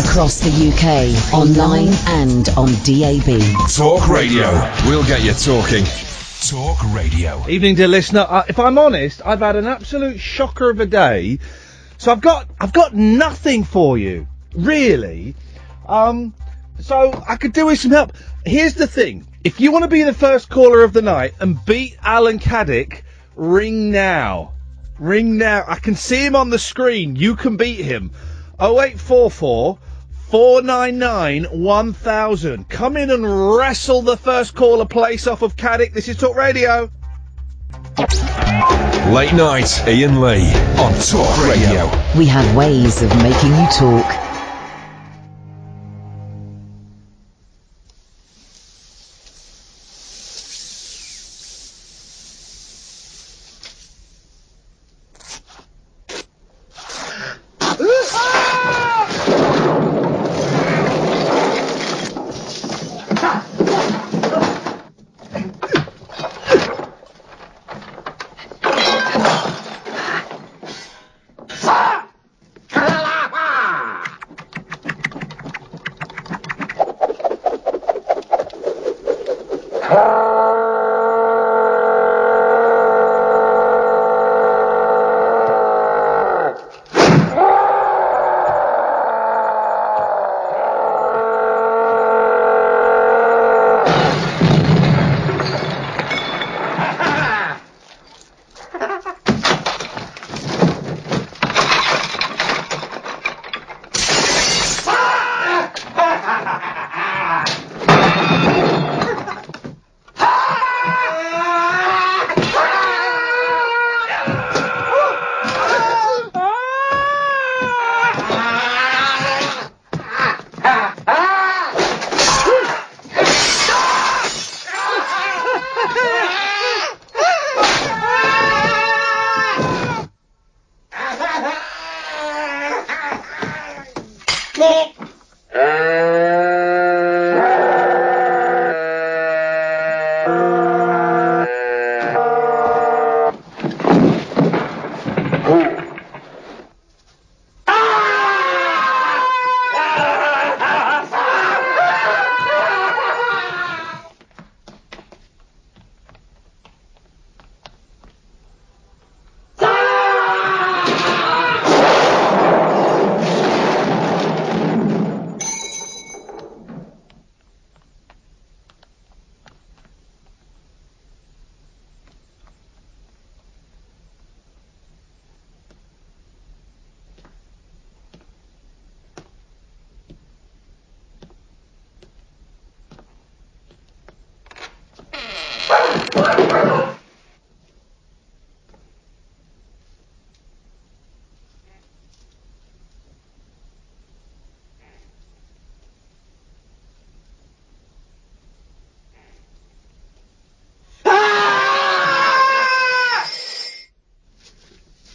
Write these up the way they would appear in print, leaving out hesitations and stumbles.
Across the UK, online and on DAB. Talk Radio. We'll get you talking. Talk Radio. Evening, dear listener. If I'm honest, I've had an absolute shocker of a day. So I've got nothing for you, really. So I could do with some help. Here's the thing. If you want to be the first caller of the night and beat Alan Caddick, ring now. Ring now. I can see him on the screen. You can beat him. 0844 499 1000. Come in and wrestle the first caller place off of Caddick. This is Talk Radio. Late night, Iain Lee on Talk Radio. We have ways of making you talk.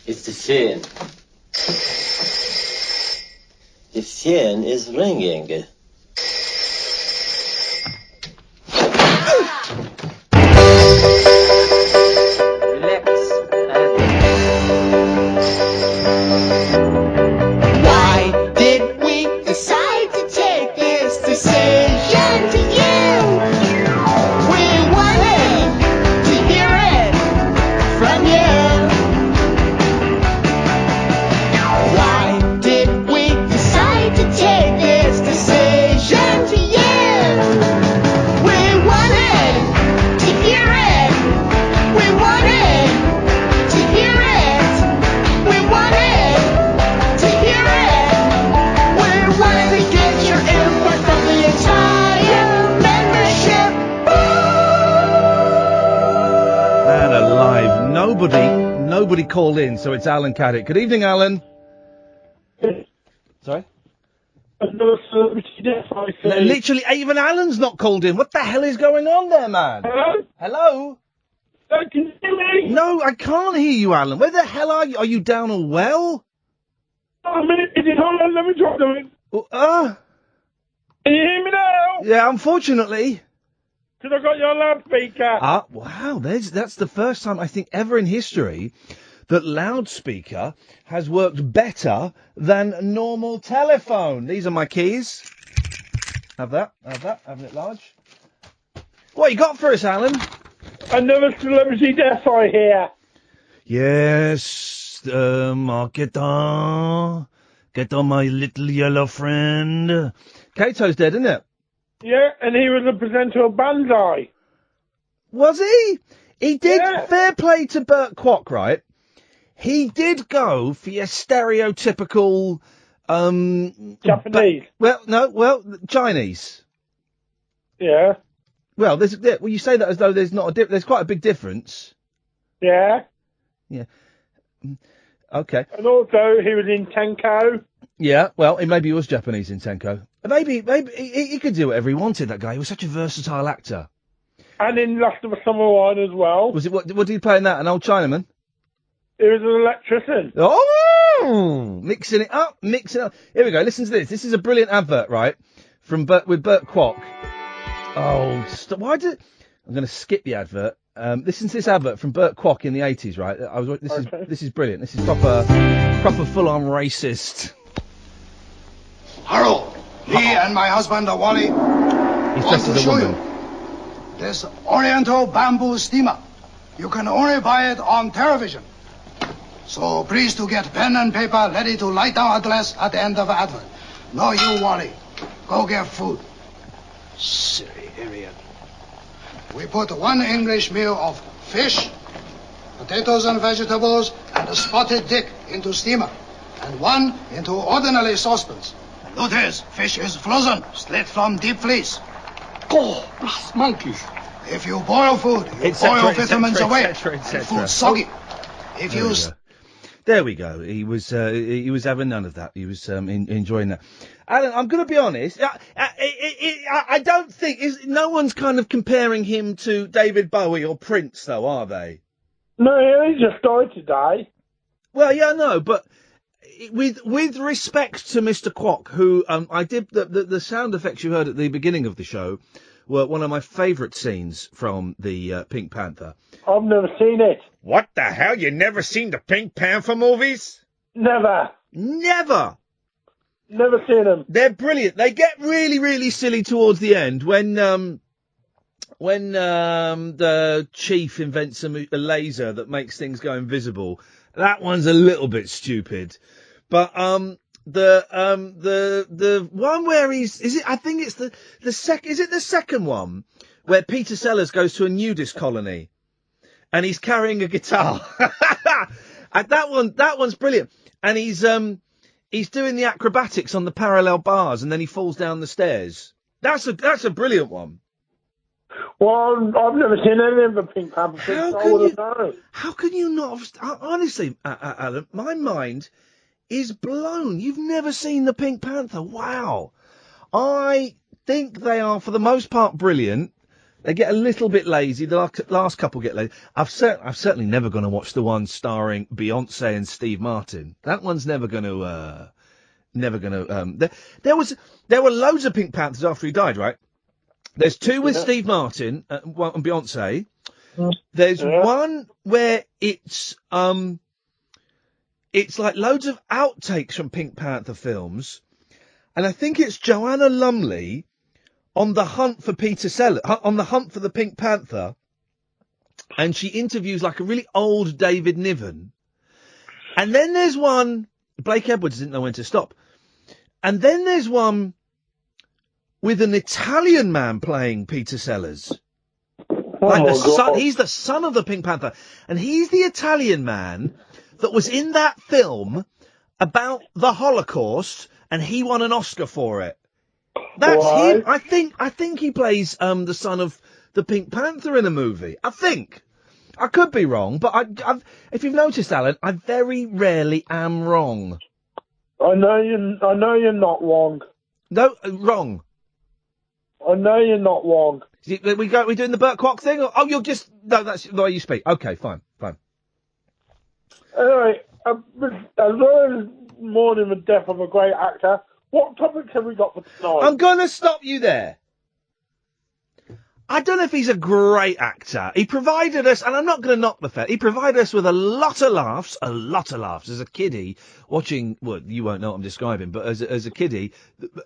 It's the phone. The phone is ringing. Why did we decide to take this decision to you? We wanted to hear it from you. Why did we decide to take this decision to you? We wanted to hear it. We wanted to hear it. We wanted to hear it. We wanted to get your input from the entire membership. Man alive, nobody called in, so it's Alan Caddick. Good evening, Alan. Sorry? Literally, even Alan's not called in. What the hell is going on there, man? Hello? Hello? Can you hear me? No, I can't hear you, Alan. Where the hell are you? Are you down a well? Oh, a minute, hold on, let me drop them in. Can you hear me now? Yeah, unfortunately. Because I got you on loudspeaker. Wow, that's the first time I think ever in history that loudspeaker has worked better than normal telephone. These are my keys. Have that, having it large. What you got for us, Alan? Another celebrity death, I hear. Yes, get on, my little yellow friend. Cato's dead, isn't it? Yeah, and he was a presenter of Banzai. Was he? He did. Yeah. Fair play to Bert Kwok, right? He did go for your stereotypical, Japanese. Chinese. Yeah. Well, you say that as though there's not there's quite a big difference. Yeah. Yeah. Okay. And also, he was in Tenko. Yeah, well, maybe he was Japanese in Tenko. Maybe he could do whatever he wanted, that guy. He was such a versatile actor. And in Last of a Summer Wine as well. Was it, what did he play in that, an old Chinaman? He was an electrician. Oh! Mixing it up. Here we go, listen to this. This is a brilliant advert, right? With Bert Kwok. Oh, I'm going to skip the advert. Listen to this advert from Bert Kwok in the 80s, right? This is brilliant. This is proper full-on racist. Hello, me and my husband Wally want to show you this Oriental bamboo steamer. You can only buy it on television. So please to get pen and paper ready to write down address at the end of the advert. Now you, Wally, go get food. Silly idiot. We put 1 English meal of fish, potatoes and vegetables, and a spotted dick into steamer, and 1 into ordinary saucepans. Notice, fish is frozen, straight from deep freeze. Oh, blast monkeys. If you boil food, you boil vitamins away, and food soggy. If you... There we go. He was having none of that. He was enjoying that. Alan, I'm going to be honest. I don't think no one's kind of comparing him to David Bowie or Prince, though, are they? No, he just died today. Well, yeah, no, but with respect to Mr. Kwok, who I did the sound effects you heard at the beginning of the show were one of my favourite scenes from the Pink Panther. I've never seen it. What the hell? You never seen the Pink Panther movies? Never. Never seen them. They're brilliant. They get really, really silly towards the end when the chief invents a laser that makes things go invisible. That one's a little bit stupid, but the one where I think it's the second one where Peter Sellers goes to a nudist colony and he's carrying a guitar. And that one's brilliant. And he's doing the acrobatics on the parallel bars and then he falls down the stairs. That's a brilliant one. Well, I've never seen any of the Pink Panther films. How can you not have... Honestly, Alan, my mind is blown. You've never seen the Pink Panther. Wow. I think they are, for the most part, brilliant. They get a little bit lazy. The last couple get lazy. I've certainly never going to watch the one starring Beyonce and Steve Martin. That one's never going to... There were loads of Pink Panthers after he died, right? There's 2 with Steve Martin and Beyonce. There's one where it's like loads of outtakes from Pink Panther films, and I think it's Joanna Lumley on the hunt for Peter Sellers, on the hunt for the Pink Panther, and she interviews like a really old David Niven. And then there's one, Blake Edwards didn't know when to stop. And then there's one with an Italian man playing Peter Sellers. He's the son of the Pink Panther. And he's the Italian man that was in that film about the Holocaust, and he won an Oscar for it. That's him. I think he plays the son of the Pink Panther in a movie. I think. I could be wrong, but if you've noticed, Alan, I very rarely am wrong. I know you're not wrong. No, wrong. I know you're not wrong. We doing the Bert Kwok thing? Oh, you're just... No, that's the way you speak. Okay, fine. Anyway, as well as mourning the death of a great actor, what topics have we got for tonight? I'm going to stop you there. I don't know if he's a great actor. He provided us, and I'm not going to knock the fact, he provided us with a lot of laughs as a kiddie watching, well, you won't know what I'm describing, but as a kiddie,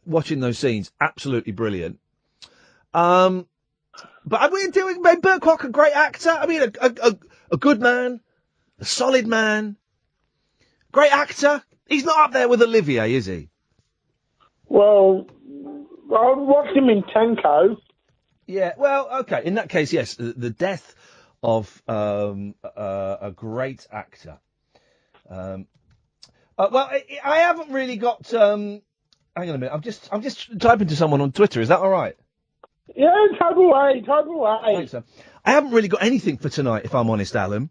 watching those scenes, absolutely brilliant. But we're doing, made Burkhart a great actor. I mean, a good man, a solid man, great actor. He's not up there with Olivier, is he? Well, I watched him in Tenko. Yeah, well, okay. In that case, yes, the death of a great actor. Well, I haven't really got. Hang on a minute. I'm just typing to someone on Twitter. Is that all right? Yeah, type away. Thanks, sir. I haven't really got anything for tonight, if I'm honest, Alan.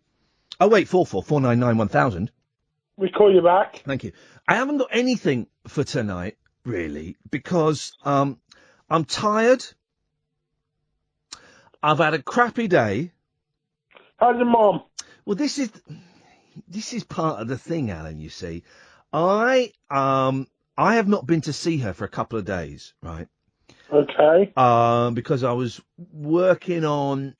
Oh wait, 444991000. We call you back. Thank you. I haven't got anything for tonight, really, because I'm tired. I've had a crappy day. How's your mom? Well, this is part of the thing, Alan, you see. I have not been to see her for a couple of days, right? Okay. Because I was working on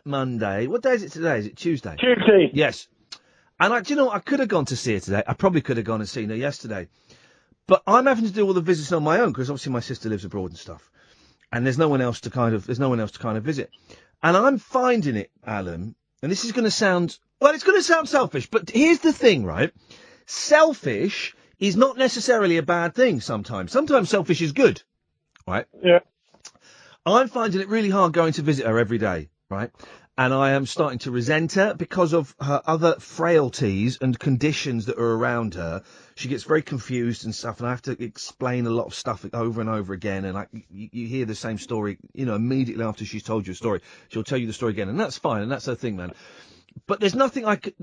Monday. What day is it today? Is it Tuesday? Tuesday. Yes. And do you know what? I could have gone to see her today. I probably could have gone and seen her yesterday. But I'm having to do all the visits on my own because obviously my sister lives abroad and stuff. And there's no one else to kind of visit. And I'm finding it, Alan, and this is going to sound, well, it's going to sound selfish, but here's the thing, right? Selfish is not necessarily a bad thing sometimes. Sometimes selfish is good, right? Yeah. I'm finding it really hard going to visit her every day, right? And I am starting to resent her because of her other frailties and conditions that are around her. She gets very confused and stuff, and I have to explain a lot of stuff over and over again. And you hear the same story, immediately after she's told you a story, she'll tell you the story again, and that's fine, and that's her thing, man. But there's nothing I could.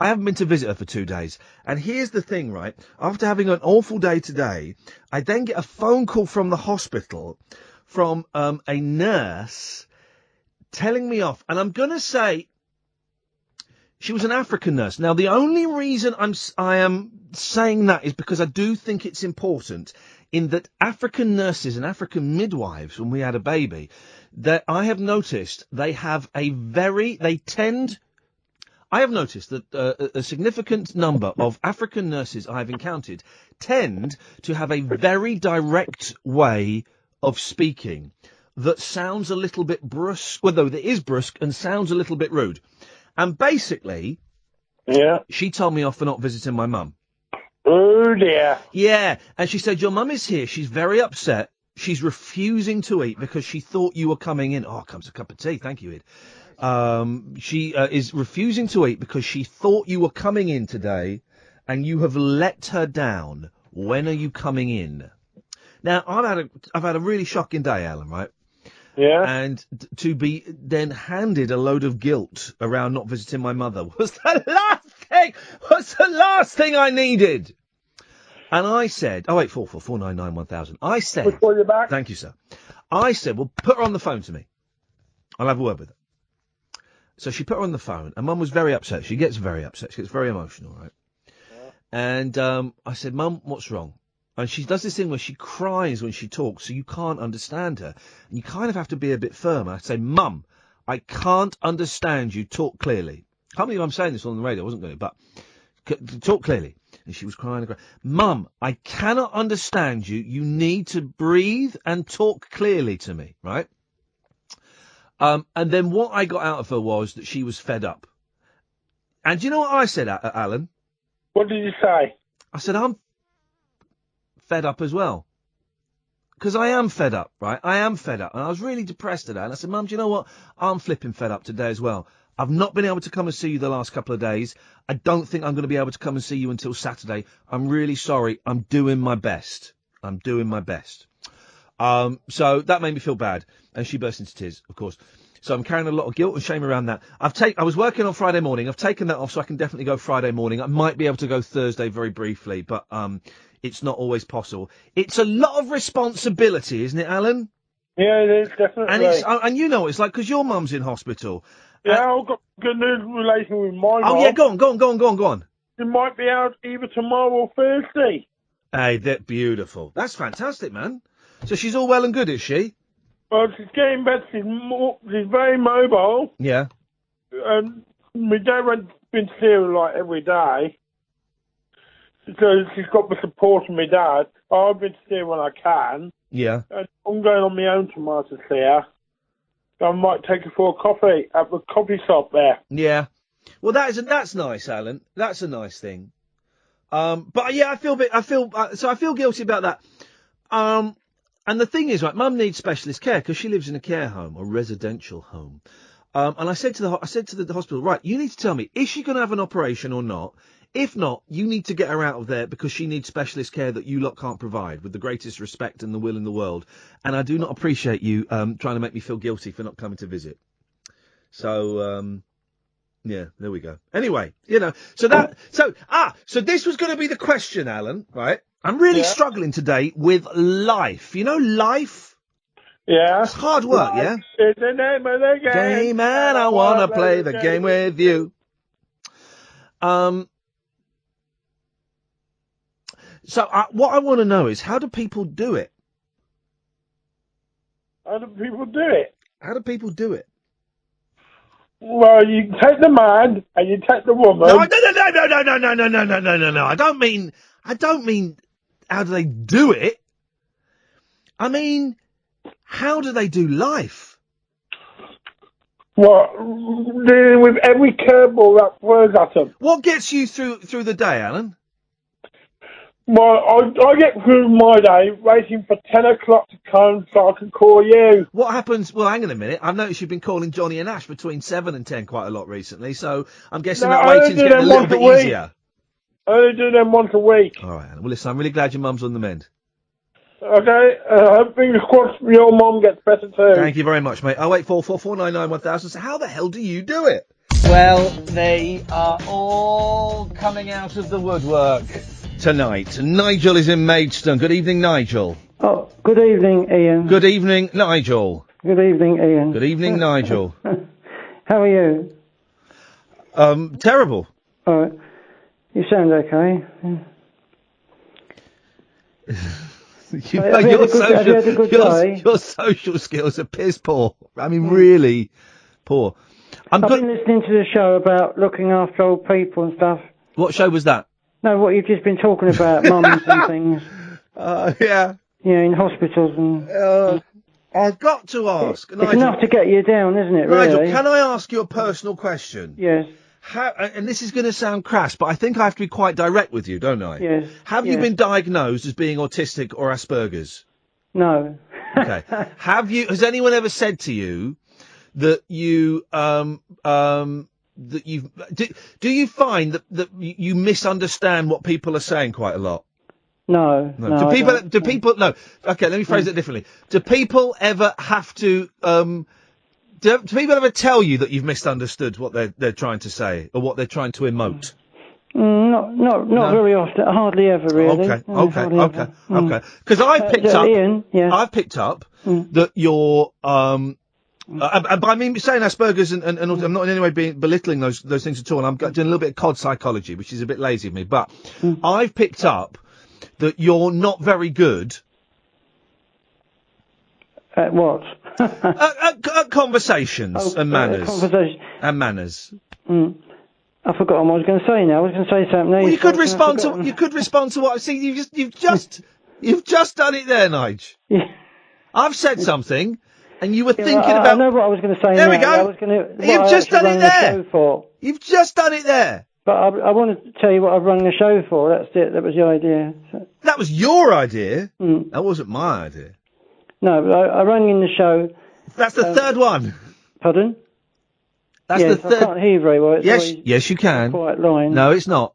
I haven't been to visit her for 2 days, and here's the thing, right? After having an awful day today, I then get a phone call from the hospital from a nurse telling me off, and I'm going to say she was an African nurse. Now, the only reason I am saying that is because I do think it's important in that African nurses and African midwives, when we had a baby, that I have noticed I have noticed that a significant number of African nurses I've encountered tend to have a very direct way of speaking that sounds a little bit brusque, well, though it is brusque and sounds a little bit rude. And basically, yeah, she told me off for not visiting my mum. Oh, dear. Yeah, and she said, your mum is here. She's very upset. She's refusing to eat because she thought you were coming in. Oh, comes a cup of tea. Thank you, Ed. She is refusing to eat because she thought you were coming in today and you have let her down. When are you coming in? Now, I've had a really shocking day, Alan, right? Yeah. And to be then handed a load of guilt around not visiting my mother was the last thing I needed. And I said, 08444991000. I said, we'll call you back. Thank you, sir. I said, well, put her on the phone to me. I'll have a word with her. So she put her on the phone, and Mum was very upset. She gets very upset. She gets very emotional, right? Yeah. And I said, Mum, what's wrong? And she does this thing where she cries when she talks, so you can't understand her. And you kind of have to be a bit firm. I say, Mum, I can't understand you. Talk clearly. I can't believe I'm saying this on the radio. I wasn't going to, but talk clearly. And she was crying and crying. Mum, I cannot understand you. You need to breathe and talk clearly to me, right? And then what I got out of her was that she was fed up. And do you know what I said, Alan? What did you say? I said, I'm fed up as well. Because I am fed up, right? I am fed up. And I was really depressed today. And I said, Mum, do you know what? I'm flipping fed up today as well. I've not been able to come and see you the last couple of days. I don't think I'm going to be able to come and see you until Saturday. I'm really sorry. I'm doing my best. So that made me feel bad. And she burst into tears, of course. So I'm carrying a lot of guilt and shame around that. I was working on Friday morning. I've taken that off, so I can definitely go Friday morning. I might be able to go Thursday very briefly, but it's not always possible. It's a lot of responsibility, isn't it, Alan? Yeah, it is, definitely. And you know, it's like, because your mum's in hospital. Yeah, I've got good news in relation with my mum. Oh, yeah, go on. It might be out either tomorrow or Thursday. Hey, that's beautiful. That's fantastic, man. So she's all well and good, is she? Well, she's getting better. She's very mobile. Yeah. And my dad been to see her like every day. So she's got the support of my dad. I've been to see her when I can. Yeah. And I'm going on my own tomorrow to see her. I might take her for a coffee at the coffee shop there. Yeah. Well, that's nice, Alan. That's a nice thing. But yeah, I feel guilty about that. And the thing is, right, Mum needs specialist care because she lives in a care home or residential home. And I said to the hospital, right, you need to tell me, is she going to have an operation or not? If not, you need to get her out of there because she needs specialist care that you lot can't provide, with the greatest respect and the will in the world. And I do not appreciate you trying to make me feel guilty for not coming to visit. So, yeah, there we go. Anyway, so this was going to be the question, Alan, right? I'm really struggling today with life. You know, life? Yeah. It's hard work, yeah? It's the name of the game. And I want to play the game with you. So what I want to know is, how do people do it? How do people do it? How do people do it? Well, you take the man and you take the woman. No. I don't mean how do they do it? I mean, how do they do life? What? Dealing with every curveball that throws at them. What gets you through the day, Alan? Well, I get through my day waiting for 10 o'clock to come so I can call you. What happens? Well, hang on a minute. I've noticed you've been calling Johnny and Ash between 7 and 10 quite a lot recently, so I'm guessing that waiting's getting a little bit easier. I only do them once a week. All right, Alan. Well, listen, I'm really glad your mum's on the mend. Okay, fingers crossed your mum gets better too. Thank you very much, mate. 08444991000. So how the hell do you do it? Well, they are all coming out of the woodwork tonight. Nigel is in Maidstone. Good evening, Nigel. Oh, good evening, Ian. Good evening, Nigel. Good evening, Ian. Good evening, Nigel. How are you? Terrible. All right. You sound okay. Your social skills are piss poor. I mean, really poor. I've been listening to the show about looking after old people and stuff. What show was that? No, what you've just been talking about, mums and things. Yeah. Yeah, in hospitals and... I've got to ask. It's Nigel, enough to get you down, isn't it, Nigel, really? can I ask you a personal question? Yes. And this is going to sound crass, but I think I have to be quite direct with you, don't I? Yes. Have you been diagnosed as being autistic or Asperger's? No. Okay. Has anyone ever said to you that you, do you find that you misunderstand what people are saying quite a lot? No. Do people, no. Okay, let me phrase it differently. Do people ever have to, do people ever tell you that you've misunderstood what they're trying to say or what they're trying to emote? Not very often. Hardly ever, really. Okay. Because I've picked up that you're, but I mean, saying Asperger's and I'm not in any way belittling those things at all. And I'm doing a little bit of cod psychology, which is a bit lazy of me. But I've picked up that you're not very good. At what? at conversations and manners. And manners. I forgot what I was going to say now. I was going to say something. Well, you could respond to what I see. You've just done it there, Nige. Yeah. I've said something, and you were thinking about. I know what I was going to say. There we go. You've just done it there. You've just done it there. But I wanted to tell you what I've rung the show for. That's it. That was the idea. So. That was your idea. That wasn't my idea. No, but I rang in the show. That's the third one. Pardon? That's the third. I can't hear you very well. Yes, you can. Quiet line. No, it's not.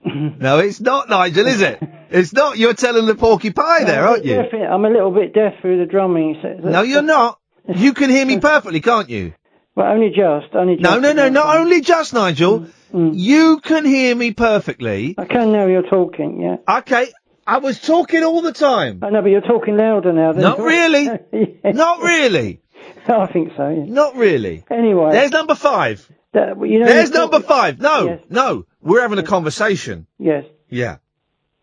No, it's not, Nigel, is it? It's not. You're telling the porky pie there, aren't you? I'm a little bit deaf through the drumming. No, you're not. You can hear me perfectly, can't you? Well, only just. No, not only just, Nigel. You can hear me perfectly. I can now you're talking, yeah. Okay. I was talking all the time. I know, but you're talking louder now. Not really. Yes. Not really. I think so, yeah. Not really. Anyway. There's number 5. There's number 5. No. We're having a conversation. Yes. Yeah.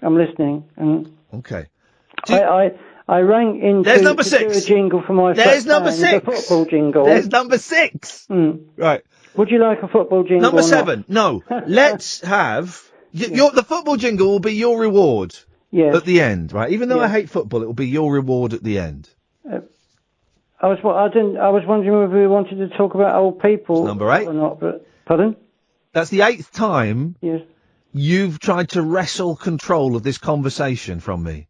I'm listening. Okay. I rang in There's to number do 6. a jingle for my There's fat number fans, 6. a football jingle. There's number 6. Right. Would you like a football jingle? Number or not? 7. No. Let's have... the football jingle will be your reward at the end, right? Even though I hate football, it will be your reward at the end. I was wondering whether we wanted to talk about old people. Number 8. Or not, but... Pardon? That's the 8th time Yes. you've tried to wrestle control of this conversation from me.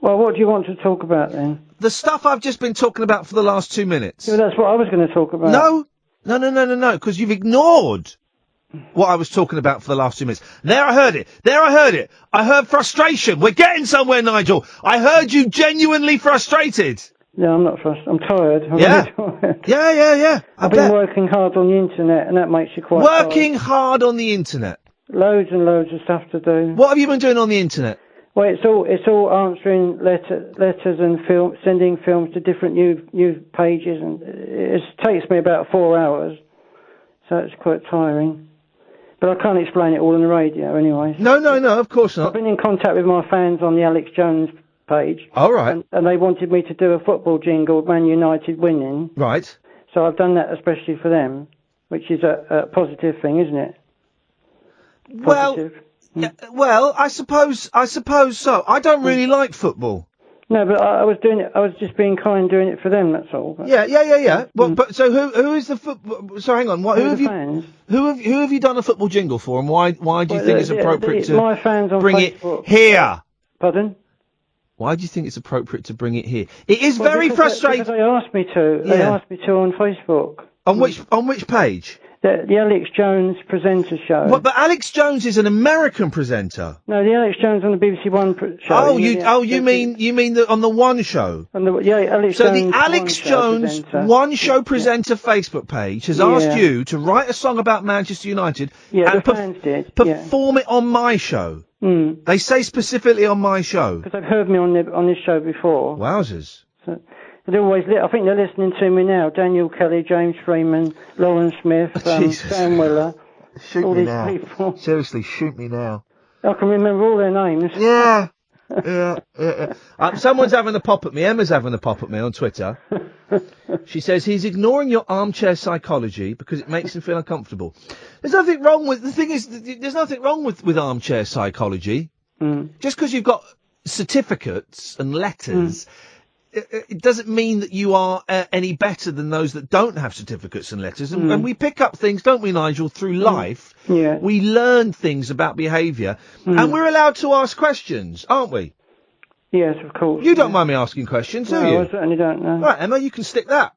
Well, what do you want to talk about then? The stuff I've just been talking about for the last 2 minutes. Yeah, that's what I was going to talk about. No, because you've ignored what I was talking about for the last 2 minutes. There I heard it. I heard frustration. We're getting somewhere, Nigel. I heard you genuinely frustrated. Yeah, I'm not frustrated. I'm tired. I'm Yeah. really tired. Yeah. I've been working hard on the internet, and that makes you quite Working hard on the internet. Loads and loads of stuff to do. What have you been doing on the internet? Well, it's all answering letters and sending films to different news pages, and it takes me about 4 hours, so it's quite tiring. But I can't explain it all on the radio anyway. No, of course not. I've been in contact with my fans on the Alex Jones page. All right. And they wanted me to do a football jingle, Man United winning. Right. So I've done that especially for them, which is a positive thing, isn't it? Positive. Well, I suppose so. I don't really like football. No, but I was doing it. I was just being kind, doing it for them. That's all. But, Yeah. Well, but so who is the football? So hang on. Who have you? Fans? Who have you done a football jingle for, and why do you think it's appropriate to my fans on bring Facebook. it here? Pardon? Why do you think it's appropriate to bring it here? It is very frustrating. Because they asked me to. They asked me to on Facebook. On which page? The Alex Jones presenter show. What, but Alex Jones is an American presenter. No, the Alex Jones on the BBC One show. You mean on the One show? Alex So Jones the Alex Jones presenter. One Show presenter Facebook page has asked you to write a song about Manchester United and the fans did. perform it on my show. They say specifically on my show. Because they've heard me on this show before. Wowzers. So, I think they're listening to me now. Daniel Kelly, James Freeman, Lauren Smith, Sam Weller. Shoot all me these now. people. Seriously, shoot me now. I can remember all their names. Yeah. Someone's having a pop at me. Emma's having a pop at me on Twitter. She says he's ignoring your armchair psychology because it makes him feel uncomfortable. There's nothing wrong with... The thing is, there's nothing wrong with armchair psychology. Just because you've got certificates and letters... It doesn't mean that you are any better than those that don't have certificates and letters. And we pick up things, don't we, Nigel, through life. Yeah. We learn things about behaviour. And we're allowed to ask questions, aren't we? Yes, of course. You don't mind me asking questions, do you? I certainly don't know. Right, Emma, you can stick that.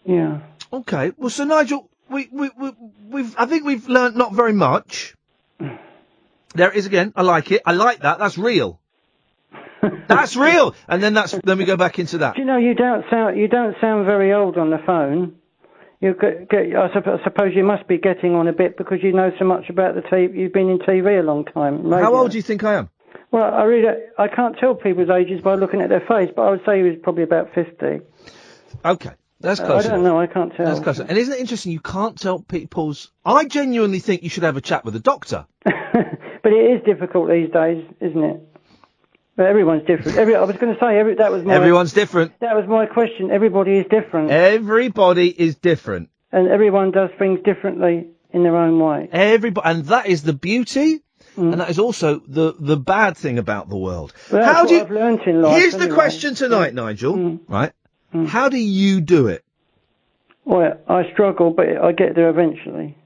Yeah. Okay. Well, so, Nigel, I think we've learnt not very much. There it is again. I like it. I like that. That's real. That's real, and then we go back into that. Do you know, you don't sound very old on the phone. I suppose you must be getting on a bit because you know so much about the TV. You've been in TV a long time. Radio. How old do you think I am? Well, I can't tell people's ages by looking at their face, but I would say he was probably about 50. Okay, that's close. I don't know. I can't tell. That's close. And isn't it interesting? You can't tell people's. I genuinely think you should have a chat with a doctor. But it is difficult these days, isn't it? But everyone's different. I was going to say that was my. Everyone's different. That was my question. Everybody is different. Everybody is different. And everyone does things differently in their own way. And that is the beauty, and that is also the bad thing about the world. Well, that's what I've learnt in life. Here's the question tonight, Nigel. Right? How do you do it? Well, I struggle, but I get there eventually.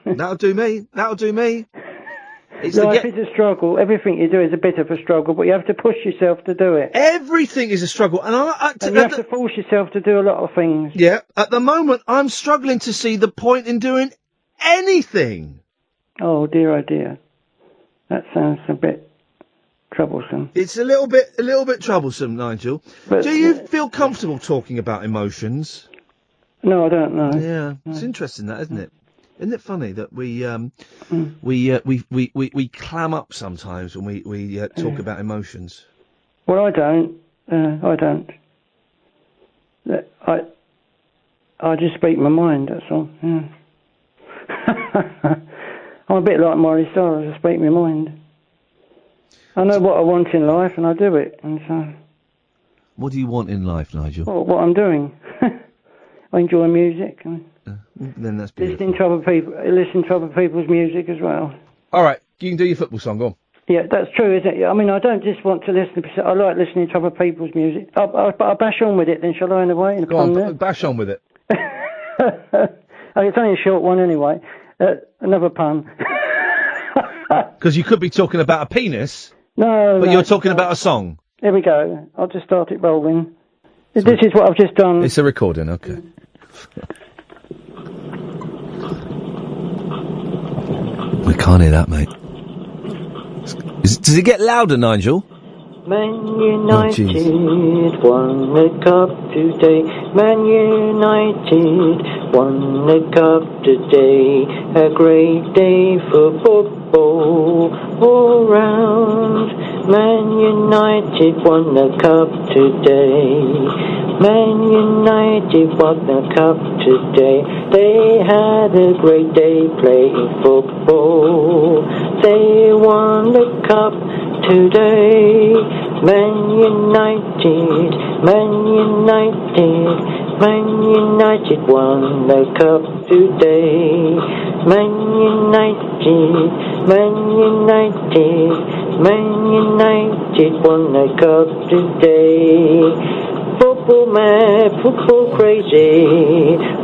That'll do me. Life is a struggle. Everything you do is a bit of a struggle, but you have to push yourself to do it. Everything is a struggle, and you have to force yourself to do a lot of things. Yeah, at the moment, I'm struggling to see the point in doing anything. Oh dear, that sounds a bit troublesome. It's a little bit troublesome, Nigel. But, do you feel comfortable talking about emotions? No, I don't know. Yeah, it's interesting that, isn't it? Isn't it funny that we clam up sometimes when we talk about emotions? Well, I don't. I just speak my mind. That's all. Yeah. I'm a bit like Miley Cyrus. I speak my mind. I know what I want in life, and I do it. And so, What do you want in life, Nigel? what I'm doing, I enjoy music and Then that's beautiful. listening to other people's music as well. All right, you can do your football song. Go on. Yeah, that's true, isn't it? I mean, I don't just want to listen. I like listening to other people's music. I'll bash on with it, then, shall I, in a way? Go on, bash on with it. It's only a short one anyway. Another pun. Because you could be talking about a penis, No. but you're talking about a song. Here we go. I'll just start it rolling. This is what I've just done. It's a recording, okay. We can't hear that, mate. Does it get louder, Nigel? Man United won the cup today. Man United won the cup today. A great day for football all round. Man United won the cup today. Man United won the cup today. They had a great day playing football. They won the cup today. Man United, Man United, Man United won the cup today. Man United, Man United, Man United won the cup today. Football mad, football crazy,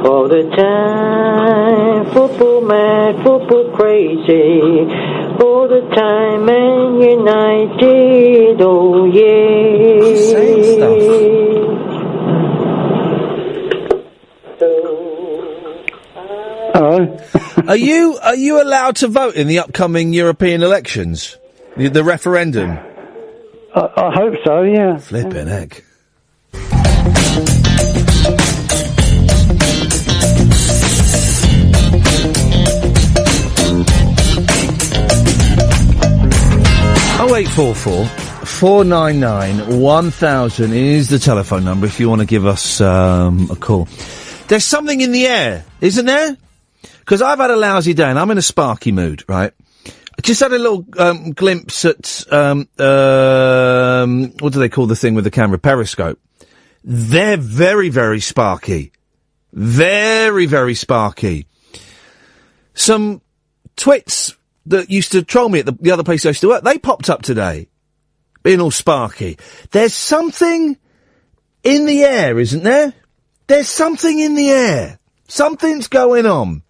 all the time. Football mad, football crazy, all the time. Man United, oh yeah. She's saying stuff. Hello. Are you allowed to vote in the upcoming European elections? The referendum? I hope so, yeah. Flippin' heck. Oh, 844-499-1000 is the telephone number if you want to give us a call. There's something in the air, isn't there? Because I've had a lousy day and I'm in a sparky mood, right? I just had a little glimpse at what do they call the thing with the camera? Periscope. They're very, very sparky. Very, very sparky. Some twits that used to troll me at the other place I used to work, they popped up today. Being all sparky. There's something in the air, isn't there? There's something in the air. Something's going on.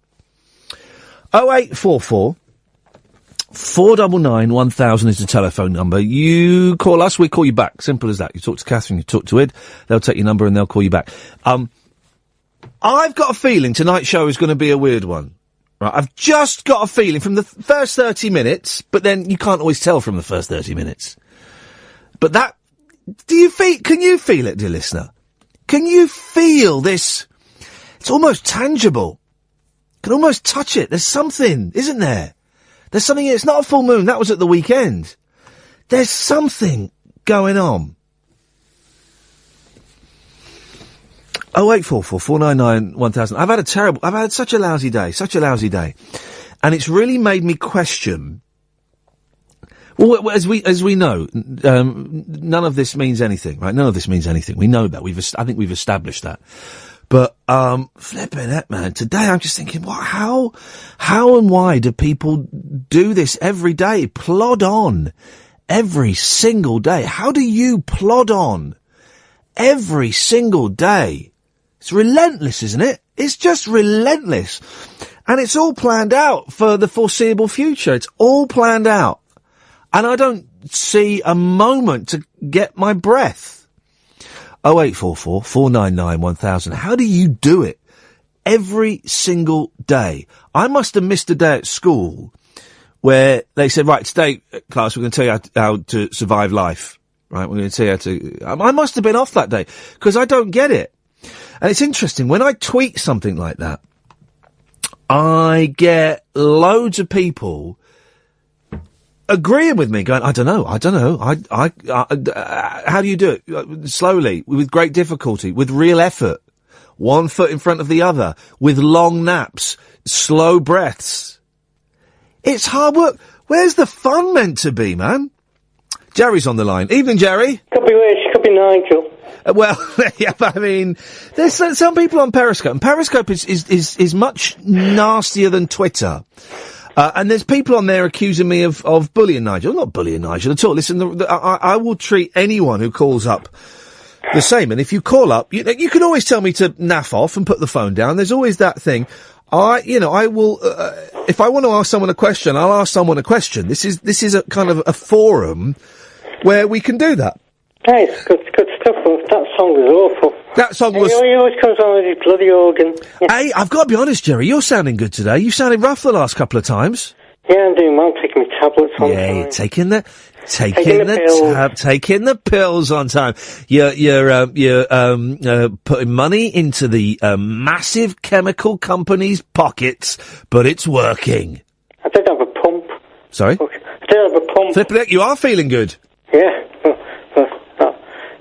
0844 499 1000 is the telephone number. You call us, we call you back. Simple as that. You talk to Katherine, you talk to Id, they'll take your number and they'll call you back. I've got a feeling tonight's show is going to be a weird one. Right, I've just got a feeling from the first 30 minutes, but then you can't always tell from the first 30 minutes. But that, can you feel it, dear listener? Can you feel this? It's almost tangible. You can almost touch it. There's something, isn't there? There's something, it's not a full moon, that was at the weekend. There's something going on. 0844 499 1000. I've had such a lousy day. And it's really made me question. Well, as we know, none of this means anything, right? None of this means anything. We know that. I think we've established that. But, flipping it, man. Today I'm just thinking, how and why do people do this every day? Plod on. Every single day. How do you plod on? Every single day. It's relentless, isn't it? It's just relentless. And it's all planned out for the foreseeable future. It's all planned out. And I don't see a moment to get my breath. 0844 499 1000. How do you do it? Every single day. I must have missed a day at school where they said, right, today, class, we're going to tell you how to survive life. Right, we're going to tell you how to... I must have been off that day, because I don't get it. And it's interesting, when I tweet something like that, I get loads of people agreeing with me, going, I don't know. How do you do it? Slowly, with great difficulty, with real effort, one foot in front of the other, with long naps, slow breaths. It's hard work. Where's the fun meant to be, man? Jerry's on the line. Evening, Jerry. Could be Rich, could be Nigel. Well, yeah, but I mean, there's some people on Periscope, and Periscope is much nastier than Twitter. And there's people on there accusing me of bullying Nigel. I'm not bullying Nigel at all. Listen, I will treat anyone who calls up the same. And if you call up, you can always tell me to naff off and put the phone down. There's always that thing. I will, if I want to ask someone a question, I'll ask someone a question. This is a kind of a forum where we can do that. Hey, it's good stuff. That song was awful. That song was... He always comes on with his bloody organ. Yeah. Hey, I've got to be honest, Jerry, you're sounding good today. You sounded rough the last couple of times. Yeah, I'm doing well. I'm taking my tablets on time. Yeah, you're taking the pills on time. You're putting money into the massive chemical companies' pockets, but it's working. I did have a pump. Sorry? I did have a pump. Flipping it, you are feeling good. Yeah.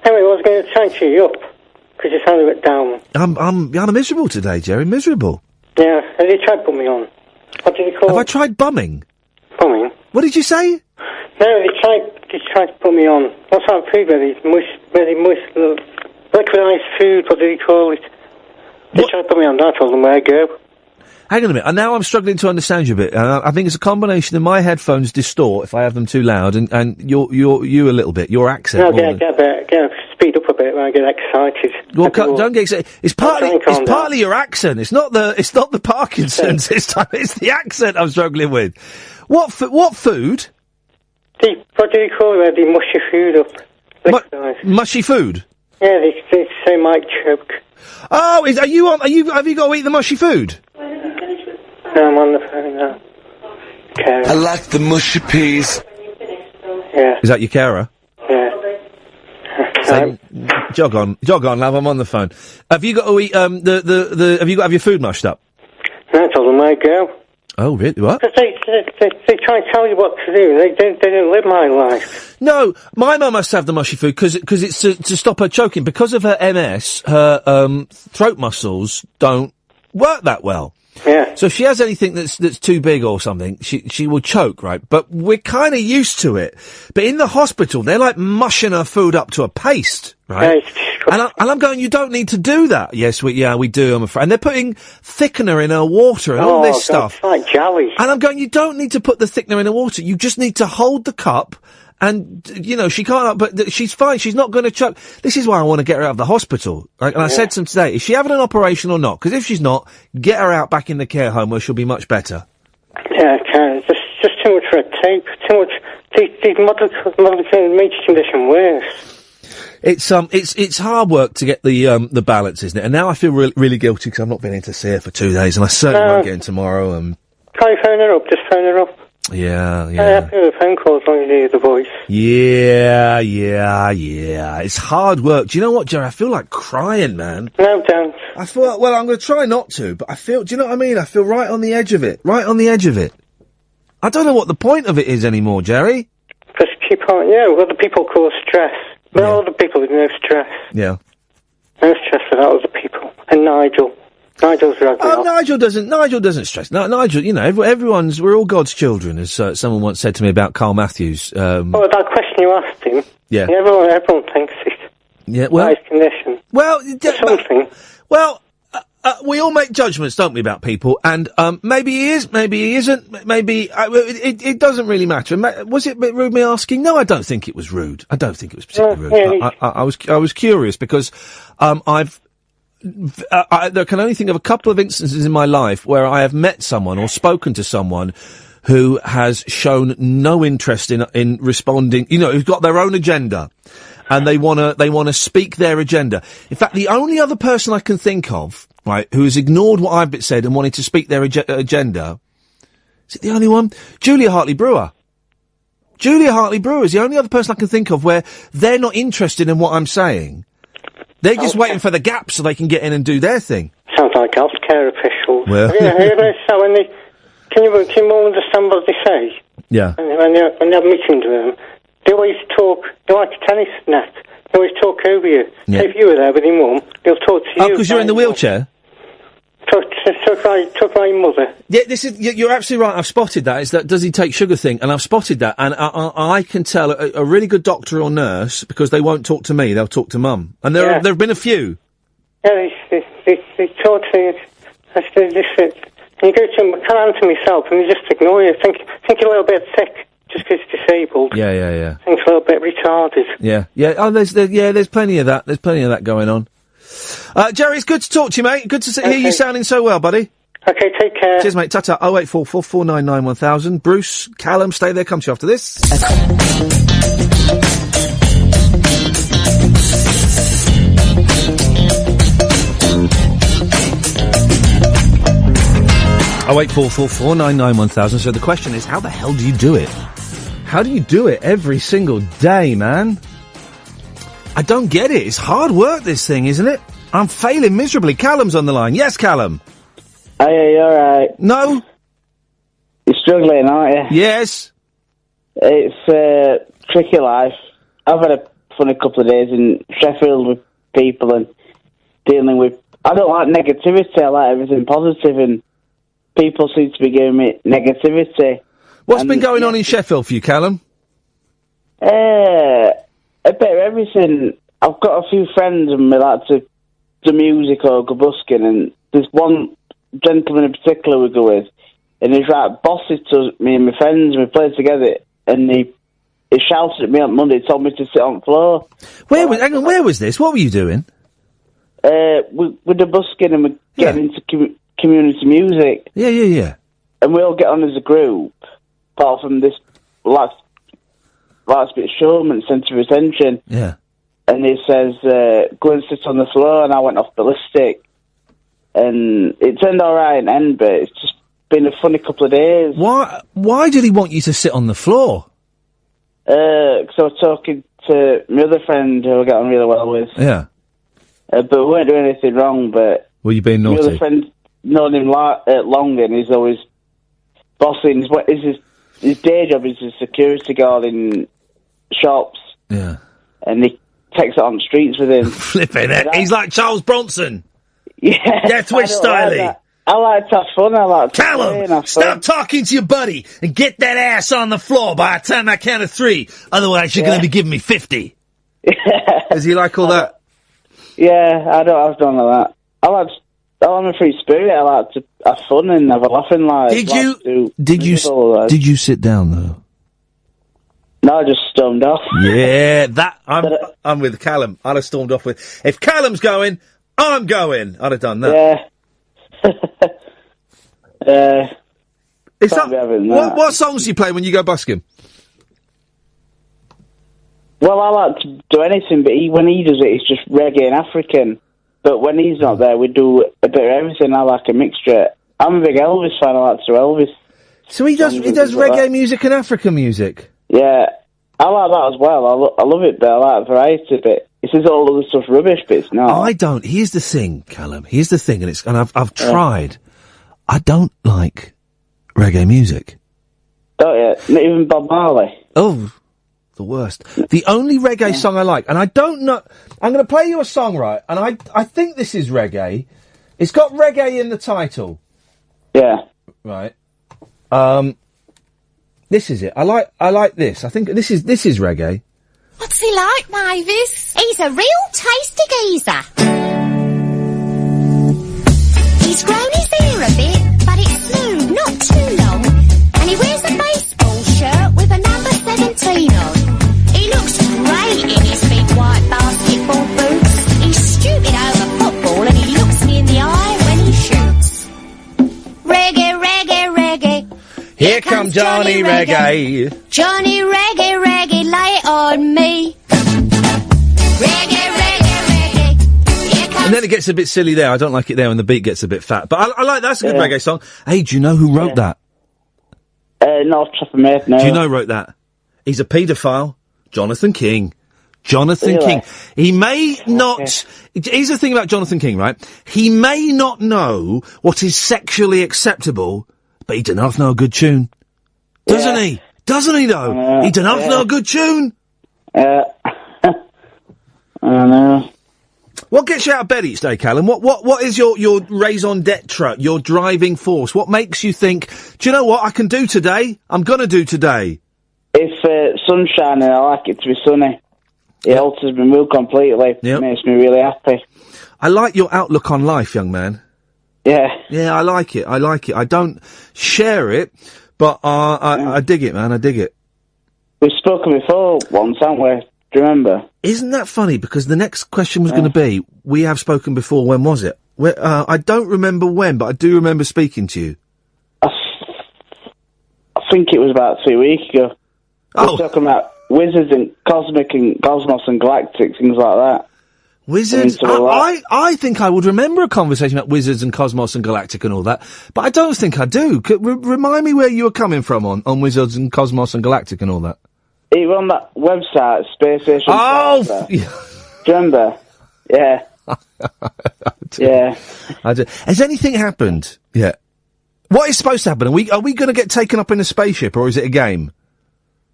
Anyway, I was going to try and cheer you up, because you sound a bit down. I'm miserable today, Jerry, miserable. Yeah, have you tried bumming on? What did you call it? Have I tried bumming? Bumming? What did you say? No, you tried to put me on. What's that food, very moist, liquidized food, what did he call it? They tried to put me on that, I told them where I go. Hang on a minute, and now I'm struggling to understand you a bit. I think it's a combination of my headphones distort if I have them too loud, and you a little bit, your accent. No, get speed up a bit when I get excited. Well, don't get excited. It's partly your accent. It's not the Parkinson's this time. It's the accent I'm struggling with. What food? What do you call it where they mush your food up? Mushy food? Yeah, they say might choke. Oh, have you got to eat the mushy food? No, I'm on the phone now. Carer. I like the mushy peas. Yeah. Is that your carer? Yeah. Jog on, love, I'm on the phone. Have you got to eat, have you got to have your food mushed up? No, I told them where to go. Oh, really? What? Because they try and tell you what to do. They don't live my life. No, my mum must have the mushy food because it's to stop her choking. Because of her MS, her throat muscles don't work that well. Yeah. So if she has anything that's too big or something, she will choke, right? But we're kind of used to it. But in the hospital, they're like mushing her food up to a paste, right? And I'm going, you don't need to do that. Yes, we do, I'm afraid. And they're putting thickener in her water and all this stuff. It's like jelly. And I'm going, you don't need to put the thickener in her water. You just need to hold the cup. And, she can't, but she's fine. She's not going to choke. This is why I want to get her out of the hospital. And I said to them today, is she having an operation or not? Because if she's not, get her out back in the care home where she'll be much better. Yeah, it's just too much red tape. Too much. These modern things make your condition worse. It's hard work to get the balance, isn't it? And now I feel really guilty because I've not been in to see her for 2 days, and I certainly won't get in tomorrow. Can't you phone her up? Just phone her up. Yeah. I'm happy with a phone call as long as you hear the voice. Yeah. It's hard work. Do you know what, Jerry? I feel like crying, man. No, don't. I feel, well, I'm going to try not to, but I feel, do you know what I mean? I feel right on the edge of it. I don't know what the point of it is anymore, Jerry. Just keep on, other people cause stress. There are other people with no stress. Yeah. No stress without other people. And Nigel's rubbing off. Nigel doesn't stress. No, Nigel, we're all God's children, as someone once said to me about Carl Matthews. That question you asked him. Yeah. Everyone thinks it. Yeah, well. His condition. Well, something. Well, we all make judgments, don't we, about people? And maybe he is, maybe he isn't. Maybe it doesn't really matter. Was it a bit rude me asking? No, I don't think it was rude. I don't think it was particularly rude. I was curious because there can only think of a couple of instances in my life where I have met someone or spoken to someone who has shown no interest in responding, who's got their own agenda and they want to speak their agenda. In fact, the only other person I can think of, right, who has ignored what I've said and wanted to speak their agenda, is it the only one? Julia Hartley-Brewer. Julia Hartley-Brewer is the only other person I can think of where they're not interested in what I'm saying. They're just waiting for the gap so they can get in and do their thing. Sounds like healthcare officials. Well, so can you understand what they say? Yeah. When you have meetings with them, they always talk. They're like a tennis net. They always talk over you. Yeah. So if you were there with your mum, he'll talk to you. Oh, because you're in the wheelchair. took my mother. Yeah, you're absolutely right. I've spotted that. Is that does he take sugar thing? And I've spotted that, and I can tell a really good doctor or nurse because they won't talk to me. They'll talk to Mum, and there have been a few. Yeah, they talk to me. You go to him, I can't answer myself, and they just ignore you. Think you're a little bit sick just because you're disabled. Yeah. Think you're a little bit retarded. Yeah. Oh, there's plenty of that. There's plenty of that going on. Jerry, it's good to talk to you, mate. Good to hear you sounding so well, buddy. Okay, take care. Cheers, mate. Ta-ta. 0844 499 1000. Bruce, Callum, stay there. Come to you after this. 0844 499 1000. So the question is, how the hell do you do it? How do you do it every single day, man? I don't get it. It's hard work, this thing, isn't it? I'm failing miserably. Callum's on the line. Yes, Callum. Oh, yeah, you alright? No. You're struggling, aren't you? Yes. It's tricky life. I've had a funny couple of days in Sheffield with people and dealing with... I don't like negativity. I like everything positive, and people seem to be giving me negativity. What's been going on in Sheffield for you, Callum? A bit of everything. I've got a few friends and we like to do music or go busking, and there's one gentleman in particular we go with, and he's right bossy to me and my friends, and we play together, and he shouted at me on Monday, told me to sit on the floor. Where was this? What were you doing? We're the busking and we're getting into community music. Yeah. And we all get on as a group, apart from this last bit showman, centre of attention. Yeah. And he says, go and sit on the floor, and I went off ballistic. And it turned all right in the end, but it's just been a funny couple of days. Why did he want you to sit on the floor? Because I was talking to my other friend who I got on really well with. Yeah. But we weren't doing anything wrong, but... Were you being naughty? My other friend known him long, and he's always bossing. His day job is a security guard in shops. Yeah. And he takes it on the streets with him. Flipping it. He's like Charles Bronson. Yeah. Twist styling. I like to have fun. I like to Callum, stop talking to your buddy and get that ass on the floor by the time I count to 3. Otherwise, you're going to be giving me 50. Does he like all that? Yeah, I don't have none of that. I'm a free spirit. I like to have fun and have a laugh in life. Did you sit down though? No, I just stormed off. Yeah, I'm with Callum. I'd have stormed off with. If Callum's going, I'm going. I'd have done that. Yeah. What songs do you play when you go busking? Well, I like to do anything, but when he does it, it's just reggae and African. But when he's not there, we do a bit of everything. I like a mixture. I'm a big Elvis fan. I like to Elvis. So he does reggae music and African music? Yeah, I like that as well. I love it, but I like variety. But it says all other stuff rubbish, but it's not. I don't. Here's the thing, Callum. Here's the thing, and I've tried. I don't like reggae music. Don't you? Not even Bob Marley? Oh, the worst. The only reggae song I like, and I don't know... I'm going to play you a song, right, and I think this is reggae. It's got reggae in the title. Yeah. Right. This is it. I like this. I think this is reggae. What's he like, Mavis? He's a real tasty geezer. He's grown his hair a bit, but it's smooth, not too long. And he wears a baseball shirt with a number 17 on. He looks great in his big white basketball boots. He's stupid over football, and he looks me in the eye when he shoots. Reggae, reggae, reggae. Here comes Johnny Reggae. Johnny Reggae, reggae, lay it on me. Reggae, reggae, reggae. Here comes... And then it gets a bit silly there. I don't like it there when the beat gets a bit fat. But I like that's a good reggae song. Hey, do you know who wrote that? Not off the top of my head, no. Do you know who wrote that? He's a paedophile. Jonathan King. Jonathan King. He may not... Here's the thing about Jonathan King, right? He may not know what is sexually acceptable, but he doesn't half know a good tune. Doesn't he? Doesn't he, though? He doesn't half know a good tune. I don't know. What gets you out of bed each day, Callum? What is your raison d'etre, your driving force? What makes you think, do you know what I can do today? I'm going to do today. If sun's shining, I like it to be sunny. It alters my mood completely. It makes me really happy. I like your outlook on life, young man. Yeah. Yeah, I like it. I don't share it, but I dig it, man. I dig it. We've spoken before once, haven't we? Do you remember? Isn't that funny? Because the next question was going to be, we have spoken before, when was it? I don't remember when, but I do remember speaking to you. I think it was about 2 weeks ago. We were talking about wizards and cosmic and cosmos and galactic, things like that. Wizards? I think I would remember a conversation about wizards and cosmos and galactic and all that, but I don't think I do. Remind me where you were coming from on wizards and cosmos and galactic and all that. It was on that website, Space Station. Oh! Do you remember? Yeah. Yeah. Has anything happened? Yeah. What is supposed to happen? Are we going to get taken up in a spaceship, or is it a game?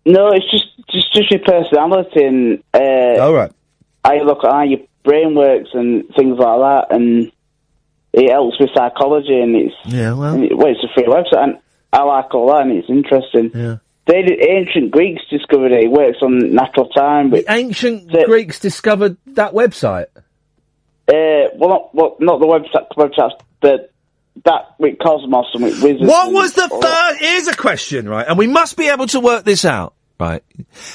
No, it's just your personality and all right. How you look at how your brain works and things like that, and it helps with psychology, and it's it's a free website, and I like all that, and it's interesting. Yeah. Ancient Greeks discovered it. It works on natural time. But the ancient Greeks discovered that website? Not the website, but that with Cosmos and with wizards. What was the first? Here's a question, right? And we must be able to work this out, right?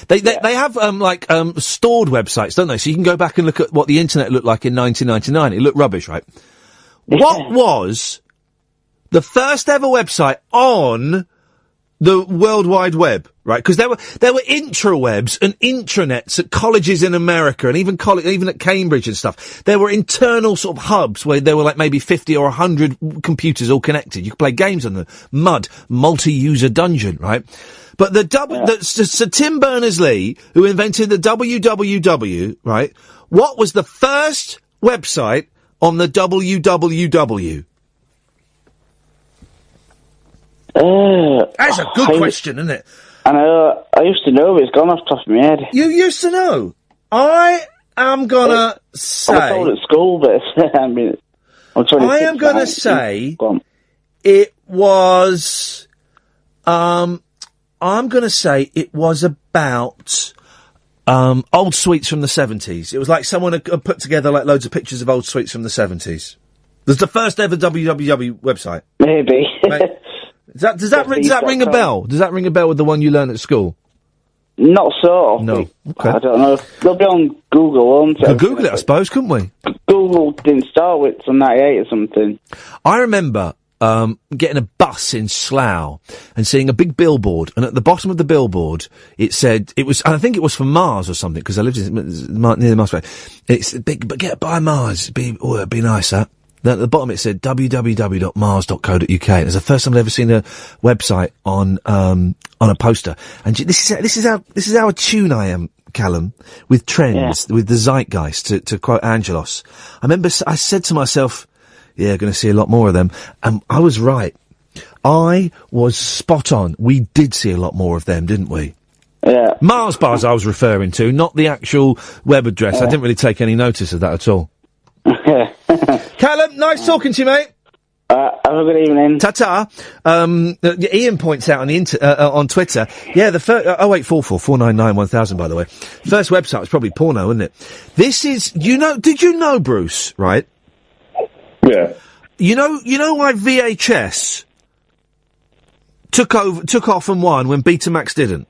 They have stored websites, don't they? So you can go back and look at what the internet looked like in 1999. It looked rubbish, right? What was the first ever website on the World Wide Web, right? Because there were intrawebs and intranets at colleges in America and even at Cambridge and stuff. There were internal sort of hubs where there were like maybe 50 or 100 computers all connected. You could play games on them. MUD, multi-user dungeon, right? But so Tim Berners-Lee, who invented the www, right? What was the first website on the www? That's a good question, isn't it? I know. I used to know, but it's gone off the top of my head. You used to know? I am gonna say... I was told at school, but I mean... I am gonna say... It was... I'm gonna say it was about... old sweets from the 70s. It was like someone had put together like loads of pictures of old sweets from the 70s. It was the first ever www website. Maybe. Does that ring a bell? Does that ring a bell with the one you learned at school? Not so. No. Okay. I don't know. They'll be on Google, won't it? Could Google it, I suppose, couldn't we? Google didn't start with some 98 or something. I remember getting a bus in Slough and seeing a big billboard, and at the bottom of the billboard it said I think it was for Mars or something, because I lived near the Mars. It's big, but get by Mars. It'd be nice, that. At the bottom it said www.mars.co.uk. It was the first time I'd ever seen a website on a poster. And this is how attuned I am, Callum, with trends, with the zeitgeist, to quote Angelos. I remember I said to myself, going to see a lot more of them. And I was right. I was spot on. We did see a lot more of them, didn't we? Yeah. Mars bars I was referring to, not the actual web address. I didn't really take any notice of that at all. Callum, nice talking to you, mate. Have a good evening. Ta-ta. Ian points out on Twitter, the first, 0844 499 1000, by the way. First website was probably porno, wasn't it? This is, did you know, Bruce, right? Yeah. You know why VHS took off and won when Betamax didn't?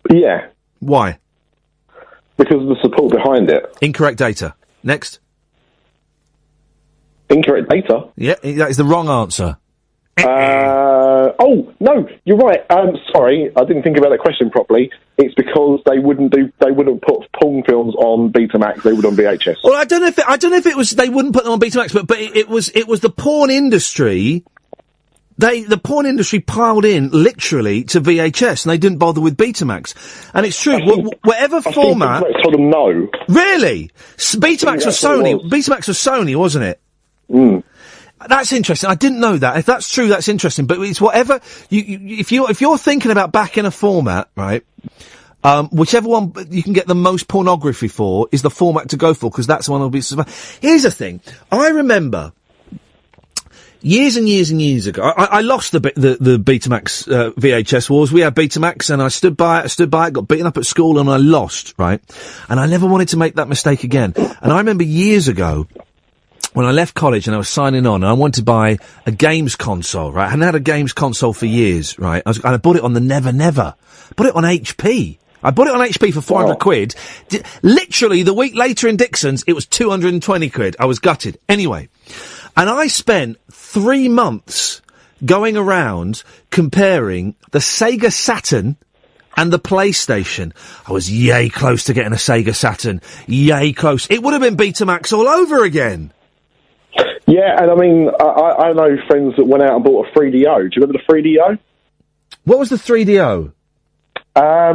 Yeah. Why? Because of the support behind it. Incorrect data. Next. Incorrect data? Yeah, that is the wrong answer. Oh, no, you're right. Sorry, I didn't think about that question properly. It's because they wouldn't put porn films on Betamax, they would on VHS. Well, I don't know if it was they wouldn't put them on Betamax, but it was the porn industry. The porn industry piled in literally to VHS, and they didn't bother with Betamax. And it's true, whatever format. Betamax told them no. Really? Betamax was Sony. Betamax was Sony, wasn't it? Mm. That's interesting. I didn't know that. If that's true, that's interesting. But it's whatever if you're thinking about backing a format, right? whichever one you can get the most pornography for is the format to go for, because that's the one that'll be... Here's the thing. I remember... Years and years and years ago, I lost the Betamax VHS wars. We had Betamax, and I stood by it, got beaten up at school, and I lost, right? And I never wanted to make that mistake again. And I remember years ago, when I left college and I was signing on, and I wanted to buy a games console, right? I hadn't had a games console for years, right? And I bought it on the Never Never. I bought it on HP. I bought it on HP for 400 quid. Literally, the week later in Dixon's, it was 220 quid. I was gutted. Anyway. And I spent 3 months going around comparing the Sega Saturn and the PlayStation. I was yay close to getting a Sega Saturn. Yay close. It would have been Betamax all over again. Yeah, and I mean, I know friends that went out and bought a 3DO. Do you remember the 3DO? What was the 3DO? I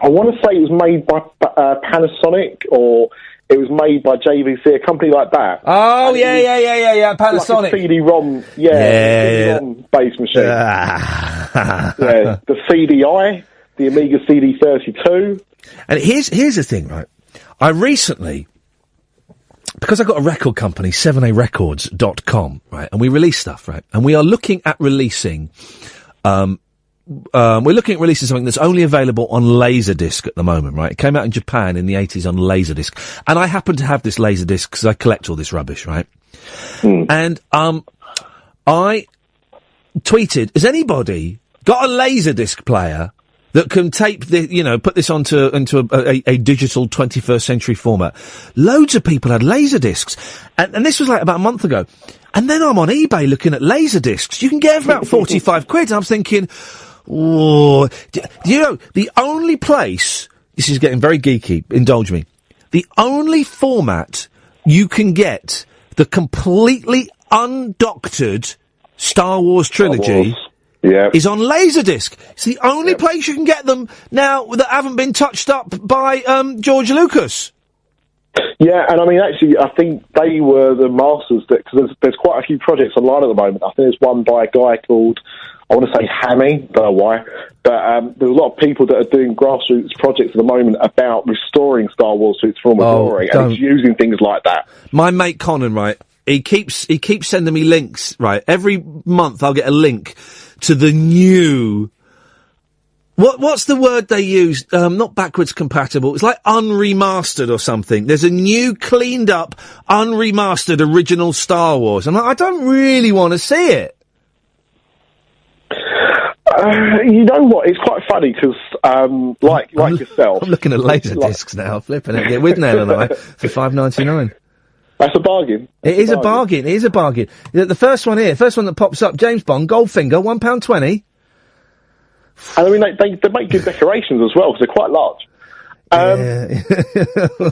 want to say it was made by Panasonic, or... It was made by JVC, a company like that. Oh, yeah, Panasonic. Like a CD-ROM, CD-ROM-based machine. Yeah, the CDI, the Amiga CD32. And here's the thing, right? I recently, because I've got a record company, 7arecords.com, right? And we release stuff, right? And we are looking at releasing... we're looking at releasing something that's only available on Laserdisc at the moment, right? It came out in Japan in the 80s on Laserdisc. And I happen to have this Laserdisc because I collect all this rubbish, right? And, I tweeted, has anybody got a Laserdisc player that can tape put this into a digital 21st century format? Loads of people had Laserdiscs. And this was like about a month ago. And then I'm on eBay looking at Laserdiscs. You can get them for about 45 quid. And I'm thinking... Oh, do you know, the only place, this is getting very geeky, indulge me, the only format you can get the completely undoctored Star Wars trilogy is on Laserdisc. It's the only place you can get them now that haven't been touched up by George Lucas. Yeah, and I mean, actually, I think they were the masters, because there's quite a few projects online at the moment. I think there's one by a guy called... I want to say Hammy, don't know why, but there's a lot of people that are doing grassroots projects at the moment about restoring Star Wars to its former glory, and it's using things like that. My mate Conan, right, he keeps sending me links, right, every month I'll get a link to the new... What's the word they use? Not backwards compatible, it's like unremastered or something. There's a new, cleaned up, unremastered original Star Wars, and I don't really want to see it. You know what? It's quite funny because, like yourself, I'm looking at Laserdiscs now, flipping it. Get with Nell and I for $5.99. That's a bargain. It is a bargain. It is a bargain. The first one here, first one that pops up, James Bond, Goldfinger, £1.20. And I mean, they make good decorations as well because they're quite large. The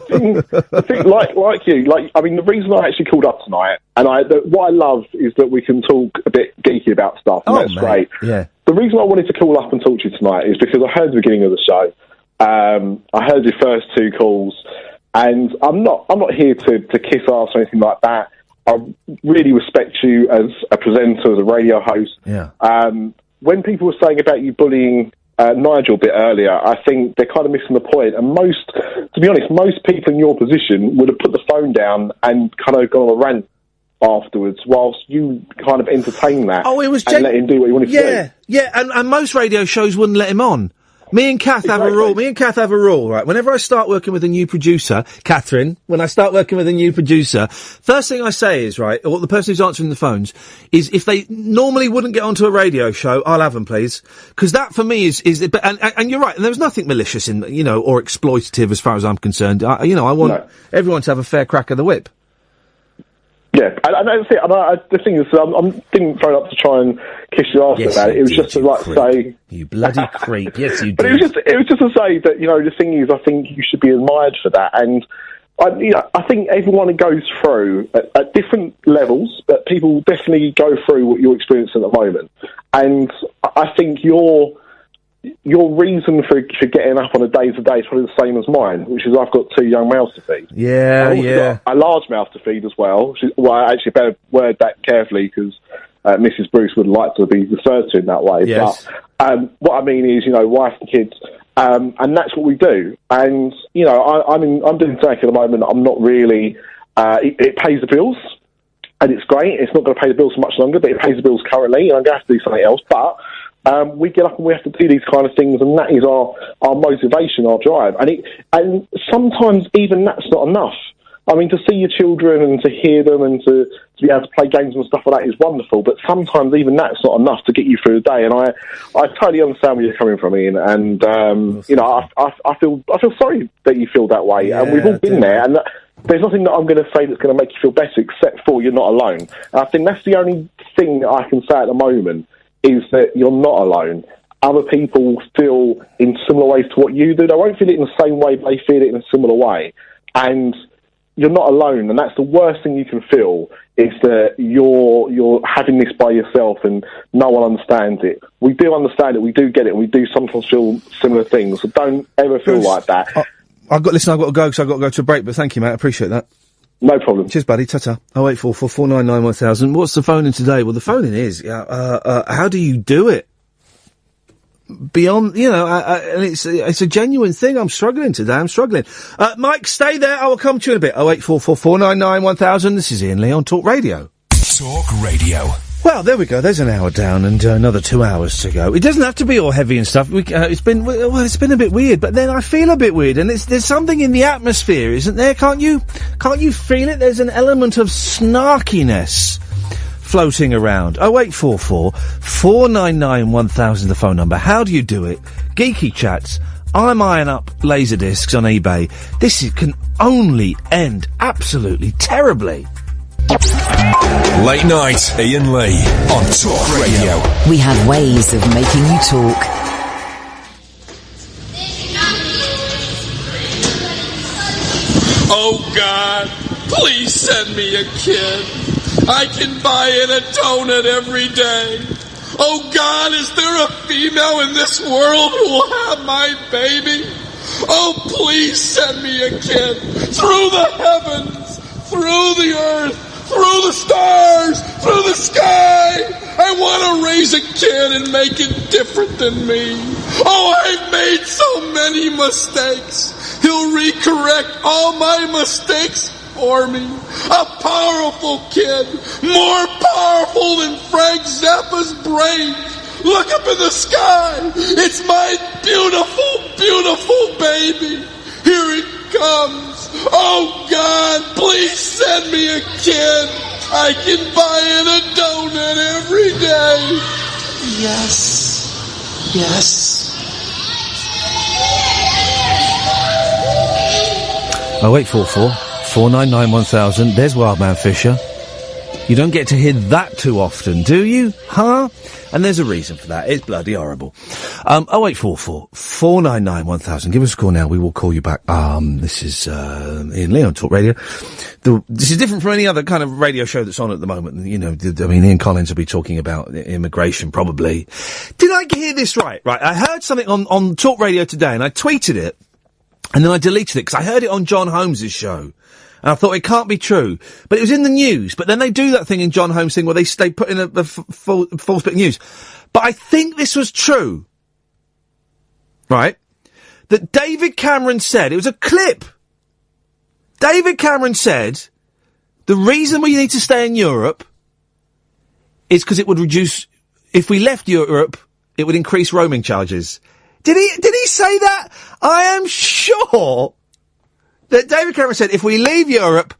thing, like you, I mean, the reason I actually called up tonight, and what I love is that we can talk a bit geeky about stuff, and that's great. Yeah. The reason I wanted to call up and talk to you tonight is because I heard the beginning of the show. I heard your first two calls, and I'm not here to kiss ass or anything like that. I really respect you as a presenter, as a radio host. Yeah. When people were saying about you bullying Nigel a bit earlier, I think they're kind of missing the point. And to be honest, most people in your position would have put the phone down and kind of gone on a rant afterwards, whilst you kind of entertain that. Oh, it was and let him do what he wanted to do. Yeah, and most radio shows wouldn't let him on. Me and Kath have a rule, right? Whenever I start working with a new producer, Katherine, when I start working with a new producer, first thing I say is, right, or the person who's answering the phones, is if they normally wouldn't get onto a radio show, I'll have them, please. Because that, for me, is and you're right, and there was nothing malicious in, or exploitative as far as I'm concerned. I want everyone to have a fair crack of the whip. Yeah, and that's it. And the thing is, I didn't phone up to try and kiss your ass about it. It was just to say, you bloody creep. Yes, you did. But it was just to say that the thing is, I think you should be admired for that. And I think everyone goes through at different levels, but people definitely go through what you're experiencing at the moment. And I think your reason for getting up on a day-to-day is probably the same as mine, which is I've got two young mouths to feed. Yeah, I've got a large mouth to feed as well. I actually better word that carefully because Mrs. Bruce would like to be referred to in that way. Yes. But what I mean is, wife and kids, And that's what we do. And, you know, I'm doing tech at the moment. I'm not really, it pays the bills. And it's great. It's not going to pay the bills for much longer, but it pays the bills currently, and I'm going to have to do something else. But we get up and we have to do these kind of things, and that is our motivation, our drive. And sometimes even that's not enough. I mean, to see your children and to hear them and to be able to play games and stuff like that is wonderful, but sometimes even that's not enough to get you through the day. And I totally understand where you're coming from, Ian. And you know, I feel sorry that you feel that way, and we've all been there. And there's nothing that I'm going to say that's going to make you feel better, except for you're not alone. And I think that's the only thing that I can say at the moment, is that you're not alone. Other people feel in similar ways to what you do. They won't feel it in the same way, but they feel it in a similar way. And you're not alone, and that's the worst thing you can feel, is that you're having this by yourself and no one understands it. We do understand it, we do get it, and we do sometimes feel similar things, so don't ever feel like that. I've got to go, because I've got to go to a break, but thank you, mate, I appreciate that. No problem. Cheers, buddy, ta-ta. 0844 499 1000. What's the phone in today? Well, the phone in is, how do you do it? Beyond, you know, and it's a genuine thing. I'm struggling today. I'm struggling. Mike, stay there. I will come to you in a bit. 0844 499 1000. This is Iain Lee on Talk Radio. Talk Radio. Well, there we go. There's an hour down and another 2 hours to go. It doesn't have to be all heavy and stuff. It's been a bit weird, but then I feel a bit weird, and there's something in the atmosphere, isn't there? Can't you feel it? There's an element of snarkiness floating around. 0844 499 1000, the phone number. How do you do it? Geeky chats. I'm eyeing up laser discs on eBay. This can only end absolutely terribly. Late night, Iain Lee on Talk Radio. We have ways of making you talk. Oh God, please send me a kid. I can buy in a donut every day. Oh God, is there a female in this world who will have my baby? Oh, please send me a kid. Through the heavens, through the earth, through the stars, through the sky. I want to raise a kid and make it different than me. Oh, I've made so many mistakes. He'll recorrect all my mistakes for me. A powerful kid, more powerful than Frank Zappa's brain. Look up in the sky. It's my beautiful, beautiful baby. Here it comes. Oh God, please send me a kid. I can buy in a donut every day. Yes. Yes. 0844 499 1000. There's Wildman Fisher. You don't get to hear that too often, do you? Huh? And there's a reason for that. It's bloody horrible. 0844 499 1000. Give us a call now. We will call you back. This is Iain Lee on Talk Radio. This is different from any other kind of radio show that's on at the moment. You know, I mean, Ian Collins will be talking about immigration, probably. Did I hear this right? Right, I heard something on Talk Radio today, and I tweeted it, and then I deleted it, because I heard it on John Holmes' show. And I thought, it can't be true. But it was in the news. But then they do that thing in John Holmes' thing where they put in a false bit of news. But I think this was true. Right? That David Cameron said, it was a clip. David Cameron said, the reason we need to stay in Europe is because it would reduce, if we left Europe, it would increase roaming charges. Did he say that? I am sure that David Cameron said, if we leave Europe,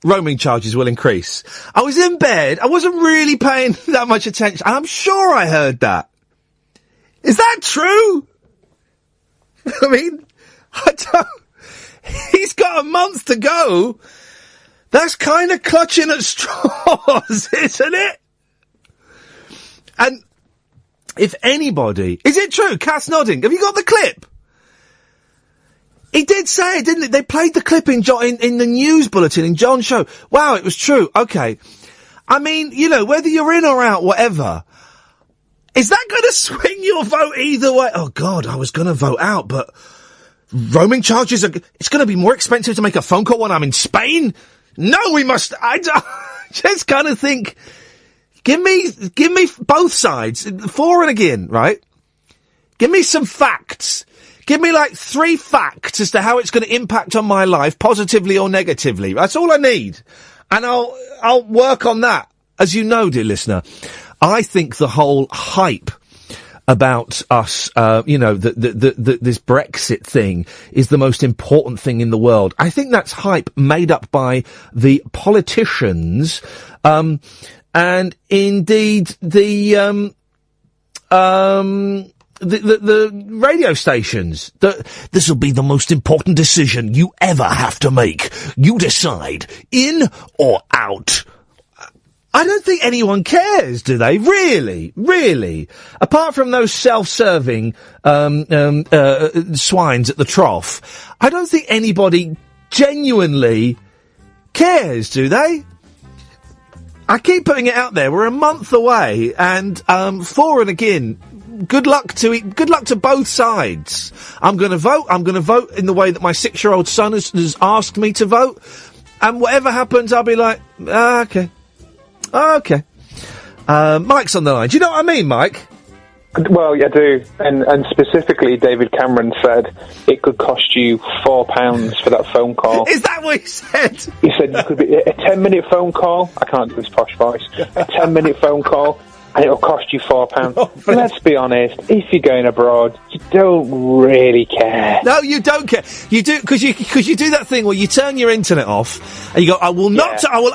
roaming charges will increase. I was in bed. I wasn't really paying that much attention. I'm sure I heard that. Is that true? I mean, he's got a month to go. That's kind of clutching at straws, isn't it? And if anybody... Is it true? Cass nodding. Have you got the clip? He did say it, didn't he? They played the clip in the news bulletin, in John's show. Wow, it was true. Okay. I mean, you know, whether you're in or out, whatever, is that going to swing your vote either way? Oh, God, I was going to vote out, but roaming charges it's going to be more expensive to make a phone call when I'm in Spain? No, we must... I just kind of think, give me both sides, for and again, right? Give me some facts. Give me like 3 facts as to how it's going to impact on my life, positively or negatively. That's all I need. And I'll work on that. As you know, dear listener, I think the whole hype about us, this Brexit thing is the most important thing in the world. I think that's hype made up by the politicians, and indeed the radio stations. This will be the most important decision you ever have to make. You decide, in or out. I don't think anyone cares, do they? Really? Apart from those self-serving swines at the trough, I don't think anybody genuinely cares, do they? I keep putting it out there. We're a month away, and for and again, good luck to both sides. I'm going to vote. I'm going to vote in the way that my 6-year-old son has asked me to vote, and whatever happens, I'll be like, okay. Mike's on the line. Do you know what I mean, Mike? Well, yeah, I do. And specifically, David Cameron said it could cost you £4 for that phone call. Is that what he said? He said you could be a 10-minute phone call. I can't do this posh voice. A 10-minute phone call, and it'll cost you £4. Oh, let's be honest. If you're going abroad, you don't really care. No, you don't care. You do because you do that thing where you turn your internet off and you go, I will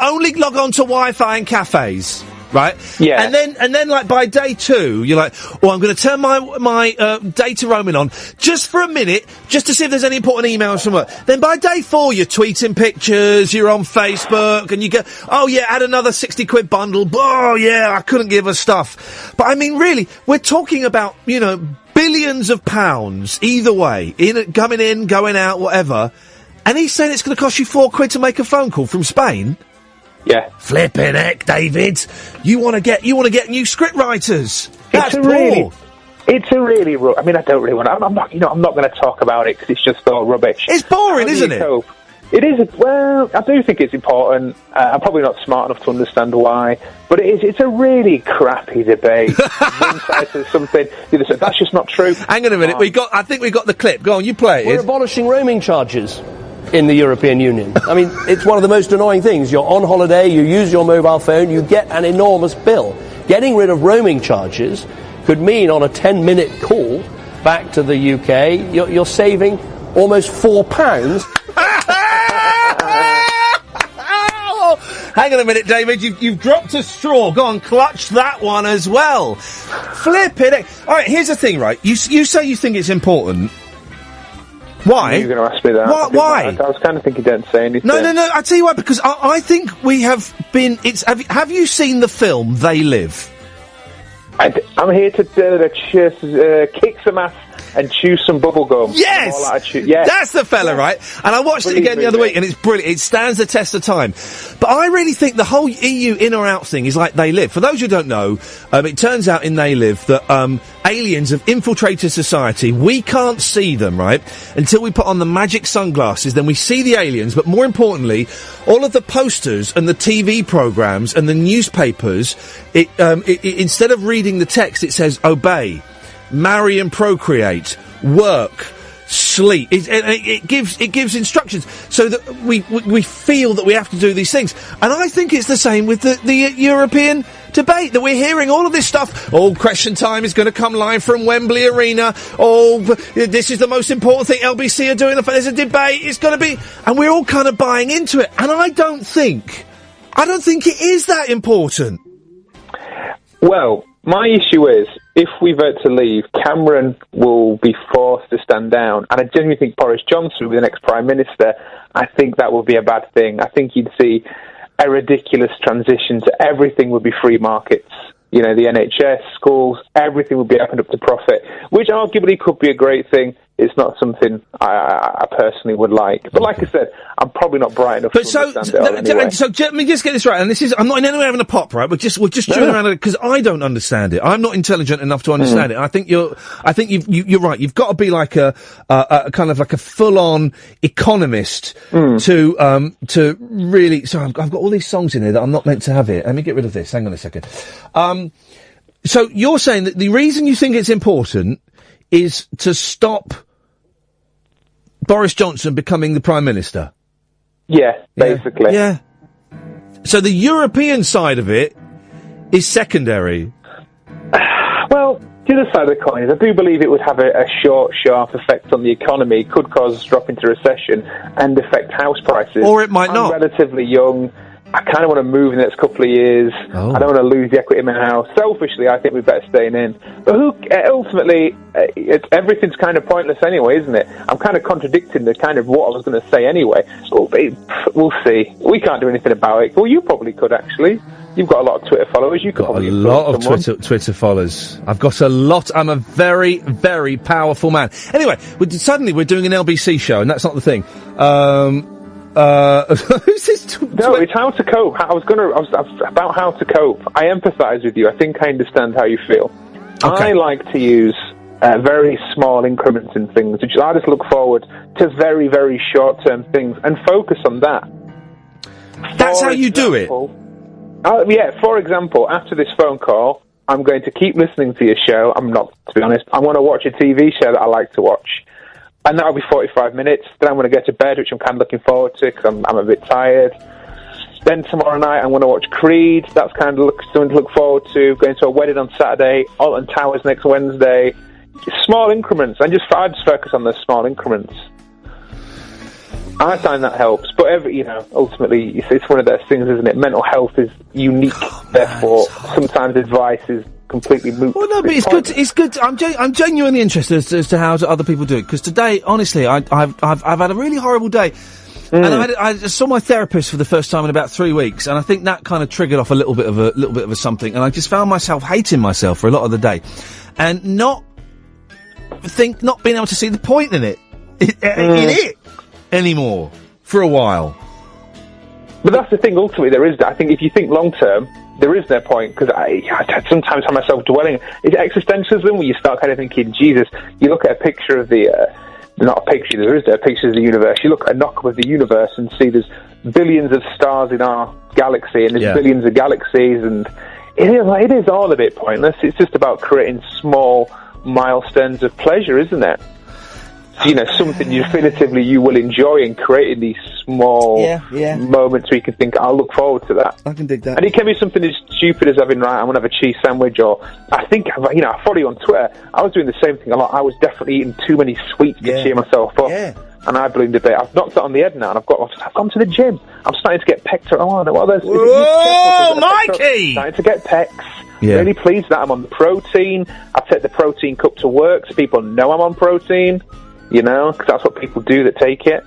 only log on to Wi-Fi in cafes. Right? Yeah. And then like by day 2, you're like, I'm going to turn my data roaming on just for a minute, just to see if there's any important emails from work. Then by day 4, you're tweeting pictures, you're on Facebook, and you go, add another 60 quid bundle. Oh yeah, I couldn't give a stuff. But I mean, really, we're talking about, billions of pounds either way, coming in, going out, whatever. And he's saying it's going to cost you £4 to make a phone call from Spain. Yeah. Flippin' heck, David. You want to get new script writers. That's It's a really I mean, I don't really want to. I'm not going to talk about it because it's just all rubbish. It's boring, isn't it? It is. Well, I do think it's important. I'm probably not smart enough to understand why, but it's a really crappy debate. One side says something, the other says that's just not true. Hang on a minute. I think we got the clip. Go on, you play it. We're abolishing roaming charges in the European Union. I mean, it's one of the most annoying things. You're on holiday, you use your mobile phone, you get an enormous bill. Getting rid of roaming charges could mean on a 10-minute call back to the UK, you're saving almost £4. Hang on a minute, David. You've dropped a straw. Go on, clutch that one as well. Flip it. All right, here's the thing, right? You say you think it's important. Why? You're going to ask me that. Why? I was kind of thinking you didn't say anything. No. I tell you why. Because I think we have been. Have you seen the film They Live? I'm here to kick some ass and chew some bubble gum. Yes! Yes. That's the fella, right? And I watched it again the other week, and it's brilliant. It stands the test of time. But I really think the whole EU in or out thing is like They Live. For those who don't know, it turns out in They Live that aliens have infiltrated society. We can't see them, right? Until we put on the magic sunglasses, then we see the aliens. But more importantly, all of the posters and the TV programmes and the newspapers, instead of reading the text, it says obey, marry and procreate, work, sleep. It gives instructions so that we feel that we have to do these things. And I think it's the same with the European debate, that we're hearing all of this stuff. Question Time is going to come live from Wembley Arena. This is the most important thing LBC are doing. There's a debate. It's going to be, and we're all kind of buying into it. And I don't think it is that important. Well, my issue is, if we vote to leave, Cameron will be forced to stand down. And I genuinely think Boris Johnson will be the next Prime Minister. I think that would be a bad thing. I think you'd see a ridiculous transition to everything would be free markets. The NHS, schools, everything would be opened up to profit, which arguably could be a great thing. It's not something I personally would like. But like I said, I'm probably not bright enough to understand it all anyway. So let me just get this right, and I'm not in any way having a pop, right? We're just chewing around it because I don't understand it. I'm not intelligent enough to understand it. I think you're right. You've got to be like a kind of like a full-on economist to really. So I've got all these songs in here that I'm not meant to have here. Let me get rid of this. Hang on a second. So you're saying that the reason you think it's important is to stop Boris Johnson becoming the Prime Minister? Yeah, basically. Yeah. So the European side of it is secondary. Well, the other side of the coin is I do believe it would have a short, sharp effect on the economy, could cause a drop into recession and affect house prices. Or it might not. I'm relatively young. I kind of want to move in the next couple of years. Oh. I don't want to lose the equity in my house. Selfishly, I think we're better staying in. But ultimately, everything's kind of pointless anyway, isn't it? I'm kind of contradicting the kind of what I was going to say anyway. We'll see. We can't do anything about it. Well, you probably could, actually. You've got a lot of Twitter followers. You could Got a probably lot of someone. Twitter followers. I've got a lot. I'm a very, very powerful man. Anyway, suddenly we're doing an LBC show, and that's not the thing. Who's this? No, it's how to cope. About how to cope. I empathise with you. I think I understand how you feel. Okay. I like to use very small increments in things, which I just look forward to very, very short-term things and focus on that. That's how you do it? Yeah, for example, after this phone call, I'm going to keep listening to your show. I'm not, to be honest. I want to watch a TV show that I like to watch. And that'll be 45 minutes. Then I'm going to go to bed, which I'm kind of looking forward to because I'm a bit tired. Then tomorrow night I'm going to watch Creed. That's kind of something to look forward to. Going to a wedding on Saturday. Alton Towers next Wednesday. Small increments. I just focus on those small increments. I find that helps. But ultimately, it's one of those things, isn't it? Mental health is unique. Therefore, sometimes advice is completely moot. Well, no, but it's good. It's good. I'm genuinely interested as to how other people do it. Because today, honestly, I've had a really horrible day, and I saw my therapist for the first time in about 3 weeks, and I think that kind of triggered off a little bit of a something, and I just found myself hating myself for a lot of the day, and not being able to see the point in it anymore for a while. But that's the thing. Ultimately, there is. I think if you think long term, there is no point, because I sometimes find myself dwelling. It's existentialism where you start kind of thinking, Jesus. You look at a picture of not a picture. There is no picture of the universe. You look at a knock-up of the universe and see there's billions of stars in our galaxy, and there's billions of galaxies, and it is all a bit pointless. It's just about creating small milestones of pleasure, isn't it? Something definitively you will enjoy, and creating these small moments where you can think, I'll look forward to that. I can dig that. And it can be something as stupid as having, I'm going to have a cheese sandwich, or I follow you on Twitter. I was doing the same thing a lot. I was definitely eating too many sweets to cheer myself up. Yeah. And I ballooned a bit. I've knocked it on the head now, and I've gone to the gym. I'm starting to get pecs. Oh, no, what are those? Whoa, Mikey! Starting to get pecs. Yeah. Really pleased that I'm on the protein. I take the protein cup to work so people know I'm on protein. Because that's what people do that take it.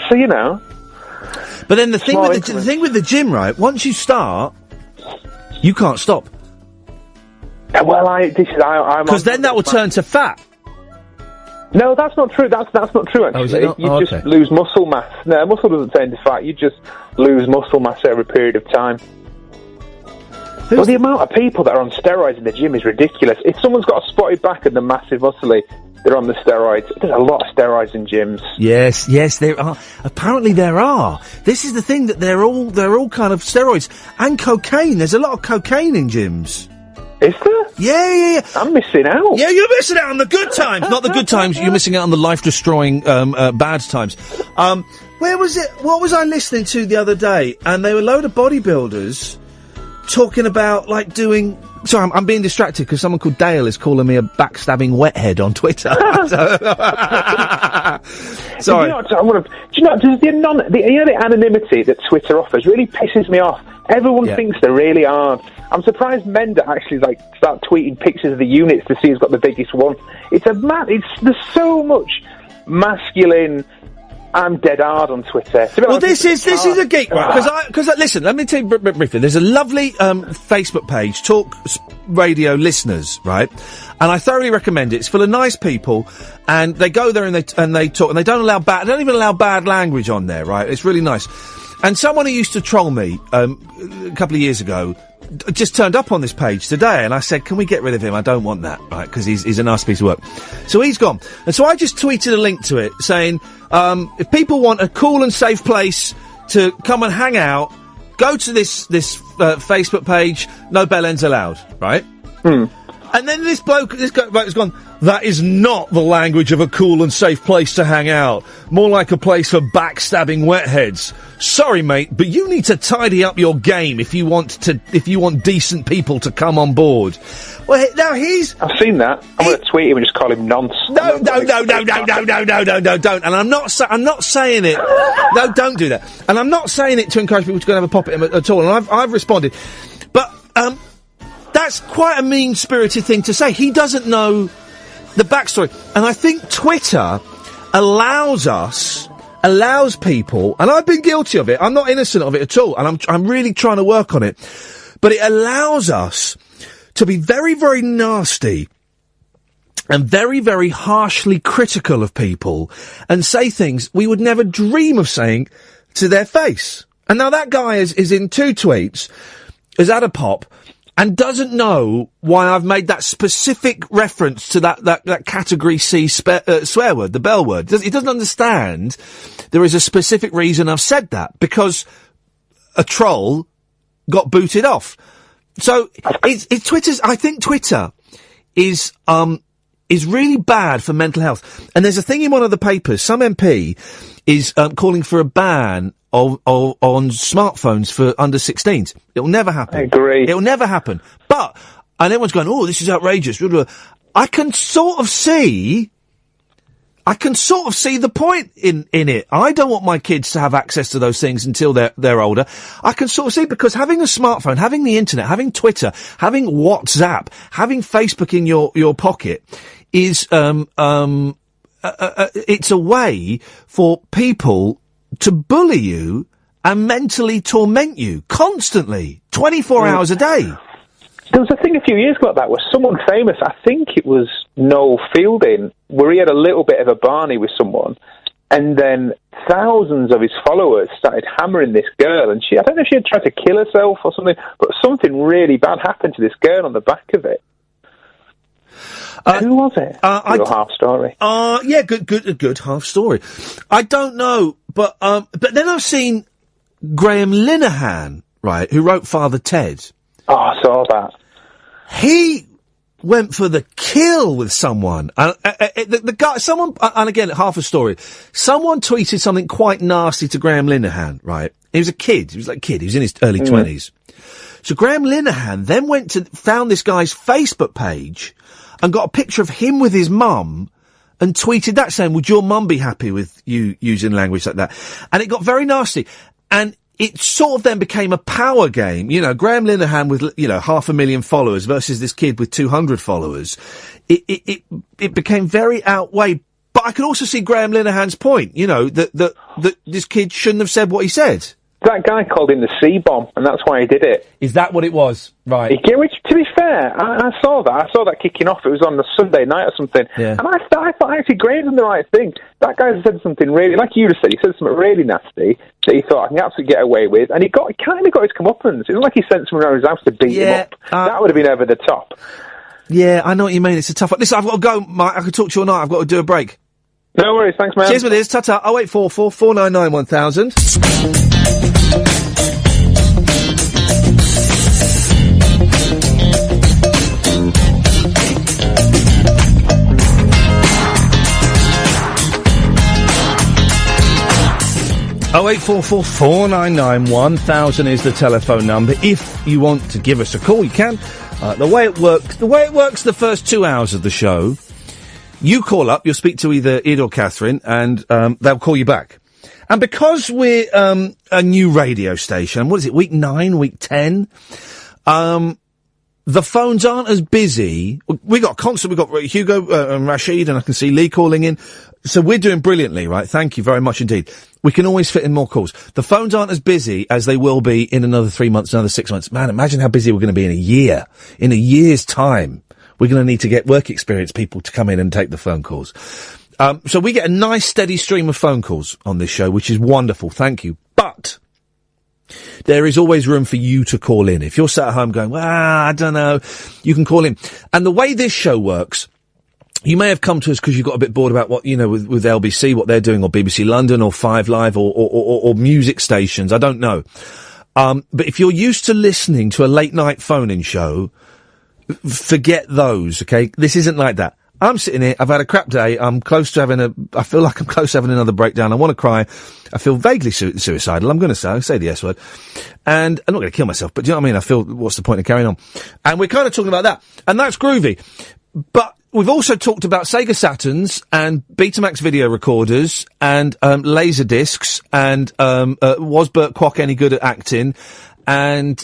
So, But then the thing with the gym, right? Once you start, you can't stop. Well, because then that will turn to fat. No, that's not true. That's not true, actually. Oh, is it not? You just lose muscle mass. No, muscle doesn't turn to fat. You just lose muscle mass over a period of time. Well, the amount of people that are on steroids in the gym is ridiculous. If someone's got a spotted back and they're massive muscly, they're on the steroids. There's a lot of steroids in gyms. Yes, there are. Apparently there are. This is the thing, that they're all kind of steroids. And cocaine. There's a lot of cocaine in gyms. Is there? Yeah. I'm missing out. Yeah, you're missing out on the good times. Not the good times. You're missing out on the life-destroying bad times. Where was it? What was I listening to the other day? And they were a load of bodybuilders talking about, doing... Sorry, I'm being distracted because someone called Dale is calling me a backstabbing wethead on Twitter. Sorry. Does the anonymity that Twitter offers really pisses me off. Everyone thinks they're really hard. I'm surprised men that actually start tweeting pictures of the units to see who's got the biggest one. There's so much masculine. I'm dead hard on Twitter. Well, this is a geek, right? Because listen, let me tell you briefly. There's a lovely Facebook page, Talk Radio Listeners, right? And I thoroughly recommend it. It's full of nice people, and they go there and they talk, and they don't even allow bad language on there, right? It's really nice. And someone who used to troll me a couple of years ago just turned up on this page today, and I said, can we get rid of him? I don't want that, right? Because he's a nice piece of work. So he's gone. And so I just tweeted a link to it saying, if people want a cool and safe place to come and hang out, go to this Facebook page, no bell ends allowed, right? And then this bloke has gone, that is not the language of a cool and safe place to hang out. More like a place for backstabbing wetheads. Sorry, mate, but you need to tidy up your game if you want decent people to come on board. Well, now I've seen that. I'm going to tweet him and just call him nonce. No, don't. And I'm not saying it. No, don't do that. And I'm not saying it to encourage people to go and have a pop at him at all. And I've responded. But, that's quite a mean-spirited thing to say. He doesn't know the backstory. And I think Twitter allows people, and I've been guilty of it, I'm not innocent of it at all, and I'm really trying to work on it, but it allows us to be very, very nasty and very, very harshly critical of people and say things we would never dream of saying to their face. And now that guy is in 2 tweets, has had a pop, and doesn't know why I've made that specific reference to that category C swear word, the bell word. He doesn't understand there is a specific reason I've said that, because a troll got booted off. So it's Twitter's. I think Twitter is really bad for mental health. And there's a thing in one of the papers. Some MP is calling for a ban on smartphones for under 16s. It'll never happen. I agree. It'll never happen. But, and everyone's going, oh, this is outrageous. I can sort of see the point in it. I don't want my kids to have access to those things until they're older. I can sort of see, because having a smartphone, having the internet, having Twitter, having WhatsApp, having Facebook in your pocket is, it's a way for people to bully you and mentally torment you constantly, 24 hours a day. There was a thing a few years ago like that where someone famous, I think it was Noel Fielding, where he had a little bit of a barney with someone, and then thousands of his followers started hammering this girl, and I don't know if she had tried to kill herself or something, but something really bad happened to this girl on the back of it. Who was it? Half story. Yeah, good half story. I don't know, but then I've seen Graham Linehan, right, who wrote Father Ted. Oh, I saw that. He went for the kill with someone. The guy, someone, and again, half a story. Someone tweeted something quite nasty to Graham Linehan, right? He was a kid. He was like a kid. He was in his early 20s. So Graham Linehan then found this guy's Facebook page and got a picture of him with his mum and tweeted that saying, would your mum be happy with you using language like that? And it got very nasty. And it sort of then became a power game. You know, Graham Linehan with, 500,000 followers versus this kid with 200 followers. It became very outweighed. But I could also see Graham Linehan's point, that this kid shouldn't have said what he said. That guy called him the C-bomb, and that's why he did it. Is that what it was? Right. Which, to be fair, I saw that. I saw that kicking off. It was on a Sunday night or something. Yeah. And I thought actually Graham's done the right thing. That guy said something really, like you just said, he said something really nasty that he thought I can absolutely get away with, and he kind of got his comeuppance. It wasn't like he sent someone around his house to beat him up. That would have been over the top. Yeah, I know what you mean. It's a tough one. Listen, I've got to go, Mike. I could talk to you all night. I've got to do a break. No worries. Thanks, man. Cheers, my dears. Ta-ta. 0844 499 1000. 0844 499 1000 is the telephone number. If you want to give us a call, you can. The way it works the first 2 hours of the show, you call up, you'll speak to either Id or Katherine, and they'll call you back. And because we're a new radio station, what is it, week 9, week 10, the phones aren't as busy. We got Hugo and Rashid, and I can see Lee calling in. So we're doing brilliantly, right? Thank you very much indeed. We can always fit in more calls. The phones aren't as busy as they will be in another 3 months, another 6 months. Man, imagine how busy we're going to be in a year. In a year's time, we're going to need to get work experience people to come in and take the phone calls. So we get a nice steady stream of phone calls on this show, which is wonderful. Thank you. But there is always room for you to call in. If you're sat at home going, well, I don't know, you can call in. And the way this show works, you may have come to us because you got a bit bored about what, with LBC, what they're doing, or BBC London, or 5 Live, or music stations. I don't know. But if you're used to listening to a late night phone-in show, forget those, okay? This isn't like that. I'm sitting here, I've had a crap day, I feel like I'm close to having another breakdown, I want to cry, I feel vaguely suicidal, I'm going to say the S word, and I'm not going to kill myself, but do you know what I mean? I feel, what's the point of carrying on? And we're kind of talking about that, and that's groovy. But we've also talked about Sega Saturns, and Betamax video recorders, and, laser discs, and, was Burt Kwok any good at acting, and,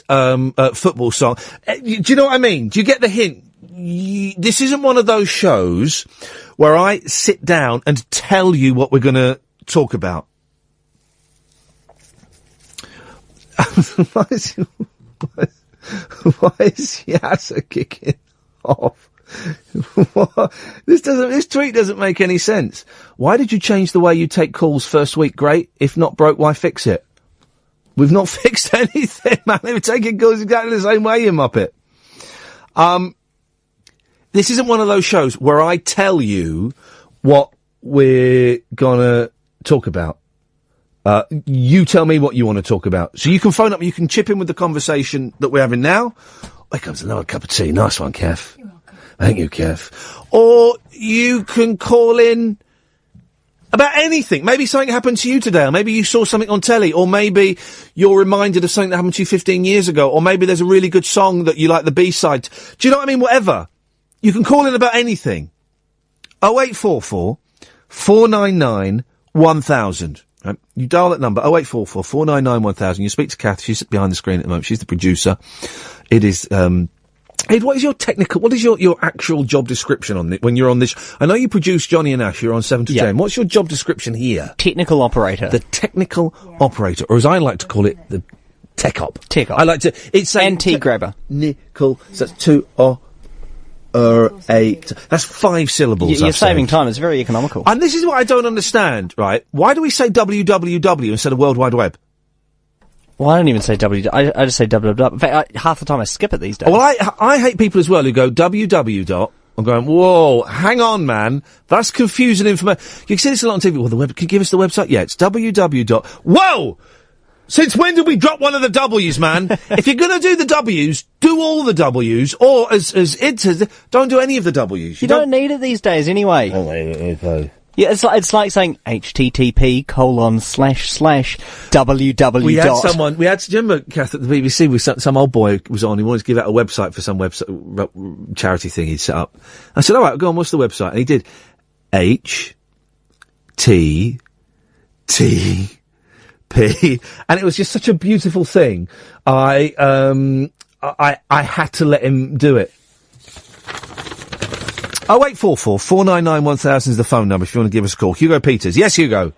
football song. Do you know what I mean? Do you get the hint? This isn't one of those shows where I sit down and tell you what we're going to talk about. Why is Yasser kicking off? This tweet doesn't make any sense. Why did you change the way you take calls first week? Great. If not broke, why fix it? We've not fixed anything, man. They were taking calls exactly the same way, you muppet. This isn't one of those shows where I tell you what we're gonna talk about. You tell me what you want to talk about. So you can phone up, you can chip in with the conversation that we're having now. Here comes another cup of tea. Nice one, Kev. You're welcome. Thank you, Kev. Or you can call in about anything. Maybe something happened to you today, or maybe you saw something on telly, or maybe you're reminded of something that happened to you 15 years ago, or maybe there's a really good song that you like the B-side. Do you know what I mean? Whatever. You can call in about anything. 0844 499 1000. Right? You dial that number, 0844 499 1000. You speak to Kath, she's behind the screen at the moment, she's the producer. It is, Ed, what is your actual job description on when you're on this? I know you produce Johnny and Ash, you're on 7 to 10. What's your job description here? Technical operator. The technical operator, or as I like to call it, the tech op. Tech op. I like to, it's saying... And tea grabber. Nickel, so that's 2 8. That's 5 syllables. You're saving time. It's very economical. And this is what I don't understand, right? Why do we say www instead of World Wide Web? Well, I don't even say I just say www. In fact, half the time I skip it these days. Well, I hate people as well who go www. I'm going, whoa, hang on, man. That's confusing information. You can see this a lot on TV. Well, can you give us the website? Yeah, it's www. Whoa! Since when did we drop one of the W's, man? If you're going to do the W's, do all the W's, or as it says, don't do any of the W's. You don't need it these days anyway. Yeah, it's like saying http://www. We had, do you remember, Kath, at the BBC, some old boy was on, he wanted to give out a website for some website, charity thing he'd set up. I said, alright, go on, what's the website? And he did HTTP. And it was just such a beautiful thing. I had to let him do it. 0844 499 1000 is the phone number if you want to give us a call. Hugo Peters. Yes, Hugo.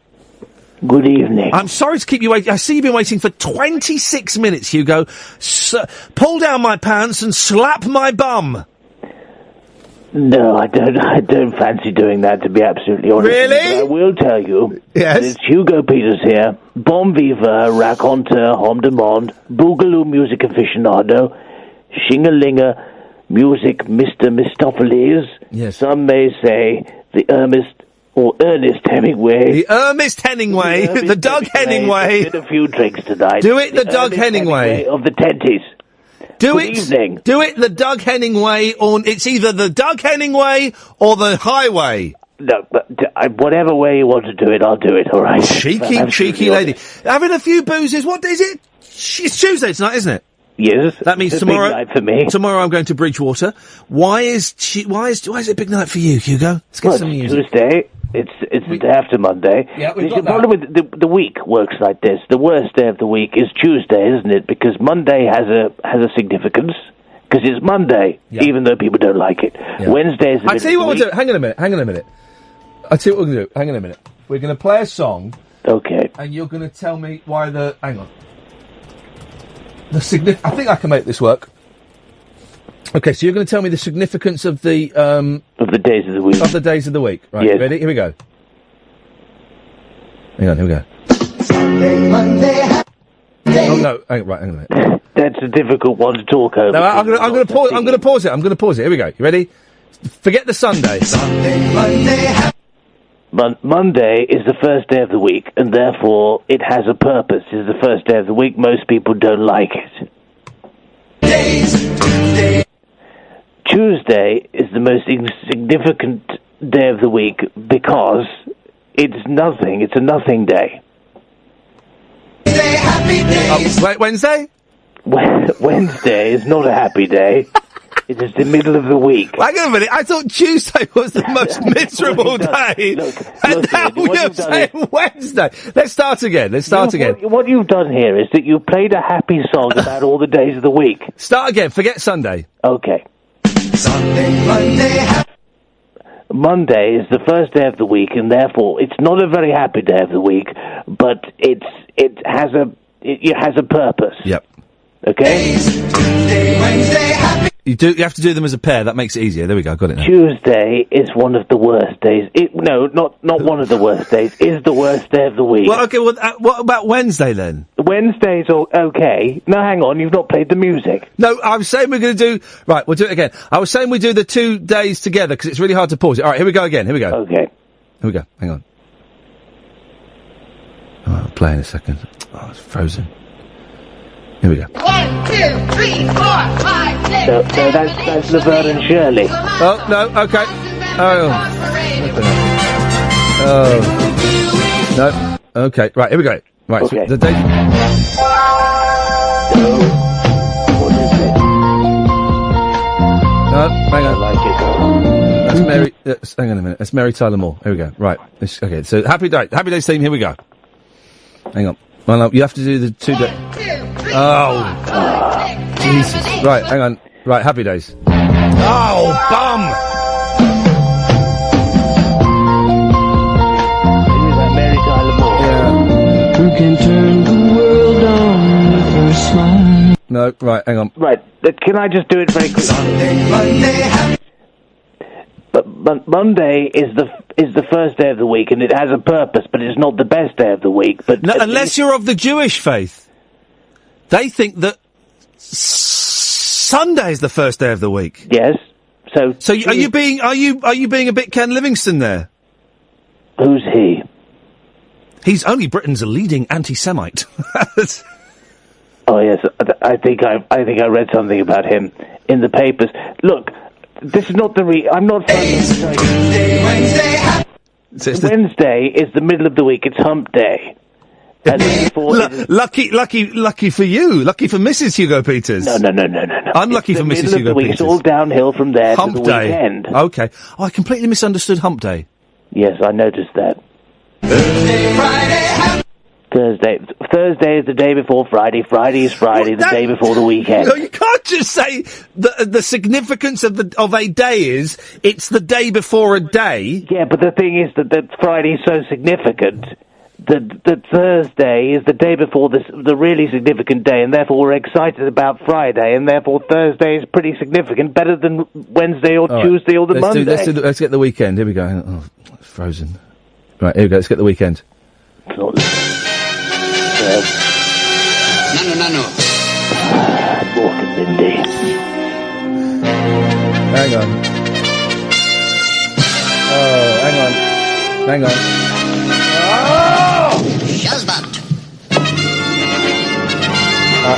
Good evening. I'm sorry to keep you waiting. I see you've been waiting for 26 minutes, Hugo. Pull down my pants and slap my bum. No, I don't fancy doing that, to be absolutely honest. Really? But I will tell you. Yes? It's Hugo Peters here. Bon vivant, raconteur, homme de monde, boogaloo music aficionado, shing-a-linger, music Mr. Mistopheles. Yes. Some may say the Ernest Hemingway. The Ernest Hemingway. The Doug Hemingway. Did a few drinks tonight. Do it the Doug Hemingway. Of the tenties. Good evening. Do it the Doug Hemingway, or it's either the Doug Hemingway or the highway. No, but whatever way you want to do it, I'll do it, all right? Cheeky lady. Having a few boozes. What is it? It's Tuesday tonight, isn't it? Yes. That means it's tomorrow. A big night for me. Tomorrow I'm going to Bridgewater. Why is it a big night for you, Hugo? Let's get some music. Tuesday. It's the day after Monday. Yeah, we've got the problem with the week works like this. The worst day of the week is Tuesday, isn't it? Because Monday has a significance. Because it's Monday, even though people don't like it. Yeah. Wednesday is. I'll tell you what we'll do. Hang on a minute. I'll tell you what we're going to do. Hang on a minute. We're going to play a song. Okay. And you're going to tell me why the. Hang on. I think I can make this work. Okay, so you're going to tell me the significance of the days of the week. Of the days of the week. Right, yes. Ready? Here we go. Hang on, here we go. Sunday, Monday. Oh no! Hang on a minute. That's a difficult one to talk over. No, I'm going to pause it. Here we go. You ready? Forget the Sunday. Sunday, Monday. Monday is the first day of the week, and therefore it has a purpose. It's the first day of the week. Most people don't like it. Tuesday is the most insignificant day of the week because it's nothing. It's a nothing day. Wait, Wednesday? Wednesday is not a happy day. It is the middle of the week. Hang on a minute. I thought Tuesday was the most miserable day. And now you're saying Wednesday. Let's start again. What you've done here is that you played a happy song about all the days of the week. Start again. Forget Sunday. Okay. Sunday, Monday is the first day of the week, and therefore it's not a very happy day of the week, but it has a purpose. Yep. Okay. You have to do them as a pair. That makes it easier. There we go. Got it now. Tuesday is one of the worst days. Not one of the worst days. Is the worst day of the week. Well, okay. Well, what about Wednesday then? Wednesday's okay. No, hang on. You've not played the music. No, I was saying we're going to do. Right, we'll do it again. I was saying we do the 2 days together because it's really hard to pause it. All right, here we go again. Here we go. Okay. Here we go. Hang on. Oh, I'll play in a second. Oh, it's frozen. Here we go. 1, 2, 3, 4, 5, 6. So that's Laverne and Shirley. Oh no. Okay. Oh. No. Okay. Right. Here we go. Right. Okay. So the day. What is it? No. Hang on. I like it. That's Mary. Hang on a minute. That's Mary Tyler Moore. Here we go. Right. Okay. So Happy Days theme. Here we go. Hang on. Well, no, you have to do the 2 days. Oh, Jesus. Right, hang on. Right, Happy Days. Oh, bum! Is that Mary Tyler Moore? Yeah. Who can turn the world on with her smile? No, right, hang on. Right, can I just do it very quickly? But Monday is the first day of the week, and it has a purpose, but it's not the best day of the week. But no, unless you're of the Jewish faith, they think that Sunday is the first day of the week. Yes. So are you being a bit Ken Livingstone there? Who's he? He's only Britain's leading anti-Semite. Oh yes, I think I read something about him in the papers. Look. This is not I'm not. Wednesday is the middle of the week. It's Hump Day. Lucky for you. Lucky for Mrs. Hugo Peters. No. Unlucky for Mrs. Hugo Peters. It's all downhill from there Hump to the Day. weekend. Okay. Oh, I completely misunderstood Hump Day. Yes, I noticed that. Thursday is the day before Friday. Friday is Friday, the day before the weekend. No, you can't just say the significance of a day is it's the day before a day. Yeah, but the thing is that Friday is so significant that Thursday is the day before the really significant day, and therefore we're excited about Friday, and therefore Thursday is pretty significant, better than Wednesday or Tuesday or the Monday. Let's get the weekend. Here we go. Oh, it's frozen. Right, here we go. Let's get the weekend. Nano. Mork and Mindy. Hang on. Oh, hang on. Oh! Shazbot.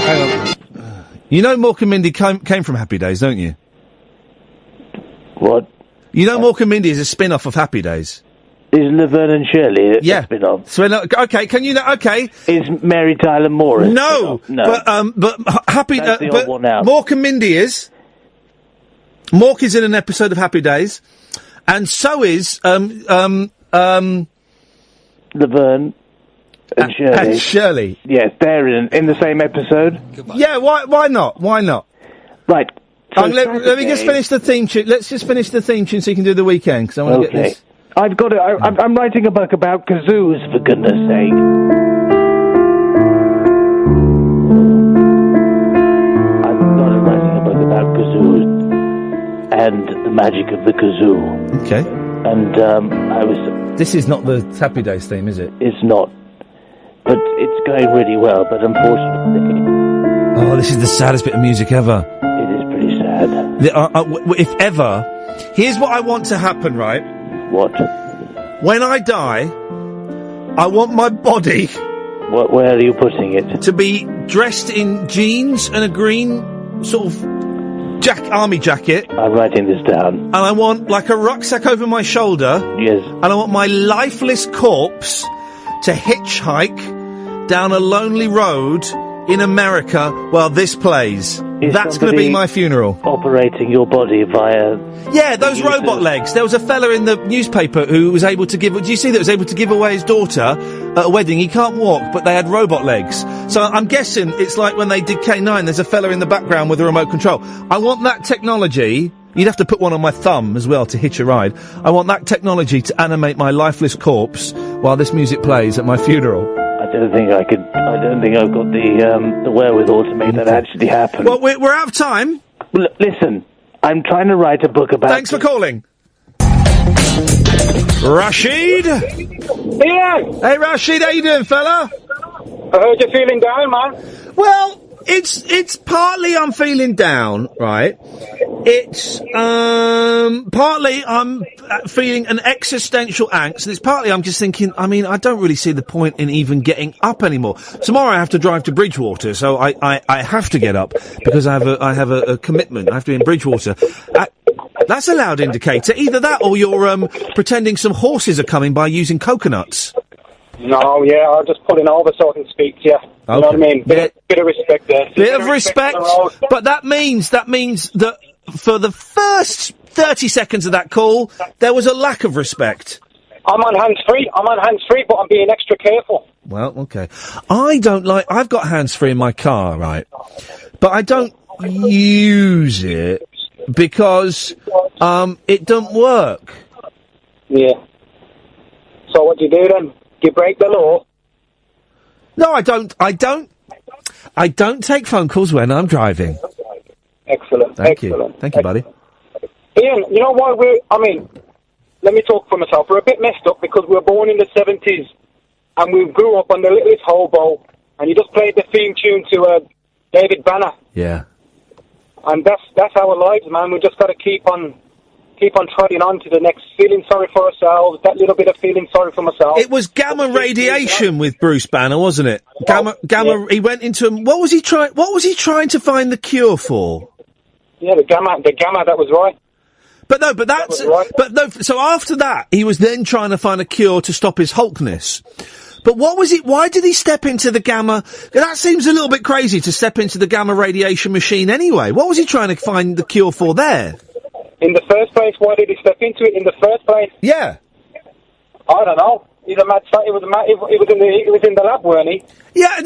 Hang on. You know Mork and Mindy came from Happy Days, don't you? What? You know Mork and Mindy is a spin-off of Happy Days. Is Laverne and Shirley a spin-off? Okay, can you know? Okay. Is Mary Tyler Moore a No, spin-off? but Happy. That's the odd one out. Mork and Mindy is. Mork is in an episode of Happy Days, and so is Laverne and Shirley. And Shirley. Yes, they're in the same episode. Yeah, why not? Why not? Right. So let me just finish the theme tune. Let's just finish the theme tune so you can do the weekend, because I want to get this. I've got it. I'm writing a book about kazoos, for goodness sake. I'm writing a book about kazoos and the magic of the kazoo. Okay. And I was. This is not the Happy Days theme, is it? It's not. But it's going really well, but unfortunately... Oh, this is the saddest bit of music ever. It is pretty sad. If ever... Here's what I want to happen, right? What? When I die, I want my body... Where are you putting it? To be dressed in jeans and a green sort of army jacket. I'm writing this down. And I want, like, a rucksack over my shoulder. Yes. And I want my lifeless corpse to hitchhike down a lonely road in America while this plays. That's going to be my funeral. Operating your body via... Yeah, those robot legs. There was a fella in the newspaper who was able to give... Do you see that? Was able to give away his daughter at a wedding. He can't walk, but they had robot legs. So I'm guessing it's like when they did K9, there's a fella in the background with a remote control. I want that technology... You'd have to put one on my thumb as well to hitch a ride. I want that technology to animate my lifeless corpse while this music plays at my funeral. I don't think I've got the wherewithal to make that actually happen. Well, we're out of time. Listen, I'm trying to write a book about... Thanks for calling. Rashid? Ian! Hey, Rashid, how you doing, fella? I heard you're feeling down, man. Well, it's partly I'm feeling down, right? It's, partly I'm feeling an existential angst, and it's partly I'm just thinking, I mean, I don't really see the point in even getting up anymore. Tomorrow I have to drive to Bridgewater, so I have to get up, because I have a commitment. I have to be in Bridgewater. That's a loud indicator. Either that or you're, pretending some horses are coming by using coconuts. No, yeah, I'm just pulling over so I can speak to you. Okay. You know what I mean? Bit of respect there. Bit of respect, but that means that for the first 30 seconds of that call, there was a lack of respect. I'm on hands-free, but I'm being extra careful. Well, okay. I've got hands-free in my car, right? But I don't use it because, it doesn't work. Yeah. So what do you do then? You break the law? No, I don't take phone calls when I'm driving. Excellent. Thank you, buddy. Ian, you know why let me talk for myself. We're a bit messed up because we were born in the 70s and we grew up on the Littlest Hobo, and you just played the theme tune to David Banner. Yeah. And that's our lives, man. We just got to keep on trotting on to the next, feeling sorry for ourselves, that little bit of feeling sorry for myself. It was gamma radiation with Bruce Banner, wasn't it? Gamma, yeah. He went into, what was he trying to find the cure for? Yeah, the gamma, that was right. So after that, he was then trying to find a cure to stop his Hulkness. But what was it? Why did he step into the gamma? That seems a little bit crazy to step into the gamma radiation machine anyway. What was he trying to find the cure for there? In the first place, why did he step into it in the first place? Yeah. I don't know. He's a mad. He was in the lab, weren't he? Yeah.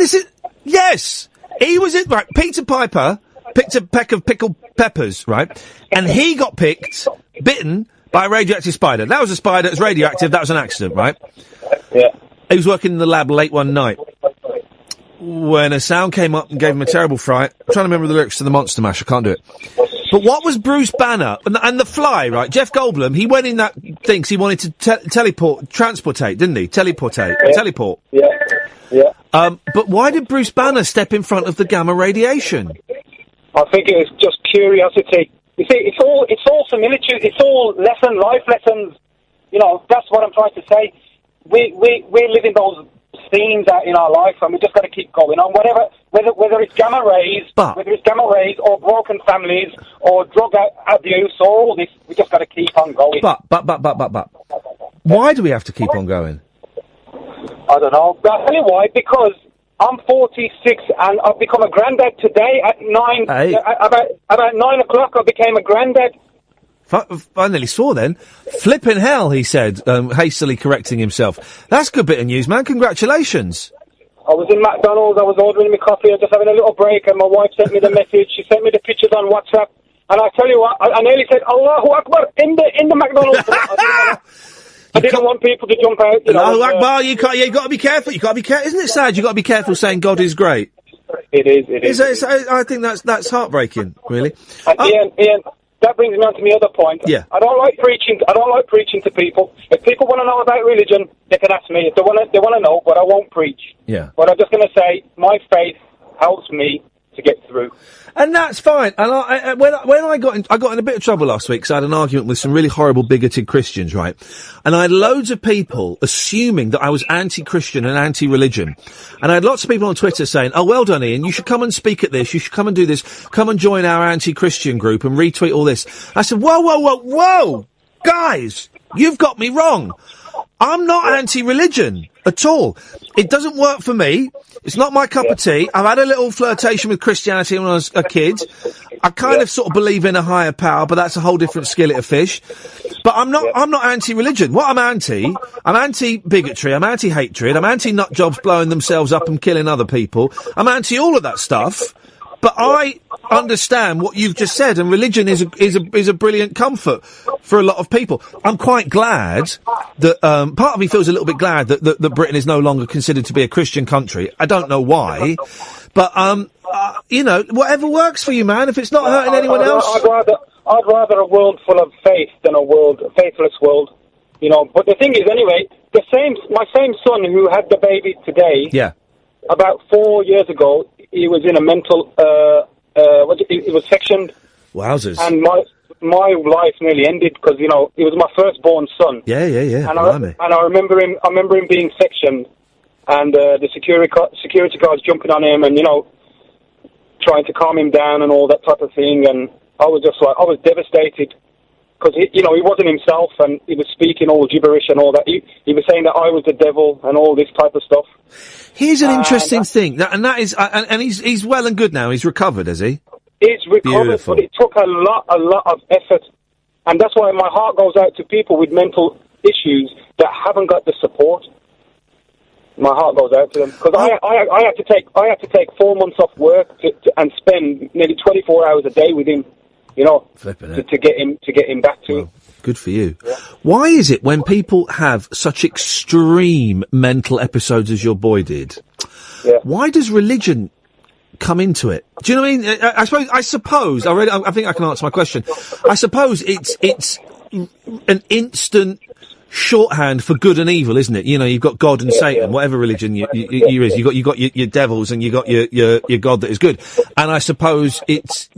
Yes. He was in. Right. Peter Piper picked a peck of pickled peppers, right? And he got bitten by a radioactive spider. That was a spider. It was radioactive. That was an accident, right? Yeah. He was working in the lab late one night when a sound came up and gave him a terrible fright. I'm trying to remember the lyrics to the Monster Mash. I can't do it. But what was Bruce Banner and the Fly, right? Jeff Goldblum, he went in that thing 'cause he wanted to transportate, didn't he? Teleport. Yeah. But why did Bruce Banner step in front of the gamma radiation? I think it was just curiosity. You see, it's all similitude. It's all life lessons. You know, that's what I'm trying to say. We're living those themes out in our life, and we just got to keep going on. Whether it's gamma rays, or broken families, or drug abuse, or all this, we just got to keep on going. But, why do we have to keep on going? I don't know. I'll tell you why. Because I'm 46, and I've become a granddad today at 9. Hey. About 9 o'clock, I became a granddad. I nearly swore then. Flippin' hell, he said, hastily correcting himself. That's a good bit of news, man. Congratulations. I was in McDonald's, I was ordering my coffee, I was just having a little break, and my wife sent me the message. She sent me the pictures on WhatsApp, and I tell you what, I nearly said, Allahu Akbar, in the McDonald's. I didn't want people to jump out. Allahu Akbar, you got to be careful. Isn't it sad? You got to be careful saying God is great. It is. I think that's heartbreaking, really. Ian, that brings me on to my other point. Yeah. I don't like preaching to people. If people want to know about religion, they can ask me. If they want to know, but I won't preach. Yeah. But I'm just going to say, my faith helps me to get through. And that's fine. And when I got in a bit of trouble last week, because I had an argument with some really horrible, bigoted Christians, right? And I had loads of people assuming that I was anti-Christian and anti-religion. And I had lots of people on Twitter saying, "Oh, well done, Ian. You should come and speak at this. You should come and do this. Come and join our anti-Christian group and retweet all this." I said, whoa, guys, you've got me wrong. I'm not anti-religion at all. It doesn't work for me. It's not my cup of tea. I've had a little flirtation with Christianity when I was a kid. I kind of sort of believe in a higher power, but that's a whole different skillet of fish. But I'm not anti-religion. What I'm anti-bigotry, I'm anti-hatred, I'm anti-nut jobs blowing themselves up and killing other people. I'm anti all of that stuff. But I understand what you've just said, and religion is a brilliant comfort for a lot of people. I'm quite glad that part of me feels a little bit glad that Britain is no longer considered to be a Christian country. I don't know why, but you know, whatever works for you, man. If it's not hurting anyone else, I'd rather a world full of faith than a faithless world. You know, but the thing is, anyway, my same son who had the baby today. Yeah. About 4 years ago, he was in a mental. It was sectioned. Wowzers! And my life nearly ended because he was my firstborn son. Yeah. And I remember him being sectioned, and the security guards jumping on him and trying to calm him down and all that type of thing. And I was devastated because he wasn't himself and he was speaking all gibberish and all that. He was saying that I was the devil and all this type of stuff. Here's an interesting thing, that is, and he's well and good now. He's recovered, has he? He's recovered, Beautiful. but it took a lot of effort, and that's why my heart goes out to people with mental issues that haven't got the support. My heart goes out to them because I had to take 4 months off work and spend nearly 24 hours a day with him, to get him back to. Well, good for you. Yeah. Why is it when people have such extreme mental episodes as your boy did? Yeah. Why does religion come into it? Do you know what I mean? I suppose. I think I can answer my question. I suppose it's an instant shorthand for good and evil, isn't it? You've got God and Satan, whatever religion you is. You got your devils and you got your God that is good. And I suppose it's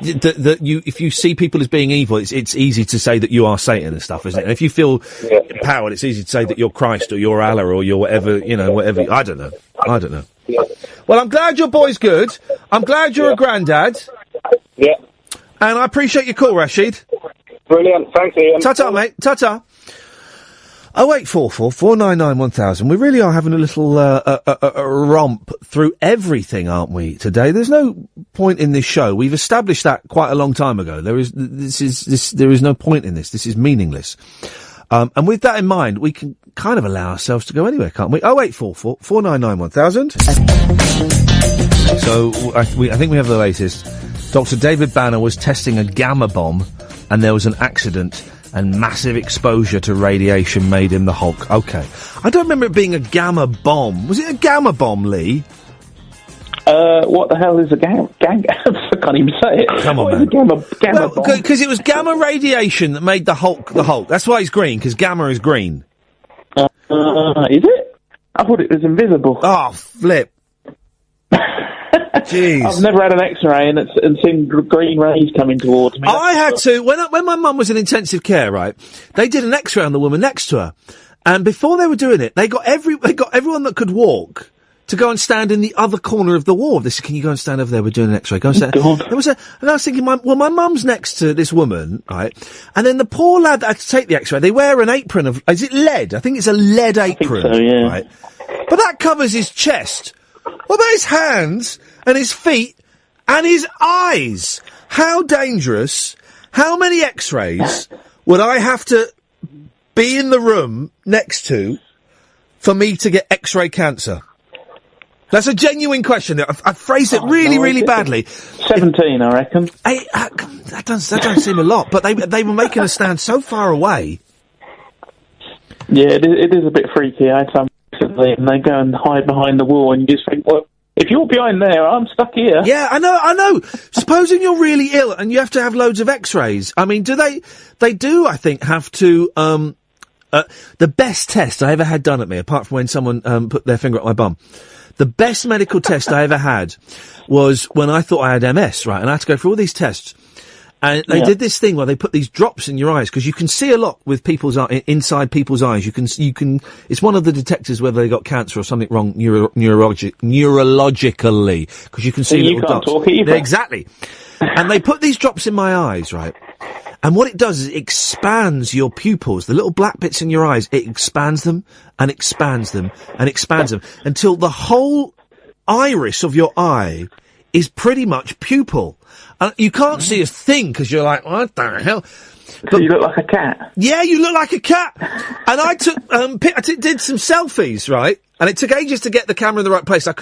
that if you see people as being evil, it's easy to say that you are Satan and stuff, isn't it? And if you feel empowered, it's easy to say that you're Christ or you're Allah or you're whatever. Whatever. I don't know. Well, I'm glad your boy's good. I'm glad you're a granddad. Yeah. And I appreciate your call, Rashid. Brilliant, thanks, Ian. Ta-ta, mate. Ta-ta. 0844 499 1000. We really are having a little romp through everything, aren't we, today? There's no point in this show. We've established that quite a long time ago. There is no point in this. This is meaningless. And with that in mind, we can kind of allow ourselves to go anywhere, can't we? 0844 499 1000. So I think we have the latest. Dr. David Banner was testing a gamma bomb, and there was an accident, and massive exposure to radiation made him the Hulk. Okay. I don't remember it being a gamma bomb. Was it a gamma bomb, Lee? What the hell is a gamma? I can't even say it. Come on, what man. Is a gamma bomb? Because it was gamma radiation that made the Hulk the Hulk. That's why he's green, because gamma is green. Is it? I thought it was invisible. Oh, flip. Jeez. I've never had an X-ray and seen green rays coming towards me. I had to when my mum was in intensive care, right? They did an X-ray on the woman next to her, and before they were doing it, they got everyone that could walk to go and stand in the other corner of the ward. They said, "Can you go and stand over there? We're doing an X-ray." Go and stand. And I was thinking, my mum's next to this woman, right? And then the poor lad that had to take the X-ray, they wear an apron of, is it lead? I think it's a lead apron, I think so, yeah. Right? But that covers his chest. What about his hands and his feet and his eyes? How dangerous? How many X-rays would I have to be in the room next to for me to get X-ray cancer? That's a genuine question. I phrased it really badly. 17, I reckon. That doesn't seem a lot, but they were making us stand so far away. Yeah, it is a bit freaky. I had some recently, and they go and hide behind the wall, and you just think, well, if you're behind there, I'm stuck here. Yeah, I know. Supposing you're really ill and you have to have loads of X-rays. I mean, they do, I think, have to, the best test I ever had done at me, apart from when someone, put their finger up my bum. The best medical test I ever had was when I thought I had MS, right? And I had to go through all these tests. And they did this thing where they put these drops in your eyes, because you can see a lot with people's inside people's eyes. You can, it's one of the detectors whether they got cancer or something wrong neurologically, because you can see little dots. Talk either. Exactly. And they put these drops in my eyes, right? And what it does is it expands your pupils, the little black bits in your eyes. It expands them and expands them and expands them until the whole iris of your eye is pretty much pupil. You can't see a thing because you're like, what the hell? But you look like a cat. Yeah, you look like a cat. And I took, did some selfies, right? And it took ages to get the camera in the right place. I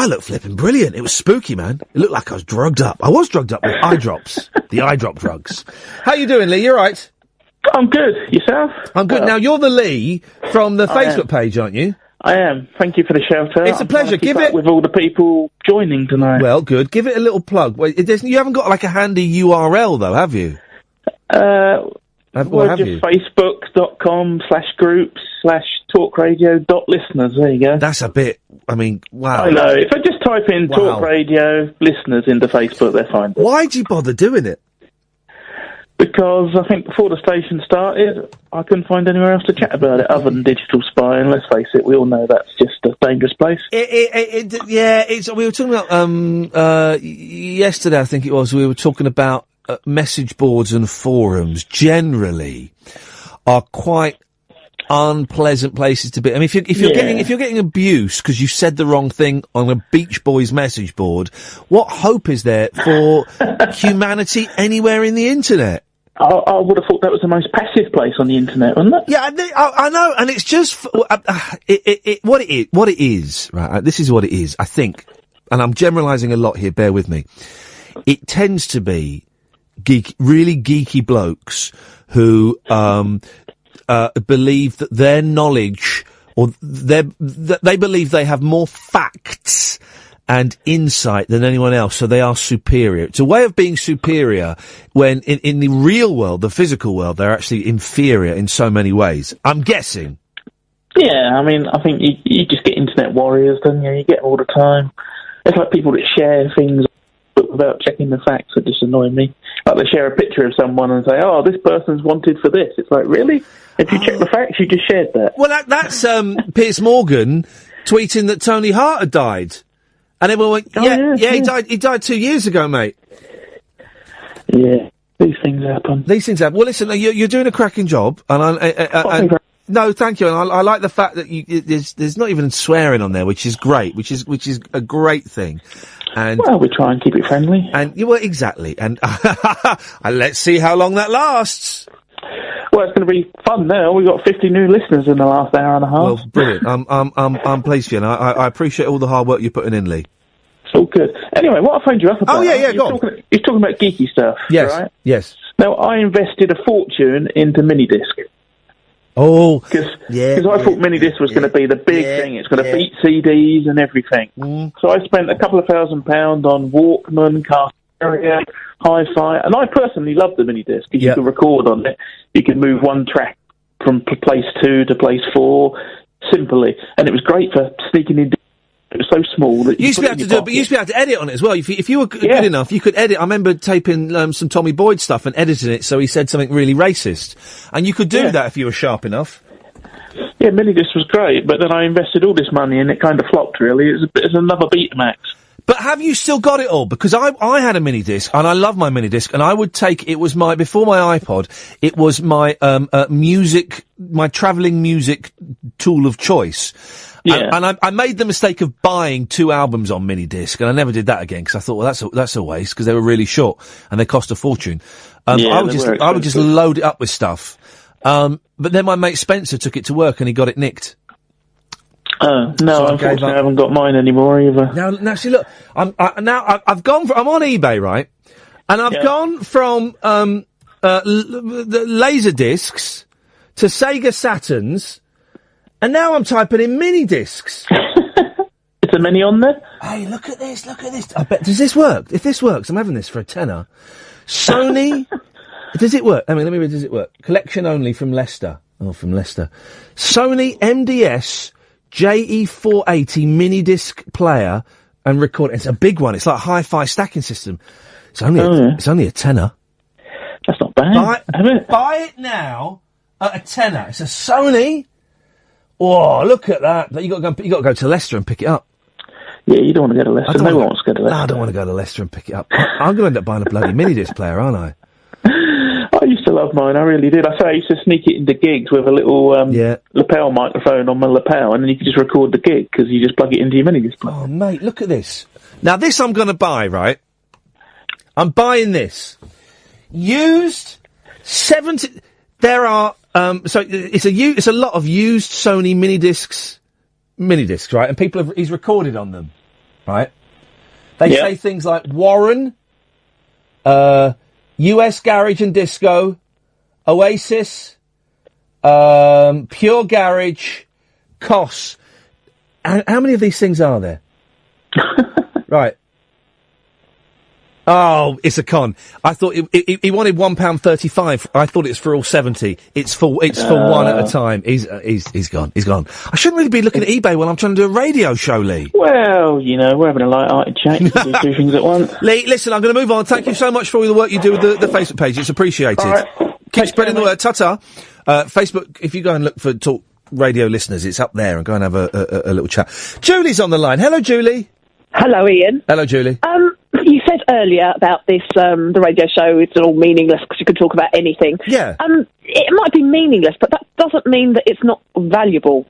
looked flipping brilliant. It was spooky, man. It looked like I was drugged up. I was drugged up with eye drops. The eye drop drugs. How you doing, Lee? You all right? I'm good. Yourself? I'm good. Now, you're the Lee from the Facebook page, aren't you? I am. Thank you for the shout out. It's a pleasure. Give it with all the people joining tonight. Well, good. Give it a little plug. Wait, you haven't got like a handy URL though, have you? Well, just facebook.com/groups/talkradio.listeners. There you go. That's a bit. I mean, wow. I know. If I just type in Talk Radio listeners into Facebook, they're fine. Why'd you bother doing it? Because I think before the station started, I couldn't find anywhere else to chat about it other than Digital Spy, and let's face it, we all know that's just a dangerous place. We were talking about, yesterday, I think it was, we were talking about message boards and forums generally are quite unpleasant places to be. I mean, if you're getting abuse because you said the wrong thing on a Beach Boys message board, what hope is there for humanity anywhere in the internet? I would have thought that was the most passive place on the internet, wasn't it? Yeah, I know, and it's just what it is, right? This is what it is, I think, and I'm generalising a lot here. Bear with me. It tends to be really geeky blokes who believe that their knowledge, or they believe they have more facts and insight than anyone else, so they are superior. It's a way of being superior when in the real world, the physical world, they're actually inferior in so many ways. I'm guessing. Yeah, I mean, I think you just get internet warriors, don't you? You get them all the time. It's like people that share things without checking the facts that just annoy me. Like they share a picture of someone and say, oh, this person's wanted for this. It's like, really? If you check the facts, you just shared that. Well, that's Piers Morgan tweeting that Tony Hart had died. And everyone went, he died 2 years ago, mate. Yeah, these things happen. Well, listen, you're doing a cracking job, and no, thank you. And I like the fact that there's not even swearing on there, which is great, which is a great thing. And well, we try and keep it friendly. And exactly. And let's see how long that lasts. Well, it's going to be fun now. We've got 50 new listeners in the last hour and a half. Well, brilliant. I'm pleased for you, and I appreciate all the hard work you're putting in, Lee. It's all good. Anyway, what I phoned you up about... Oh, yeah, go on. You're talking about geeky stuff, yes, right? Yes. Now, I invested a fortune into minidisc. Oh, because I thought minidisc was going to be the big thing. It's going to beat CDs and everything. So I spent a couple of £1,000 on Walkman, car stereo, hi-fi, and I personally love the minidisc because you can record on it. You can move one track from place 2 to place 4 simply, and it was great for sneaking in. It was so small that you used to be able to do it, but you used to be able to edit on it as well. If you were good enough, you could edit. I remember taping some Tommy Boyd stuff and editing it so he said something really racist, and you could do that if you were sharp enough. Yeah, minidisc was great, but then I invested all this money and it kind of flopped. Really, it's another Betamax. But have you still got it all? Because I had a mini disc, and I love my mini disc, and I would take, before my iPod, it was my my travelling music tool of choice. Yeah. And I made the mistake of buying 2 albums on mini disc, and I never did that again, because I thought, well, that's a waste, because they were really short, and they cost a fortune. I would just load it up with stuff. But then my mate Spencer took it to work, and he got it nicked. No, so unfortunately I haven't got mine anymore either. Now see, look, I've gone I'm on eBay, right? And I've gone from, the laser discs to Sega Saturns, and now I'm typing in mini discs. Is a mini on there? Hey, look at this. I bet, does this work? If this works, I'm having this for a tenner. Sony, does it work? Let me read, does it work? Collection only from Leicester. Oh, from Leicester. Sony MDS JE480 mini disc player and record. It's a big one. It's like a hi-fi stacking system. It's only a tenner. That's not bad. Buy it now at a tenner. It's a Sony. Oh, look at that! You got to go to Leicester and pick it up. Yeah, you don't want to go to Leicester. No one wants to go to Leicester. No, I don't want to go to Leicester and pick it up. I'm going to end up buying a bloody mini disc player, aren't I? I used to love mine. I really did. I used to sneak it into gigs with a little lapel microphone on my lapel, and then you could just record the gig because you just plug it into your mini disc player. Oh, mate, look at this. Now, this I'm going to buy, right? I'm buying this. Used 70. There are so it's a lot of used Sony mini discs, right? And he's recorded on them, right? They say things like Warren, US Garage and Disco, Oasis, Pure Garage, Koss. How many of these things are there? Right. Oh, it's a con. I thought he wanted £1.35. I thought it's for all 70. It's for one at a time. He's gone. He's gone. I shouldn't really be looking at eBay while I'm trying to do a radio show, Lee. Well, we're having a light-hearted chat. You can do two things at once. Lee, listen, I'm going to move on. Thank you so much for all the work you do with the Facebook page. It's appreciated. All right. Keep spreading the word. Ta-ta. Facebook, if you go and look for Talk Radio listeners, it's up there, and go and have a little chat. Julie's on the line. Hello, Julie. Hello, Ian. Hello, Julie. You said earlier about this, the radio show, it's all meaningless because you can talk about anything. Yeah. It might be meaningless, but that doesn't mean that it's not valuable.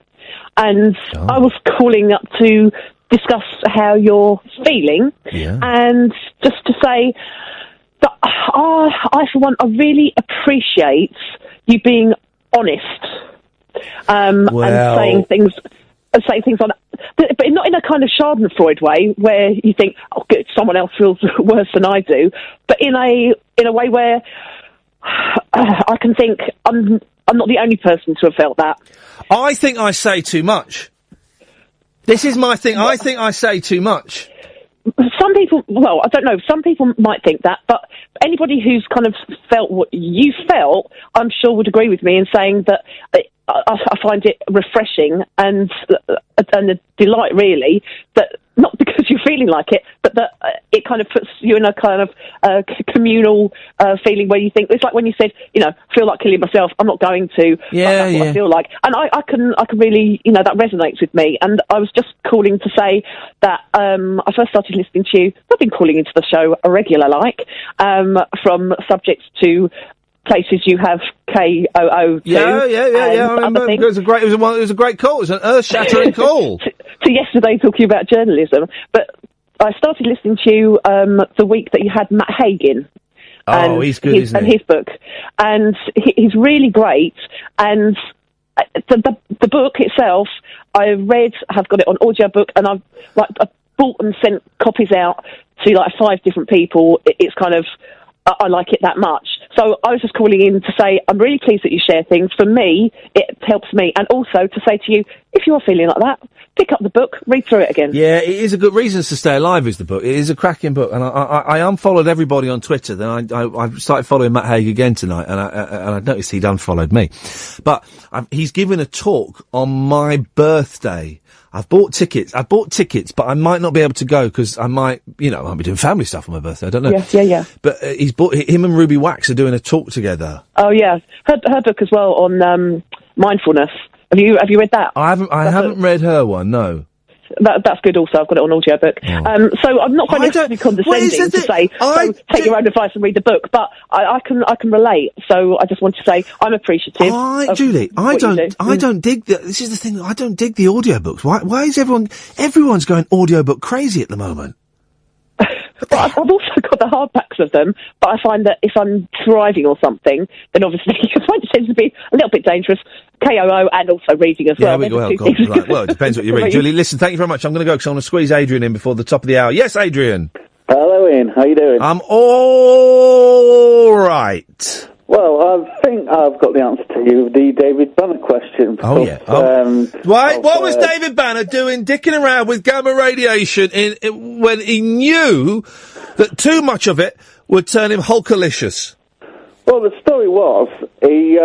And I was calling up to discuss how you're feeling, and just to say that I, for one, I really appreciate you being honest, and saying things on, but not in a kind of Schadenfreude way where you think, oh, good, someone else feels worse than I do, but in a way where I can think I'm not the only person to have felt that. I think I say too much. This is my thing. I think I say too much. Some people, I don't know, some people might think that, but anybody who's kind of felt what you felt, I'm sure would agree with me in saying that I find it refreshing and a delight, really, that not because you're feeling like it, but that it kind of puts you in a kind of communal feeling where you think, it's like when you said, feel like killing myself, I'm not going to, that's what I feel like. And I can really, that resonates with me. And I was just calling to say that I first started listening to you, I've been calling into the show a regular from subjects to places you have KOO to. Yeah. I remember. It was a great call. It was an earth-shattering call. To yesterday talking about journalism. But I started listening to you the week that you had Matt Haig. Oh, he's good, isn't he? And his book. And he's really great. And the book itself, I have got it on audiobook, and I've bought and sent copies out to 5 different people. It's kind of, I like it that much. So I was just calling in to say I'm really pleased that you share things. For me, it helps me. And also to say to you, if you're feeling like that, pick up the book, read through it again. Yeah, it is a good Reasons to Stay Alive is the book. It is a cracking book. And I unfollowed everybody on Twitter. Then I started following Matt Haig again tonight, and I noticed he'd unfollowed me. But he's given a talk on my birthday. I've bought tickets, but I might not be able to go because I might be doing family stuff on my birthday. I don't know. Yeah. But him and Ruby Wax are doing a talk together. Oh yeah, her book as well on mindfulness. Have you read that? I haven't read her one. No. That's good. Also, I've got it on audiobook. So I'm not going to be condescending to say take your own advice and read the book, but I can relate. So I just want to say I'm appreciative. Julie, I don't dig this is the thing. I don't dig the audiobooks. Why is everyone's going audiobook crazy at the moment? Well, I've also got the hardbacks of them, but I find that if I'm driving or something, then obviously I find it tends to be a little bit dangerous. KOO and also reading as well. Right. Well, it depends what you read. Julie, listen, thank you very much. I'm going to go because I want to squeeze Adrian in before the top of the hour. Yes, Adrian. Hello, Ian. How you doing? I'm all right. Well, I think I've got the answer to you, the David Banner question. Oh, yeah. What was David Banner doing dicking around with gamma radiation when he knew that too much of it would turn him Hulkalicious? Well, the story was he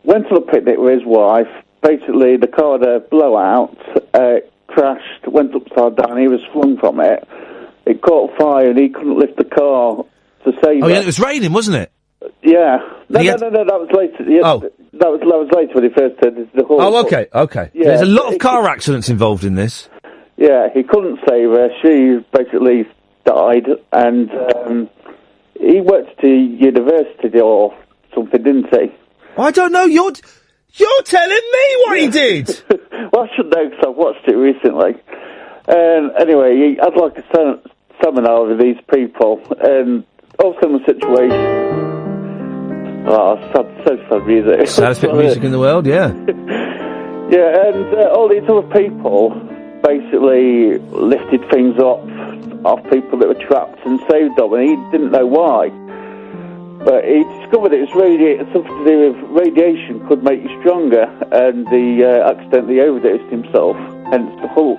went on a picnic with his wife, basically the car had a blowout, crashed, went upside down, he was flung from it. It caught fire and he couldn't lift the car to save Oh, it. yeah, it was raining, wasn't it? Yeah. No, that was later. Yeah, that was later when he first turned into the Hulk. Oh, okay. Yeah, There's a lot of car accidents involved in this. Yeah, he couldn't save her. She basically died, and he worked at university or something, didn't he? I don't know. You're telling me what he did. Well, I should know because I've watched it recently. Anyway, he had like a seminar with these people, and all similar situation. Oh, sad music. Saddest bit of music in the world, yeah. Yeah, and all these other people basically lifted things up off people that were trapped and saved them, and he didn't know why. But he discovered it was something to do with radiation could make you stronger, and he accidentally overdosed himself, hence the Hulk.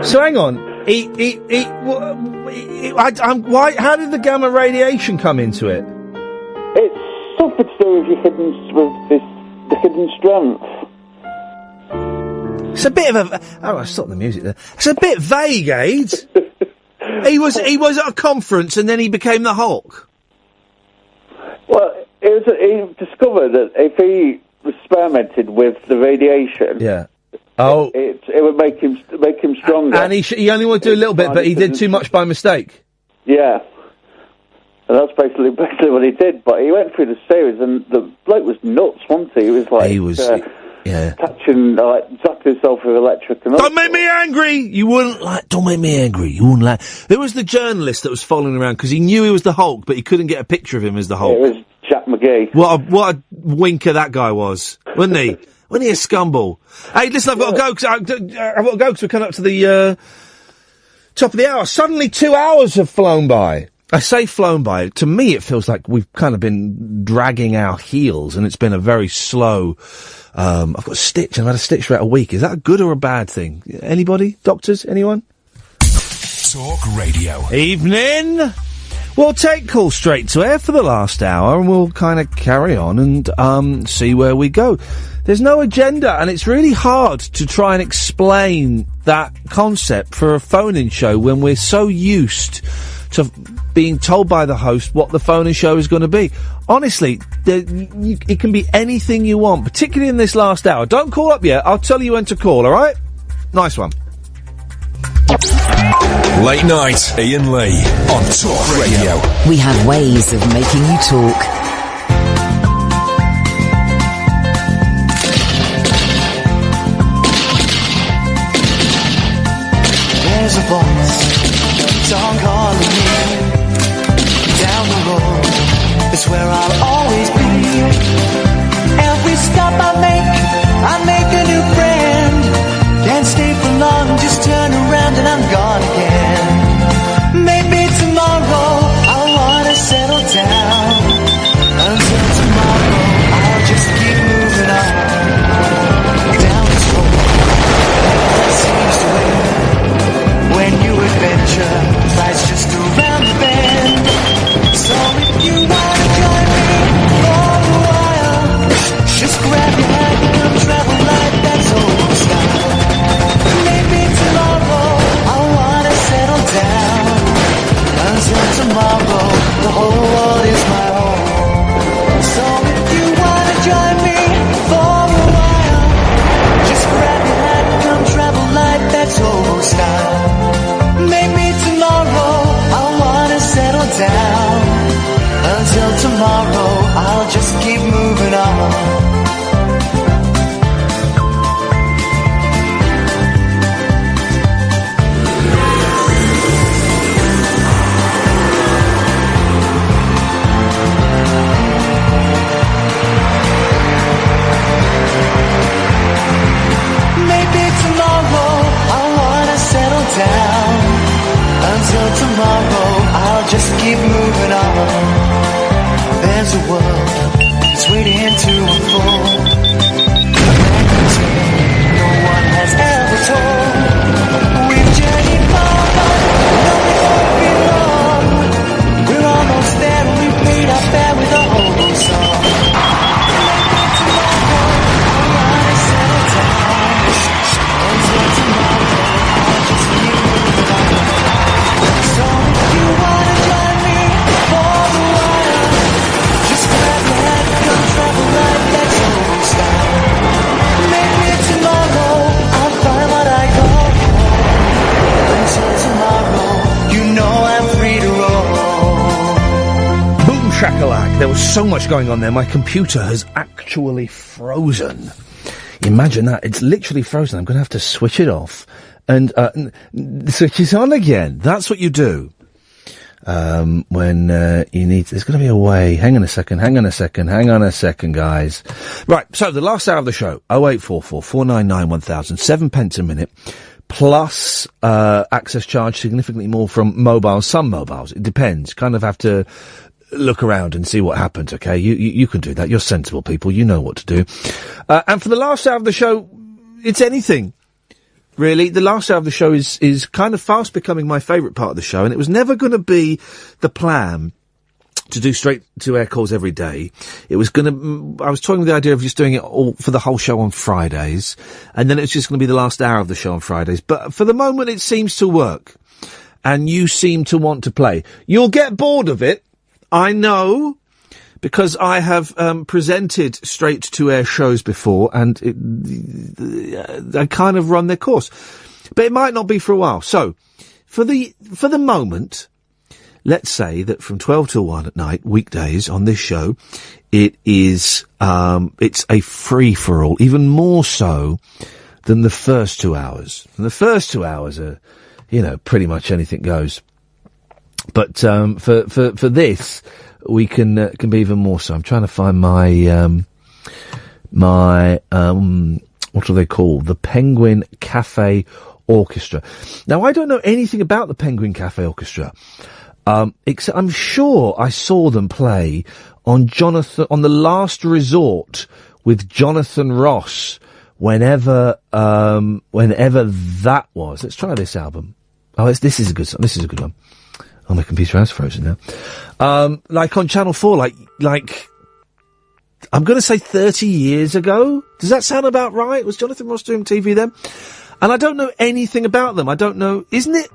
So hang on, how did the gamma radiation come into it? It's something to do with the hidden strength. It's a bit of a. Oh, I stopped the music there. It's a bit vague, Aids. He was at a conference and then he became the Hulk. Well, he discovered that if he experimented with the radiation, it would make him stronger. And he only wanted to do a little bit, but he did too much by mistake. Yeah. And that's basically what he did. But he went through the series, and the bloke was nuts, wasn't he? He was like, touching, zapping himself with electric. And Don't make me angry! Don't make me angry. You wouldn't like. There was the journalist that was following around because he knew he was the Hulk, but he couldn't get a picture of him as the Hulk. It was Jack McGee. What a winker that guy was, wasn't he? Wasn't he a scumbag? Hey, listen, I've got to go because we're coming up to the top of the hour. Suddenly 2 hours have flown by. I say flown by. To me, it feels like we've kind of been dragging our heels, and it's been a very slow. I've got a stitch. I've had a stitch for about a week. Is that a good or a bad thing? Anybody? Doctors? Anyone? Talk Radio. Evening. We'll take calls straight to air for the last hour, and we'll kind of carry on and see where we go. There's no agenda, and it's really hard to try and explain that concept for a phone-in show when we're so used to being told by the host what the phone-in show is going to be. Honestly, it can be anything you want, particularly in this last hour. Don't call up yet. I'll tell you when to call, all right? Nice one. Late night, Iain Lee on Talk Radio. We have ways of making you talk. There's a voice, song calling me. Down the road is where I'll always be. Every stop I make a new friend. Can't stay for long, just turn around and I'm gone again. Maybe tomorrow I'll wanna settle down. Until tomorrow I'll just keep moving on. Down this road that seems to end when new adventure lies just around the bend. So if you wanna join me for a while, just grab your hand and come travel like that's old style. Maybe tomorrow I'll wanna settle down. Until tomorrow, the whole world is my home. So if you wanna join me for a while, just grab your hand and come travel like that's old style. Maybe tomorrow I'll wanna settle down. Until tomorrow, I'll just keep moving on. Maybe tomorrow I'll wanna settle down. Until tomorrow, I'll just keep moving on. There's a world that's waiting to unfold. A brand new tale no one has ever told. We've journeyed far, but no, it won't be long. We're almost there, and we've paid our fare with a whole song. Maybe tomorrow so much going on there. My computer has actually frozen. Imagine that. It's literally frozen. I'm going to have to switch it off and switch it on again. That's what you do. When you need... There's going to be a way. Hang on a second, guys. Right, so the last hour of the show, 0844 499 1000, 7 pence a minute, plus access charge significantly more from mobiles. Some mobiles, it depends. Kind of have to look around and see what happens, okay? You can do that. You're sensible people. You know what to do. And for the last hour of the show, it's anything. Really, the last hour of the show is kind of fast becoming my favourite part of the show, and it was never going to be the plan to do straight to air calls every day. It was going to... I was toying with the idea of just doing it all for the whole show on Fridays, and then it's just going to be the last hour of the show on Fridays. But for the moment, it seems to work, and you seem to want to play. You'll get bored of it, I know, because I have presented straight-to-air shows before, and I kind of run their course. But it might not be for a while. So, for the moment, let's say that from 12 till 1 at night, weekdays, on this show, it is, it's a free-for-all, even more so than the first 2 hours. And the first 2 hours are, pretty much anything goes. But for this... we can be even more so. I'm trying to find my what are they called? The Penguin Cafe Orchestra. Now, I don't know anything about the Penguin Cafe Orchestra, except I'm sure I saw them play on The Last Resort with Jonathan Ross, whenever that was. Let's try this album. Oh, this is a good song. This is a good one. Oh, my computer has frozen now. Like on Channel 4, like, I'm going to say 30 years ago. Does that sound about right? Was Jonathan Ross doing TV then? And I don't know anything about them. I don't know, isn't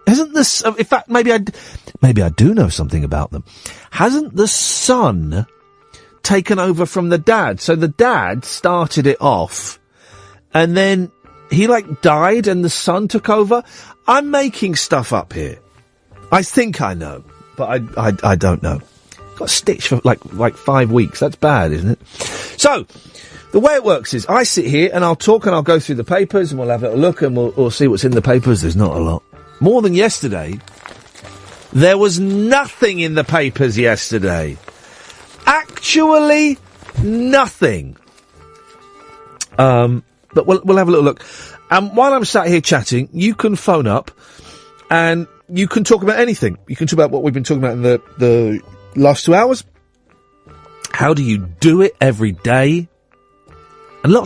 this, in fact, maybe I do know something about them. Hasn't the son taken over from the dad? So the dad started it off, and then he, died and the son took over? I'm making stuff up here. I think I know, but I don't know. Got stitched for like 5 weeks. That's bad, isn't it? So, the way it works is I sit here and I'll talk and I'll go through the papers and we'll have a little look and we'll see what's in the papers. There's not a lot. More than yesterday. There was nothing in the papers yesterday. Actually, nothing. But we'll have a little look. And while I'm sat here chatting, you can phone up and you can talk about anything. You can talk about what we've been talking about in the last 2 hours. How do you do it every day? And a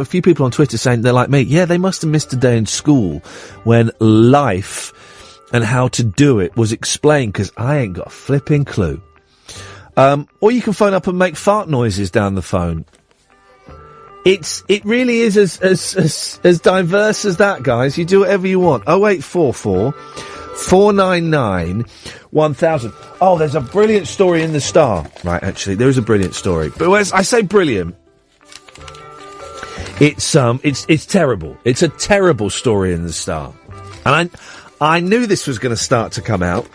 few people on Twitter saying they're like me. Yeah, they must have missed a day in school when life and how to do it was explained, because I ain't got a flipping clue. Or you can phone up and make fart noises down the phone. It really is as diverse as that, guys. You do whatever you want. 0844 499 1000. Oh, there's a brilliant story in the Star. Right, actually, there is a brilliant story. But when I say brilliant, it's terrible. It's a terrible story in the Star. And I knew this was going to start to come out,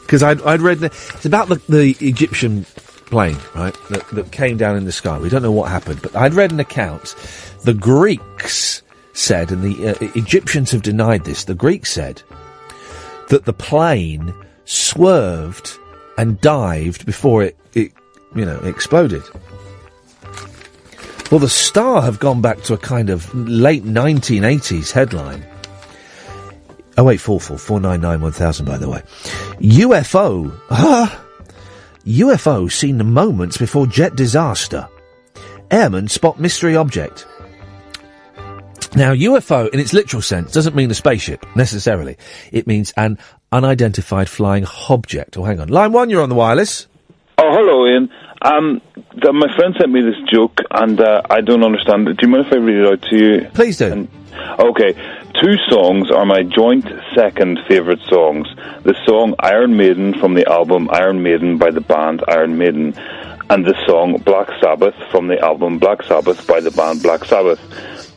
because I'd read... It's about the Egyptian plane, right, that came down in the sky. We don't know what happened, but I'd read an account. The Greeks said, and the Egyptians have denied this, the Greeks said that the plane swerved and dived before it exploded. Well, the Star have gone back to a kind of late 1980s headline. 0844 499 1000, by the way. UFO seen moments before jet disaster. Airmen spot mystery object. Now, UFO, in its literal sense, doesn't mean a spaceship, necessarily. It means an unidentified flying object. Oh, hang on. Line 1, you're on the wireless. Oh, hello, Ian. My friend sent me this joke, and I don't understand it. Do you mind if I read it out to you? Please do. Okay. 2 songs are my joint second favourite songs. The song Iron Maiden from the album Iron Maiden by the band Iron Maiden, and the song Black Sabbath from the album Black Sabbath by the band Black Sabbath.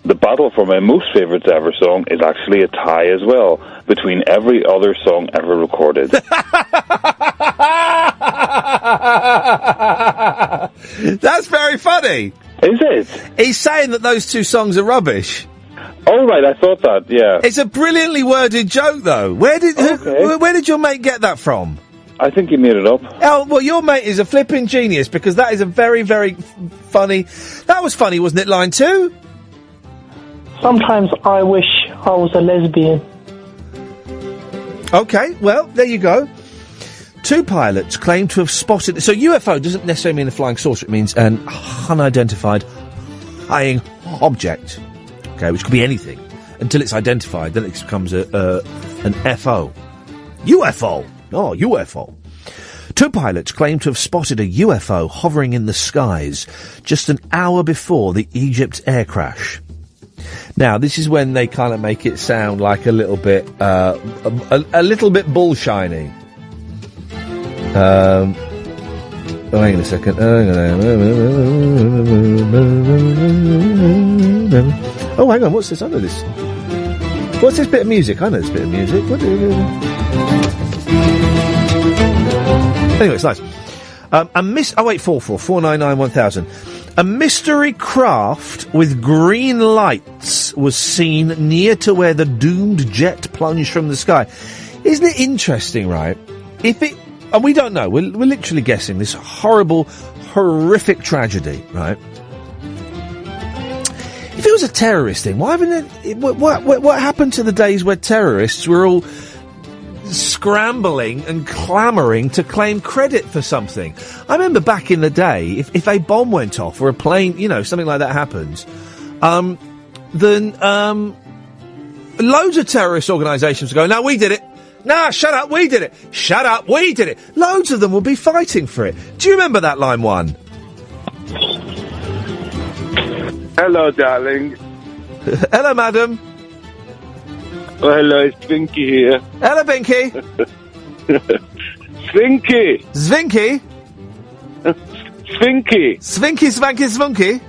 The battle for my most favourites ever song is actually a tie as well, between every other song ever recorded. That's very funny. Is it? He's saying that those two songs are rubbish. Oh, right, I thought that, yeah. It's a brilliantly worded joke, though. Where did your mate get that from? I think he made it up. Oh, well, your mate is a flipping genius, because that is a very, very funny... That was funny, wasn't it, line 2? Sometimes I wish I was a lesbian. Okay, well, there you go. 2 pilots claim to have spotted... So UFO doesn't necessarily mean a flying saucer, it means an unidentified flying object. Okay, which could be anything. Until it's identified, then it becomes an FO. UFO! Oh, UFO. 2 pilots claim to have spotted a UFO hovering in the skies just an hour before the Egypt air crash. Now, this is when they kind of make it sound like a little bit bullshiny. Oh, hang on a second. Oh, hang on, what's this? I know this. What's this bit of music? I know this bit of music. Anyway, it's nice. 499-1000. A mystery craft with green lights was seen near to where the doomed jet plunged from the sky. Isn't it interesting, right? And we don't know, we're literally guessing this horrible, horrific tragedy, right? If it was a terrorist thing, why haven't it... What happened to the days where terrorists were all scrambling and clamouring to claim credit for something? I remember back in the day, if a bomb went off or a plane, something like that happens, then loads of terrorist organisations go, no, we did it. Nah, shut up, we did it. Shut up, we did it. Loads of them will be fighting for it. Do you remember that line 1? Hello, darling. Hello, madam. Oh, hello, it's Vinky here. Hello, Vinky. Svinky. Zvinky? Svinky. Svinky, svanky, svunky?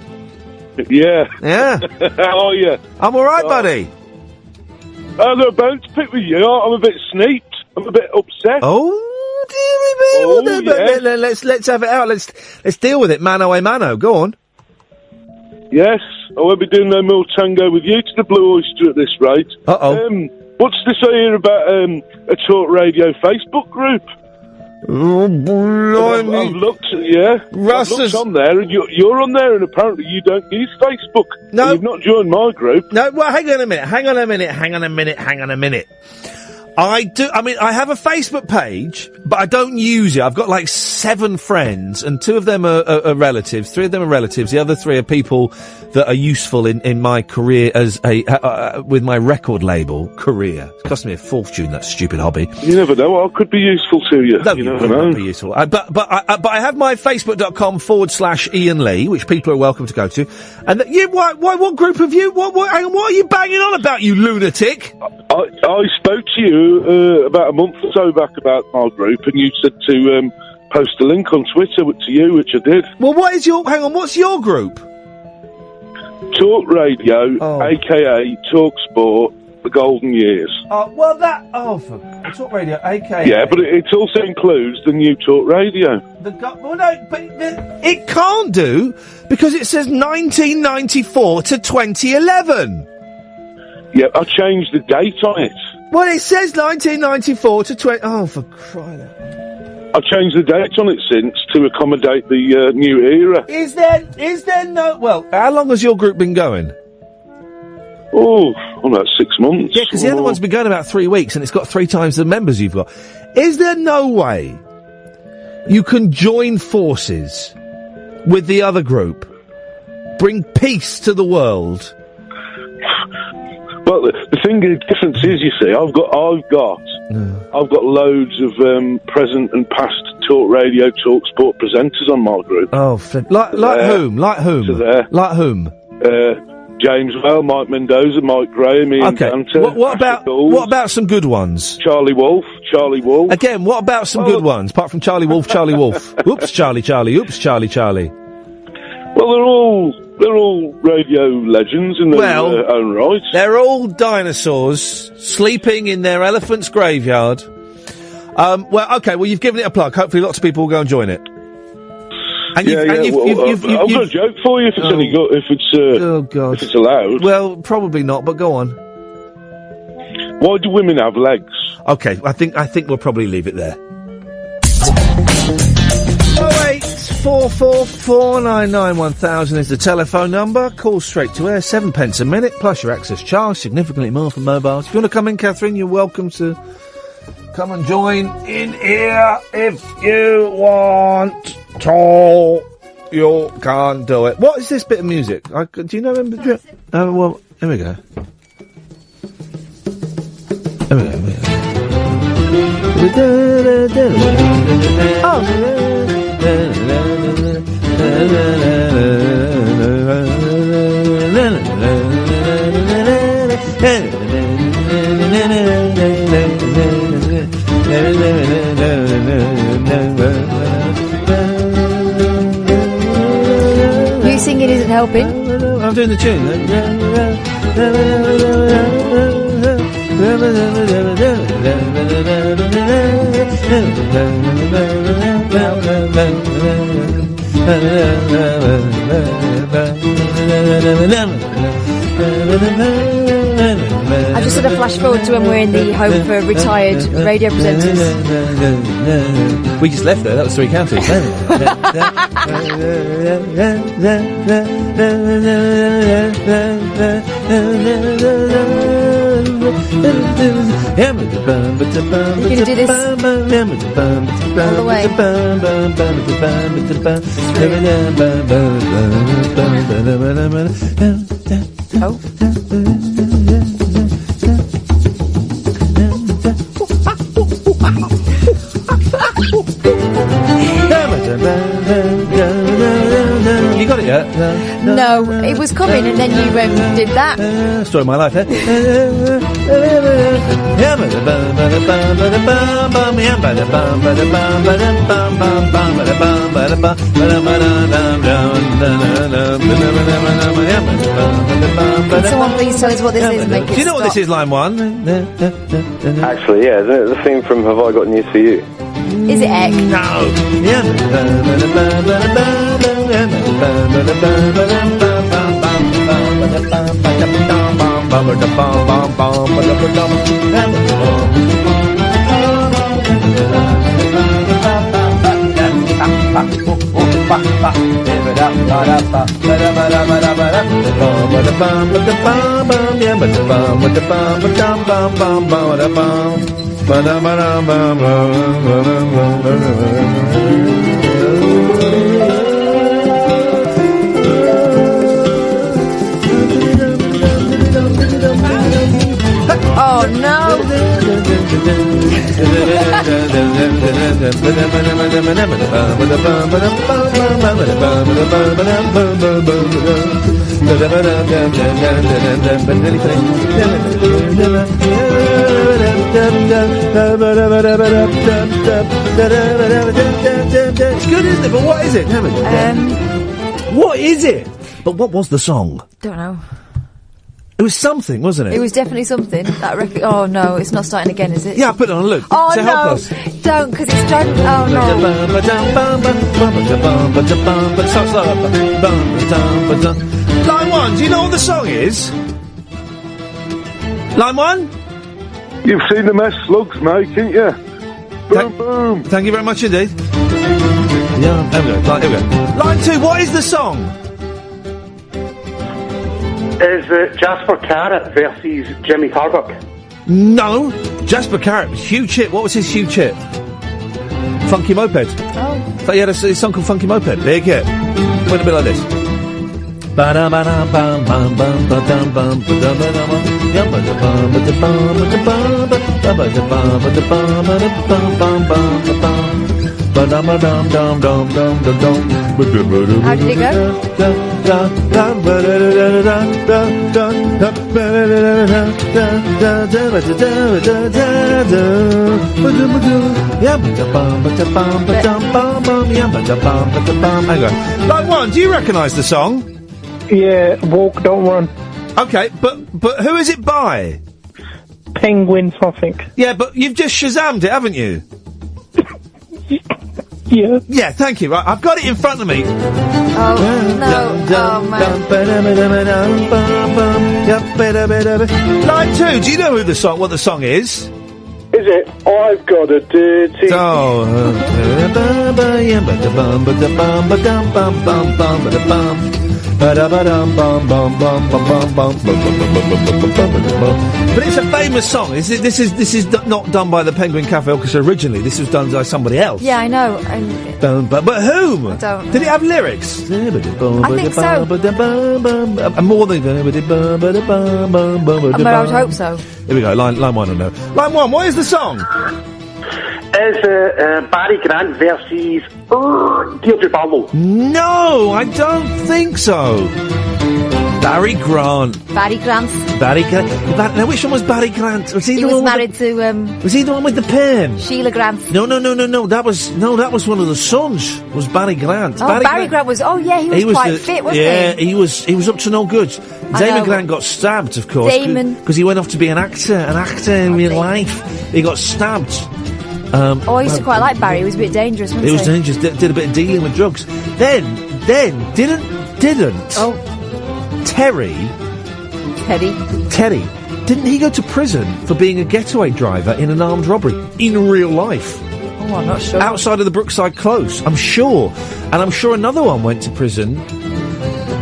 Yeah. Yeah. How are you? I'm alright, buddy. I've got a bone to pick with you. I'm a bit sneaked. I'm a bit upset. Oh, dearie me. Yeah. Let's have it out. Let's deal with it, mano a mano. Go on. Yes, I won't be doing no more tango with you to the Blue Oyster at this rate. Uh-oh. What's this I hear about a Talk Radio Facebook group? Oh, blimey. I've looked, yeah. I've looked on there, and you're on there, and apparently you don't use Facebook. No. You've not joined my group. No, well, hang on a minute. I do. I mean, I have a Facebook page, but I don't use it. I've got like 7 friends, and 2 of them are relatives. 3 of them are relatives. The other 3 are people that are useful in my career as with my record label career. It cost me a fortune, that stupid hobby. You never know. I could be useful to you. No, you never know. Not be useful. But I have my Facebook.com/Iain Lee, which people are welcome to go to. And what group of you? What are you banging on about, you lunatic? I spoke to you about a month or so back about my group, and you said to post a link on Twitter to you, which I did. Well, what's your group? Talk Radio, a.k.a. Talk Sport, The Golden Years. For Talk Radio, a.k.a. Yeah, but it also includes the new Talk Radio. It can't do, because it says 1994 to 2011. Yeah, I changed the date on it. Well, it says 1994 to 20... Oh, for crying out. I changed the date on it since to accommodate the new era. Is there no... Well, how long has your group been going? Oh, about 6 months. Yeah, because the other one's been going about 3 weeks, and it's got 3 times the members you've got. Is there no way you can join forces with the other group, bring peace to the world? Well, the difference is, you see, I've got loads of present and past Talk Radio, Talk Sport presenters on my group. Oh, like whom? Like whom? Like whom? James Well, Mike Mendoza, Mike Graham, Ian Cantor. What about some good ones? Charlie Wolf. Again, what about some good ones? Apart from Charlie Wolf. Oops, Charlie. Oops, Charlie. Well, they're all radio legends in their own right. They're all dinosaurs sleeping in their elephant's graveyard. Well, okay. Well, you've given it a plug. Hopefully, lots of people will go and join it. And I've got a joke for you if it's any good. If it's if it's allowed. Well, probably not. But go on. Why do women have legs? Okay, I think we'll probably leave it there. 08444991000 is the telephone number. Call straight to air, 7 pence a minute, plus your access charge, significantly more for mobiles. If you want to come in, Katherine, you're welcome to come and join in here if you want to. You can do it. What is this bit of music? Do you know him? Well, here we go. You singing isn't helping. I'm doing the tune. I just had a flash forward to when we're in the home for retired radio presenters. We just left there. That was Three Counties. You're going to do this all the way. Oh. You got it yet? No, it was coming and then you did that. Story of my life, eh? Can someone please tell us what this is? Make it Do you know what this is, line one? Actually, yeah, isn't it the theme from Have I Got News For You? Is it Eck? No. Oh no! It's good, isn't it? But what is it? What is it? But what was the song? Don't know. It was something, wasn't it? It was definitely something. That record. Oh no, it's not starting again, is it? Yeah, I put it on a loop. Oh to no! help us. Don't, because it's driving. Oh no! Line one, do you know what the song is? Line one? You've seen the mess slugs make, haven't you? Boom, boom. Thank you very much indeed. Yeah, there we go. Here we go. Line two, what is the song? Is Jasper Carrot versus Jimmy Tarbuck? No. Jasper Carrot, huge hit. What was his huge hit? Funky Moped. Oh. He had a song called Funky Moped. Big hit. Went a bit like this. How did it go? Line one, do you recognise the song? Yeah, Walk, Don't Run. Okay, but who is it by? Penguins, I think. Yeah, but you've just Shazammed it, haven't you? Yeah. Yeah, thank you. Right, I've got it in front of me. Oh, no. Oh, man. Line 2, do you know what the song is? Is it? I've got a dirty... But it's a famous song. This is not done by the Penguin Cafe Orchestra originally. This was done by somebody else. Yeah, I know. But whom? I don't know. Did it have lyrics? I think so. More than... I would hope so. Here we go. Line 1 or no. Line 1, what is the song? Is Barry Grant versus Deirdre Barlow? No, I don't think so. Barry Grant. Barry Grant. Now, which one was Barry Grant? Was he was married to Was he the one with the pen? Sheila Grant. No. That was one of the sons. Was Barry Grant? Oh, Barry Grant was. Oh, yeah, he was quite fit, wasn't he? Yeah, he was up to no good. Damon Grant got stabbed, of course, because he went off to be an actor in real life. He got stabbed. I used to quite like Barry. He was a bit dangerous, wasn't he? He was dangerous. Did a bit of dealing with drugs. Then didn't. Oh. Teddy. Didn't he go to prison for being a getaway driver in an armed robbery in real life? Oh, I'm not sure. Outside of the Brookside Close, I'm sure. And I'm sure another one went to prison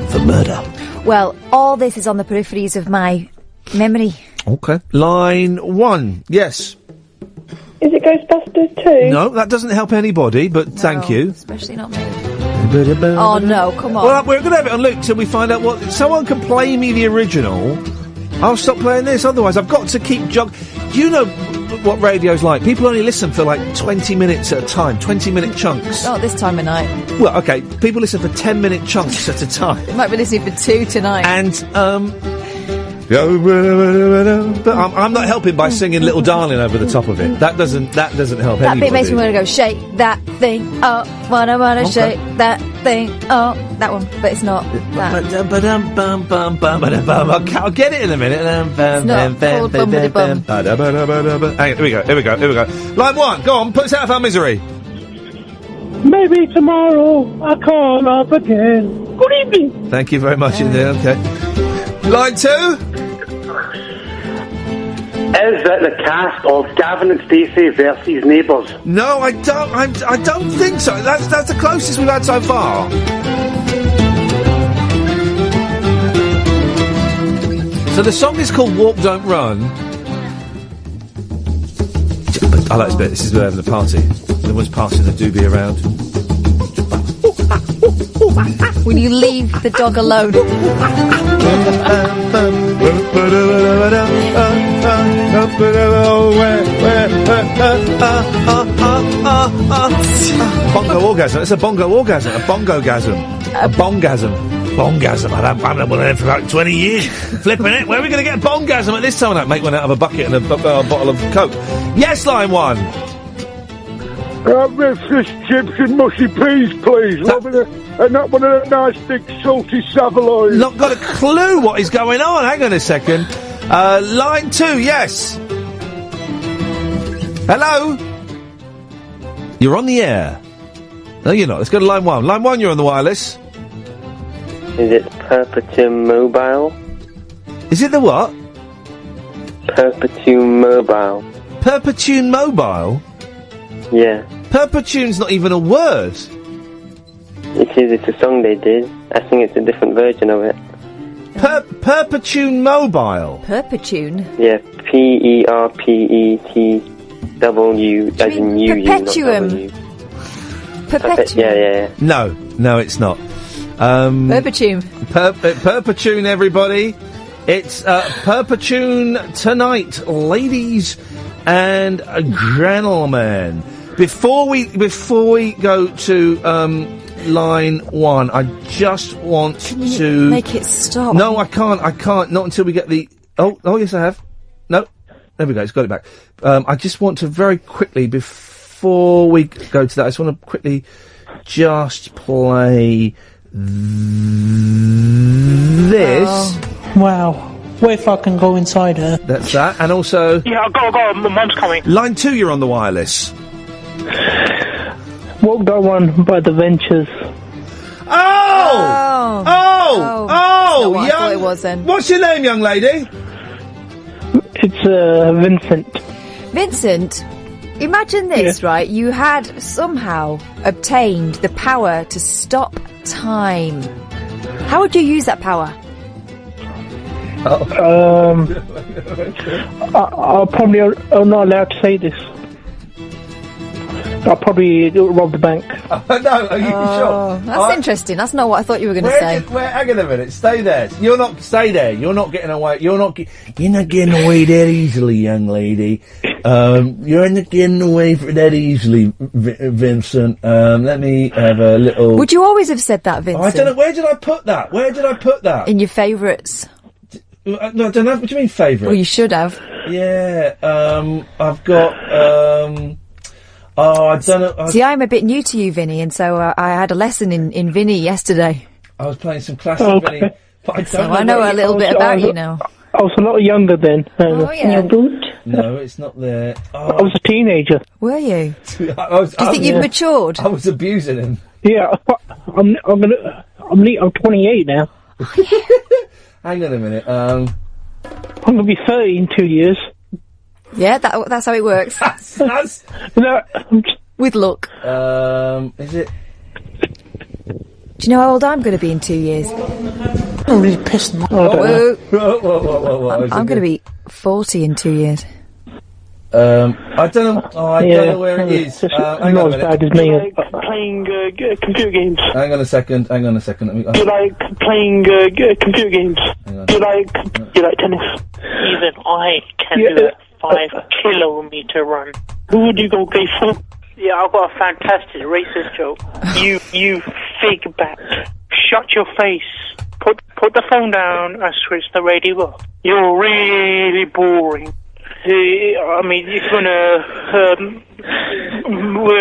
for murder. Well, all this is on the peripheries of my memory. Okay. Line 1, yes. Is it Ghostbusters 2? No, that doesn't help anybody, but thank you. Especially not me. Oh, no, come on. Well, we're going to have it on loop till we find out what... Someone can play me the original. I'll stop playing this, otherwise I've got to keep You know what radio's like. People only listen for like 20 minutes at a time, 20-minute chunks. Not this time of night. Well, okay, people listen for 10-minute chunks at a time. They might be listening for 2 tonight. And, but I'm not helping by singing Little Darling over the top of it. That doesn't help anybody. That bit makes me want to go, shake that thing up, wanna shake that thing up. That one, but it's not that. I'll get it in a minute. It's not called Bum-ba-da-bum. Hang on, here we go. Line 1, go on, put us out of our misery. Maybe tomorrow I'll call up again. Good evening. Thank you very much indeed, okay. Line 2? Is it the cast of Gavin and Stacey versus Neighbours? No, I don't think so. That's the closest we've had so far. So the song is called Walk Don't Run. I like this bit. This is where we're having a party. Everyone's passing the doobie around. Will you leave the dog alone? Bongo orgasm. It's a bongo orgasm. A bongo-gasm. A bongasm. Bongasm. I haven't done it for about 20 years. Flipping it. Where are we going to get a bongasm at this time? I'd make one out of a bucket and a bottle of Coke. Yes, line 1. Fish chips and mushy peas, please. And not one of the nice big salty saveloys. Not got a clue what is going on. Hang on a second. Line 2, yes. Hello? You're on the air. No, you're not. Let's go to line 1. Line 1, you're on the wireless. Is it Perpetuum Mobile? Is it the what? Perpetuum Mobile. Perpetuum Mobile? Yeah. Perpetuum's not even a word. It is. It's a song they did. I think it's a different version of it. Perpetuum Mobile? Perpetuum? Yeah. Perpetw as in you, Perpetuum. Perpetuum. Yeah. No, it's not. Perpetuum. Perpetuum, everybody. It's Perpetuum tonight, ladies and gentlemen. Before we go to line 1, I just want to make it stop. No, I can't. Not until we get the. Oh, yes, I have. No, there we go. It's got it back. I just want to very quickly before we go to that. I just want to quickly just play this. Oh. Wow. What if I can go inside her? That's that, and also. Yeah, go. My mum's coming. Line 2, you're on the wireless. Walk That One by The Ventures. Oh! That's not what I thought it was then. What's your name, young lady? It's Vincent. Vincent, imagine this, right? You had somehow obtained the power to stop time. How would you use that power? I'll probably... I'm not allowed to say this. I'll probably rob the bank. No, are you sure? That's interesting. That's not what I thought you were going to say. Hang on a minute. Stay there. Stay there. You're not getting away. You're not getting away that easily, young lady. You're not getting away that easily, Vincent. Let me have a little. Would you always have said that, Vincent? I don't know. Where did I put that? In your favourites. No, I don't know. What do you mean favourite? Well, you should have. Yeah. I've got. I don't know. See, I'm a bit new to you, Vinny, and so I had a lesson in Vinny yesterday. I was playing some classic Vinny. But I know a little bit about you now. I was a lot younger then. Oh, yeah. Your boot? No, it's not there. I was a teenager. Were you? Do you think you've matured? I was abusing him. Yeah, I'm 28 now. Hang on a minute. I'm gonna be 30 in 2 years. Yeah, that's how it works. That's no, with luck. Is it? Do you know how old I'm going to be in 2 years? I'm really pissed. Whoa. I'm going to be 40 in 2 years. I don't know. I don't know where it is. Hang on a minute. Bad as me. Playing computer games. Hang on a second. Let me. Do you like playing computer games? Do you like tennis? Even I can do a 5-kilometer run. Who would you go for? Yeah, I've got a fantastic racist joke. You fig bat. Shut your face. Put the phone down and switch the radio off. You're really boring. I mean, you're gonna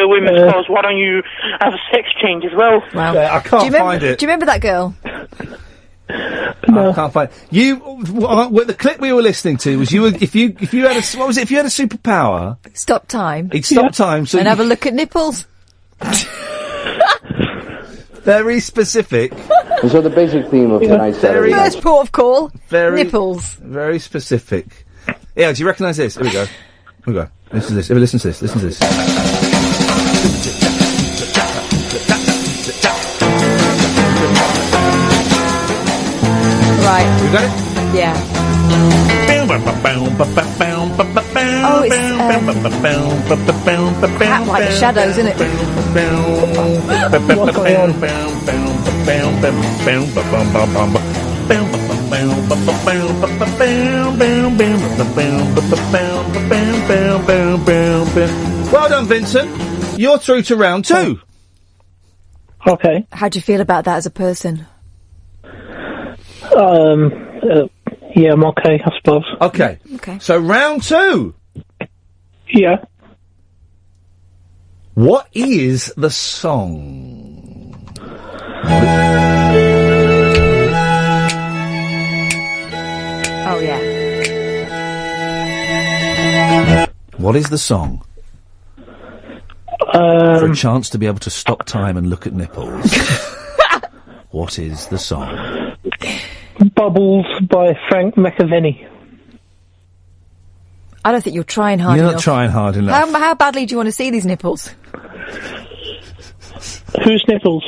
women's clothes. Why don't you have a sex change as well? Wow. I can't find it. Do you remember that girl? No. I can't find it. The clip we were listening to was if you had a what was it? If you had a superpower, stop time. It'd stop time. So and have a look at nipples. Very specific. And so the basic theme of tonight's Saturday night. First port of call. Nipples. Very specific. Yeah, do you recognise this? Here we go. Listen to this. Listen to this. Right. You got it? Yeah. Oh, it's like the Shadows, isn't it? What's going on? Well done, Vincent. You're through to round 2. Okay. How do you feel about that as a person? Yeah, I'm okay, I suppose. Okay. So round 2. Yeah. What is the song? Oh, yeah. What is the song? For a chance to be able to stop time and look at nipples. What is the song? Bubbles by Frank McAvenny. I don't think you're trying hard You're enough. not trying hard enough. How badly do you want to see these nipples? Whose nipples?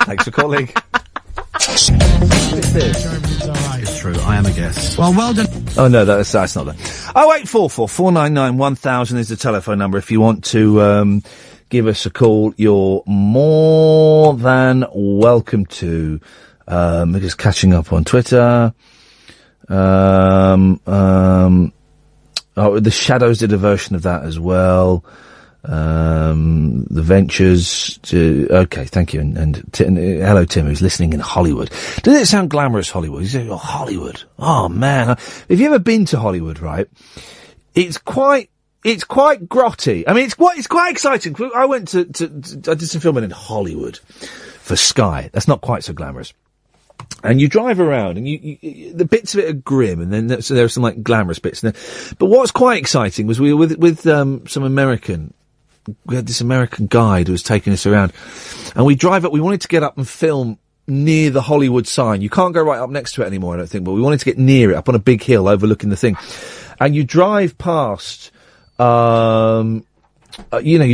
Thanks for calling. It's true, I am a guest. Well done. Oh no, that's not that. 0844 499 1000 is the telephone number. If you want to give us a call, you're more than welcome to. We're just catching up on Twitter. The Shadows did a version of that as well. The Ventures. Okay, thank you. And hello, Tim, who's listening in Hollywood. Doesn't it sound glamorous, Hollywood? You say, Hollywood. Oh, man. Have you ever been to Hollywood, right? It's quite grotty. I mean, it's quite exciting. I went I did some filming in Hollywood for Sky. That's not quite so glamorous. And you drive around, and you the bits of it are grim, and then there are some like glamorous bits. But what's quite exciting was we were with some American we had this American guide who was taking us around, and we wanted to get up and film near the Hollywood sign. You can't go right up next to it anymore, I don't think, but we wanted to get near it, up on a big hill overlooking the thing. And you drive past, you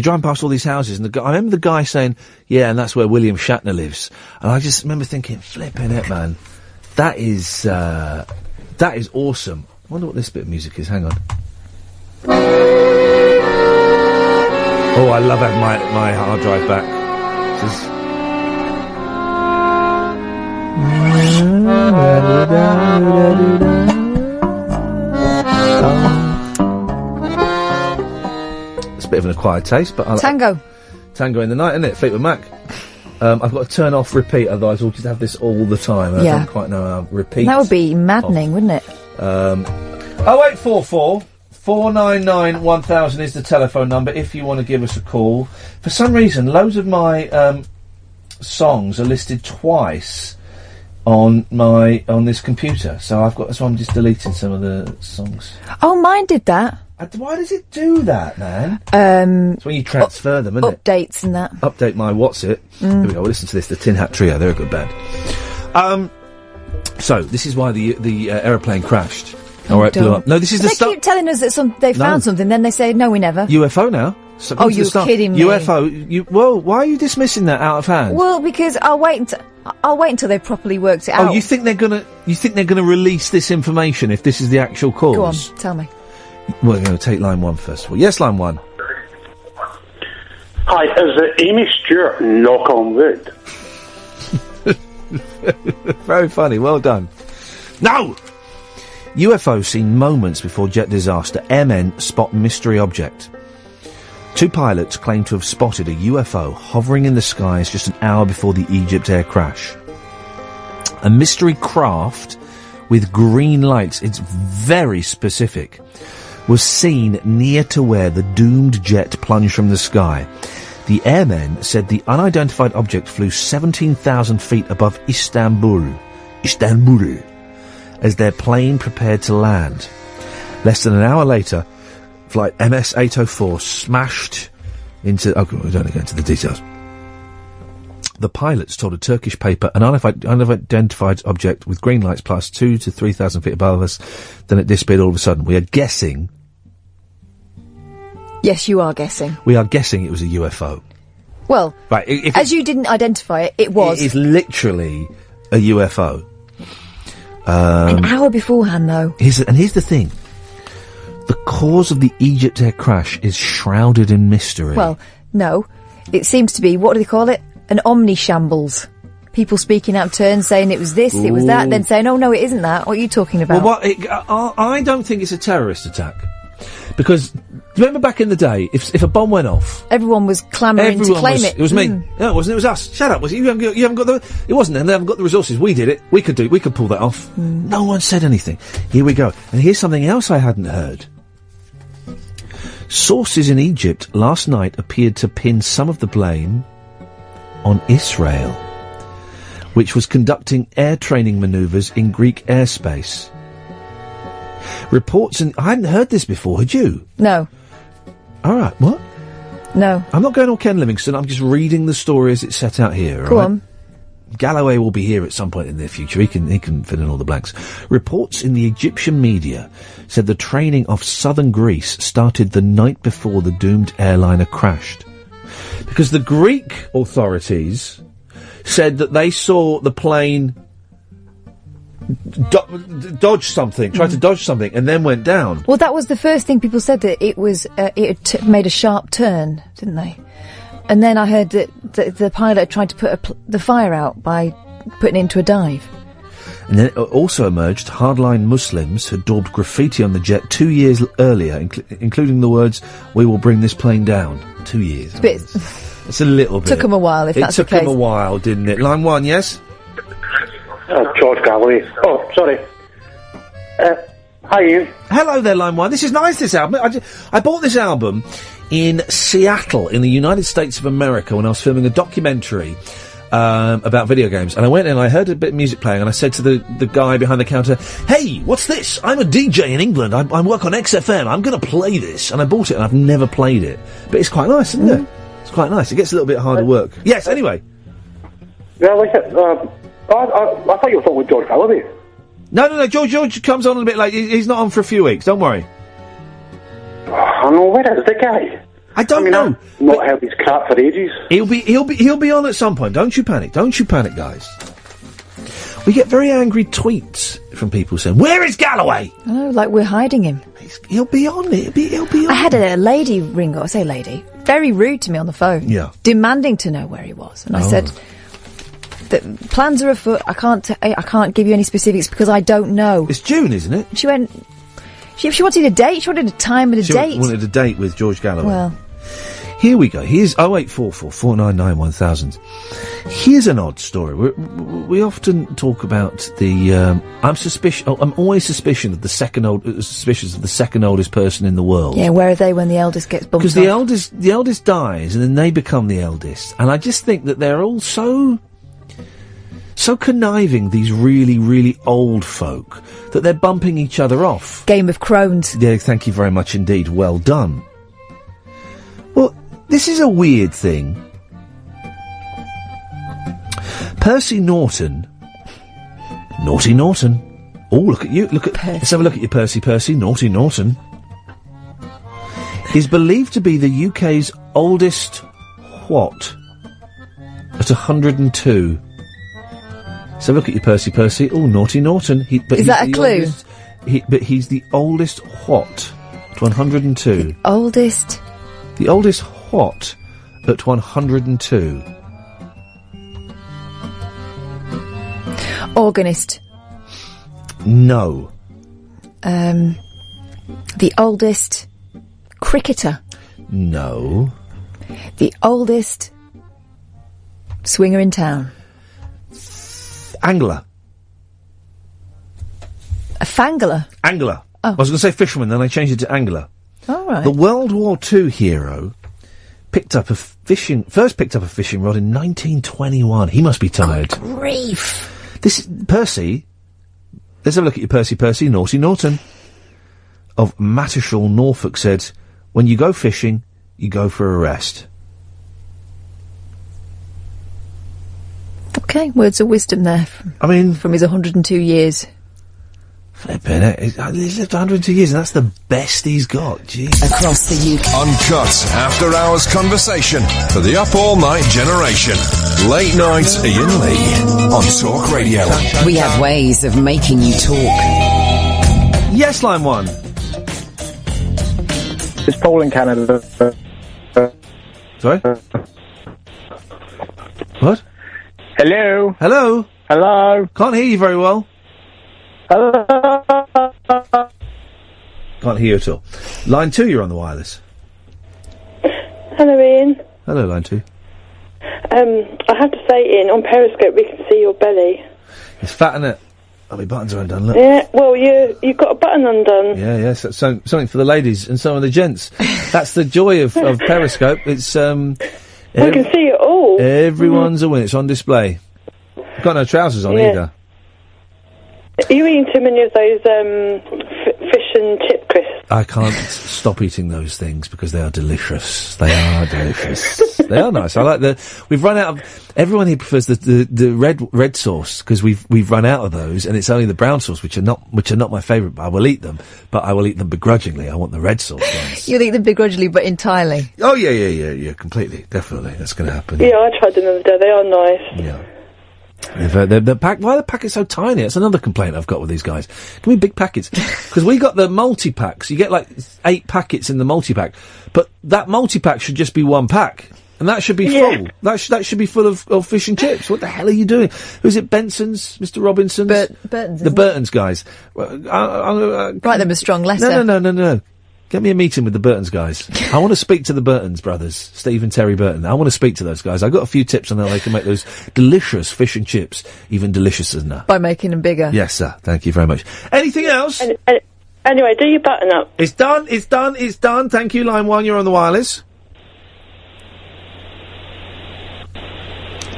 drive past all these houses, and I remember the guy saying, yeah, and that's where William Shatner lives. And I just remember thinking, flipping it, man. That is awesome. I wonder what this bit of music is. Hang on. Oh, I love having my hard drive back. This is... It's a bit of an acquired taste, but I like Tango in the Night, isn't it? Fleetwood Mac. I've got to turn off repeat, otherwise we'll just have this all the time. I don't quite know how repeat. That would be maddening, wouldn't it? 0844 499 1000 is the telephone number if you want to give us a call. For some reason, loads of my songs are listed twice on this computer, so that's why I'm just deleting some of the songs. Oh, mine did that. Why does it do that, man? It's when you transfer them, isn't it? Updates and that. Update my what's it. Here we go, we'll listen to this, the Tin Hat Trio, they're a good band. So, this is why the aeroplane crashed. Alright, blew up. No, this is the start. They keep telling us that they found something, then they say, no, we never. UFO now. So you're kidding me. UFO. Well, why are you dismissing that out of hand? Well, because I'll wait until they've properly worked it out. Oh, you think they're gonna release this information if this is the actual cause? Go on, tell me. We're going to take line one first of all. Yes, line one. Hi, is it Amy Stewart? Knock on wood. Very funny, well done. No! UFO seen moments before jet disaster. Airmen spot mystery object. 2 pilots claim to have spotted a UFO hovering in the skies just an hour before the Egypt air crash. A mystery craft with green lights, it's very specific, was seen near to where the doomed jet plunged from the sky. The airmen said the unidentified object flew 17,000 feet above Istanbul, as their plane prepared to land. Less than an hour later, flight MS-804 smashed into... Oh, we don't go into the details. The pilots told a Turkish paper an unidentified object with green lights plus 2,000 to 3,000 feet above us. Then it disappeared all of a sudden. We are guessing... Yes, you are guessing. We are guessing it was a UFO. Well, right, as you didn't identify it, it was. It is literally a UFO. An hour beforehand, though. Here's the thing. The cause of the Egypt air crash is shrouded in mystery. Well, no. It seems to be, what do they call it? An omni-shambles. People speaking out of turn, saying it was this, it was that, then saying, oh, no, it isn't that. What are you talking about? Well, I don't think it's a terrorist attack. Because, remember back in the day, if a bomb went off... Everyone was clamouring to claim it. It was me. No, it wasn't. It was us. Shut up. Was it? You haven't got the... It wasn't them. They haven't got the resources. We did it. We could pull that off. No one said anything. Here we go. And here's something else I hadn't heard. Sources in Egypt last night appeared to pin some of the blame on Israel, which was conducting air training manoeuvres in Greek airspace. Reports, and I hadn't heard this before, had you? No. All right, what? No. I'm not going all Ken Livingstone, I'm just reading the story as it's set out here, Go on. Galloway will be here at some point in the future. He can fill in all the blanks. Reports in the Egyptian media said the training off southern Greece started the night before the doomed airliner crashed. Because the Greek authorities said that they saw the plane dodge something, tried to dodge something, and then went down. Well, that was the first thing people said, that it was it had made a sharp turn, didn't they? And then I heard that the pilot tried to put the fire out by putting it into a dive. And then it also emerged hardline Muslims had daubed graffiti on the jet 2 years earlier, including the words, "We will bring this plane down." 2 years. It's a little bit. Took them a while, if that's the case. It took them a while, didn't it? Line one, yes? George Galloway. Oh, sorry. Hi, Ian. Hello there, line one. This is nice, this album. I bought this album in Seattle, in the United States of America, when I was filming a documentary about video games, and I went in and I heard a bit of music playing, and I said to the guy behind the counter, "Hey, what's this? I'm a DJ in England. I work on XFM. I'm going to play this." And I bought it, and I've never played it, but it's quite nice, isn't it? It's quite nice. It gets a little bit harder work. Yes. Anyway. Yeah, like I thought you were talking with George Galloway. No. George comes on a bit late. He's not on for a few weeks. Don't worry. I know, where is the guy? I don't know. I've not heard his crap for ages. He'll be on at some point. Don't you panic, guys. We get very angry tweets from people saying, "Where is Galloway?" Oh, like we're hiding him. He'll be on it. He'll be on. I had a lady ring, or I say lady, very rude to me on the phone. Yeah. Demanding to know where he was. And I said, the plans are afoot. I can't give you any specifics because I don't know. It's June, isn't it? She went, she wanted a date. She wanted a time and a date. She wanted a date with George Galloway. Well. Here we go. Here's 0844 499 1000. Here's an odd story. We often talk about the. I'm always suspicious of the second oldest person in the world. Yeah, where are they when the eldest gets bumped? Because the eldest dies, and then they become the eldest. And I just think that they're all so conniving. These really, really old folk that they're bumping each other off. Game of Crones. Yeah, thank you very much indeed. Well done. Well, this is a weird thing. Percy Norton. Naughty Norton. Oh, look at you. Let's have a look at you, Percy. Naughty Norton. Is believed to be the UK's oldest what? At 102. So look at you, Percy. Oh, Naughty Norton. Is that a clue? But he's the oldest what? At 102. The oldest what at 102? Organist. No. The oldest cricketer. No. The oldest swinger in town. Angler. A fangler. Angler. Oh. I was going to say fisherman, then I changed it to angler. All right. The World War II hero first picked up a fishing rod in 1921. He must be tired. Good grief. Percy. Let's have a look at your Percy. Naughty Norton of Mattershall, Norfolk said, "When you go fishing, you go for a rest." Okay, words of wisdom there. From his 102 years. Flippin' it. He's lived 102 years, and that's the best he's got. Jeez. Across the UK. Uncut after-hours conversation for the up-all-night generation. Late night Iain Lee on Talk Radio. We have ways of making you talk. Yes, line one. It's Paul in Canada. Sorry? What? Hello? Hello? Hello? Can't hear you very well. Hello? Can't hear you at all. Line 2, you're on the wireless. Hello, Ian. Hello, line 2. I have to say, Ian, on Periscope we can see your belly. It's fat, isn't it? Oh, my buttons are undone, look. Yeah, well, you've got a button undone. Yeah, so, something for the ladies and some of the gents. That's the joy of Periscope. It's, we can see it all. Everyone's a winner. It's on display. I've got no trousers on either. Are you eating too many of those fish and chip crisps? I can't stop eating those things because they are delicious. They are delicious. They are nice. I like we've run out of, everyone here prefers the red sauce because we've run out of those, and it's only the brown sauce which are not my favourite, but I will eat them, but I will eat them begrudgingly. I want the red sauce ones. You'll eat them begrudgingly, but entirely. Oh yeah, completely. Definitely. That's going to happen. Yeah, I tried them the other day. They are nice. Yeah. The pack. Why are the packets so tiny? That's another complaint I've got with these guys. Give me big packets, because we got the multi-packs. You get like 8 packets in the multi-pack, but that multi-pack should just be 1 pack, and that should be full. That should be full of fish and chips. What the hell are you doing? Who's it? Benson's, Mr. Robinson's, Burton's. The Burton's guys. Write them a strong letter. No. Get me a meeting with the Burton's guys. I want to speak to the Burton's brothers, Steve and Terry Burton. I want to speak to those guys. I've got a few tips on how they can make those delicious fish and chips even deliciouser now. By making them bigger. Yes, sir. Thank you very much. Anything else? Anyway, do your button up. It's done. Thank you, line 1. You're on the wireless.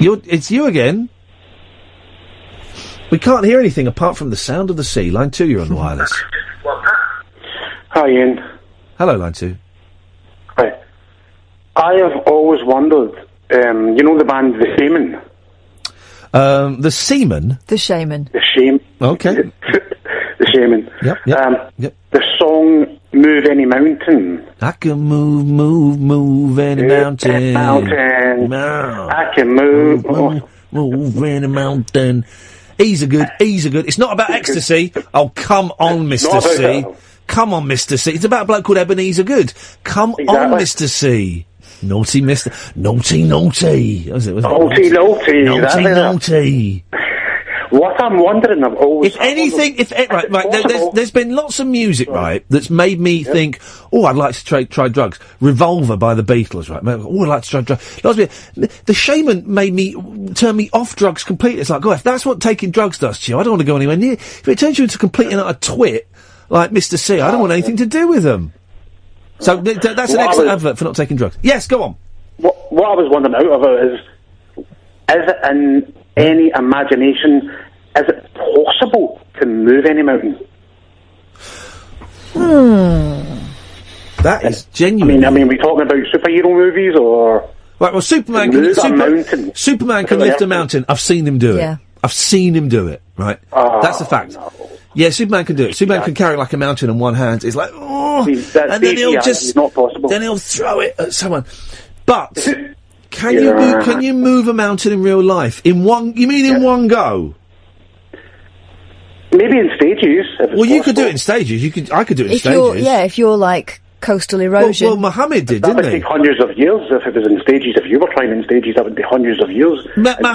It's you again. We can't hear anything apart from the sound of the sea. Line 2, you're on the wireless. Hi, Ian. Hello, line 2. Hi. I have always wondered, you know the band The Seamen? The Seamen? The Shaman. The Shame. Okay. The Shaman. Yep. The song Move Any Mountain. I can move any mountain. I can move. Move any mountain. Easy good. It's not about ecstasy. Oh, come on, Mr. C. Come on, Mr. C. It's about a bloke called Ebenezer Good. Come on, Mr. C. Naughty, Mr. Naughty. Was it? Naughty. What I'm wondering, I've always... There's been lots of music, right, that's made me think, oh, I'd like to try drugs. Revolver by the Beatles, right? Oh, I'd like to try drugs. The Shaman turned me off drugs completely. It's like, God, if that's what taking drugs does to you, I don't want to go anywhere near. If it turns you into complete and utter twit, like Mr. C, I don't want anything to do with them. So that's an excellent advert for not taking drugs. Yes, go on. What I was wondering out of it is it in any imagination, is it possible to move any mountain? That is genuine. I mean, we're talking about superhero movies or... Right, well, Superman can lift a mountain. I've seen him do it. Yeah. I've seen him do it, right? That's a fact. No. Yeah, Superman can do it. Superman can carry like a mountain in one hand. It's like, oh, and then he'll just... not possible. Then he'll throw it at someone. But... Can you move a mountain in real life? In one go? Maybe in stages. Well, you could do it in stages. I could do it in stages. If you're like coastal erosion. Well, Muhammad did, that didn't he? That would take hundreds of years if it was in stages. If you were climbing in stages, that would be hundreds of years.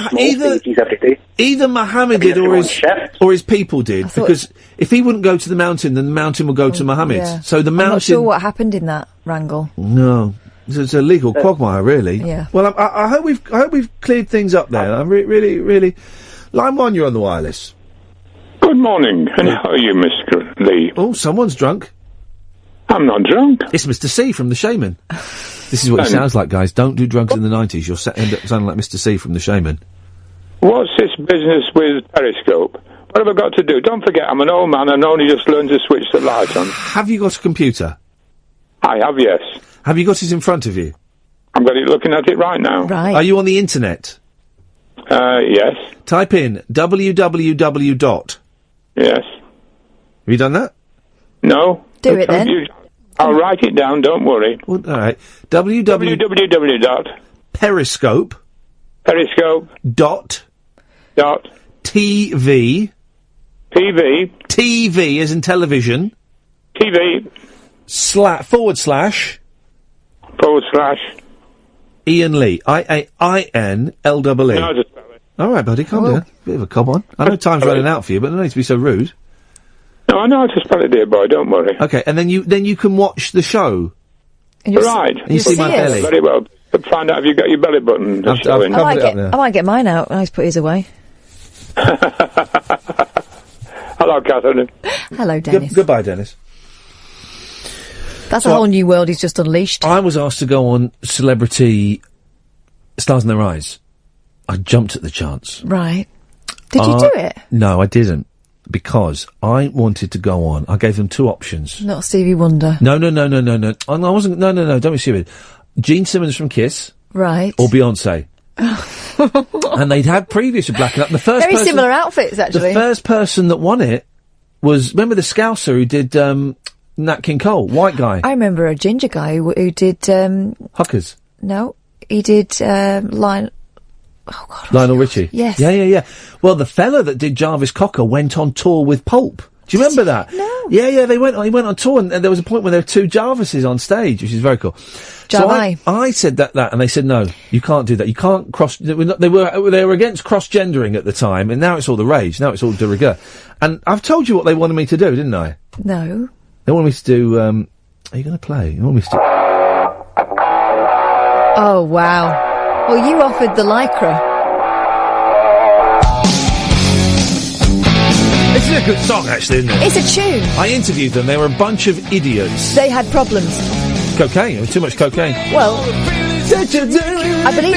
Stages every day. Either Muhammad did or his people did, because if he wouldn't go to the mountain, then the mountain would go to Muhammad. Yeah. So the mountain... I'm not sure what happened in that wrangle. No. It's a legal quagmire, really. Yeah. Well, I hope we've cleared things up there. I'm really. Line 1, you're on the wireless. Good morning, and how are you, Mr. Lee? Oh, someone's drunk. I'm not drunk. It's Mr. C from The Shaman. This is what it sounds like, guys. Don't do drugs in the 90s. You'll end up sounding like Mr. C from The Shaman. What's this business with Periscope? What have I got to do? Don't forget, I'm an old man and only just learned to switch the light on. Have you got a computer? I have, yes. Have you got it in front of you? I've got it looking at it right now. Right. Are you on the internet? Yes. Type in www. Yes. Have you done that? No. Do it then. I'll write it down, don't worry. Well, all right. www. Periscope. Dot. TV. TV as in television. TV. // Iain Lee. IAINLEE. No, just spell it. All right, buddy, calm down. Bit of a cob on. I know time's running out for you, but no need to be so rude. No, I know how to spell it, dear boy. Don't worry. Okay, and then you can watch the show. Right. And you see my belly. Very well. But find out if you got your belly button showing. I might get mine out. Nice, put his away. Hello, Katherine. Hello, Dennis. Goodbye, Dennis. That's a whole new world he's just unleashed. I was asked to go on Celebrity Stars in Their Eyes. I jumped at the chance. Right. Did you do it? No, I didn't. Because I wanted to go on. I gave them two options. Not Stevie Wonder. No. I wasn't. No. Don't be stupid. Gene Simmons from Kiss. Right. Or Beyonce. And they'd had previous with Black and Up. The first Very similar outfits, actually. The first person that won it was, remember the Scouser who did Nat King Cole, white guy. I remember a ginger guy who did Huckers. No, he did Lionel Richie. Yes. Yeah. Well, the fella that did Jarvis Cocker went on tour with Pulp. Do you remember that? No. Yeah, he went on tour, and there was a point where there were two Jarvises on stage, which is very cool. So I said that, and they said, no, you can't do that. You can't cross, they were against cross-gendering at the time, and now it's all the rage. Now it's all de rigueur. And I've told you what they wanted me to do, didn't I? No. They wanted me to do, are you going to play? They wanted me to do... Oh, wow. Well, you offered the Lycra. This is a good song, actually, isn't it? It's a tune. I interviewed them. They were a bunch of idiots. They had problems. Cocaine. Too much cocaine. Well, I believe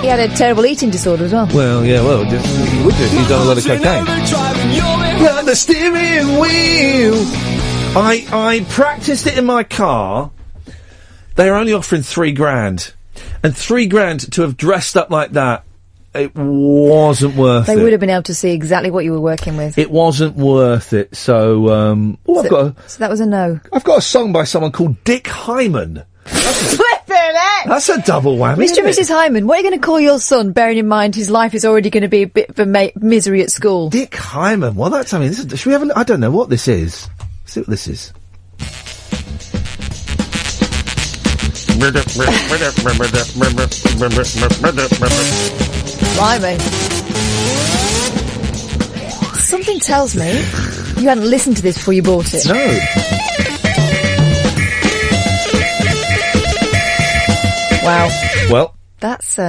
he had a terrible eating disorder as well. Well, yeah, well, he would do. He's done a lot of cocaine. Got the steering wheel. I practiced it in my car. They were only offering $3,000, and $3,000 to have dressed up like that. It wasn't worth it. They would have been able to see exactly what you were working with. It wasn't worth it. So, so that was a no. I've got a song by someone called Dick Hyman. Flipping it! That's a double whammy, Mr. and isn't Mrs. Hyman, what are you going to call your son, bearing in mind his life is already going to be a bit of a misery at school? Dick Hyman. Well, that's, I mean, should we have I don't know what this is. Let's see what this is. Blimey. Something tells me you hadn't listened to this before you bought it. No. Wow. Well, that's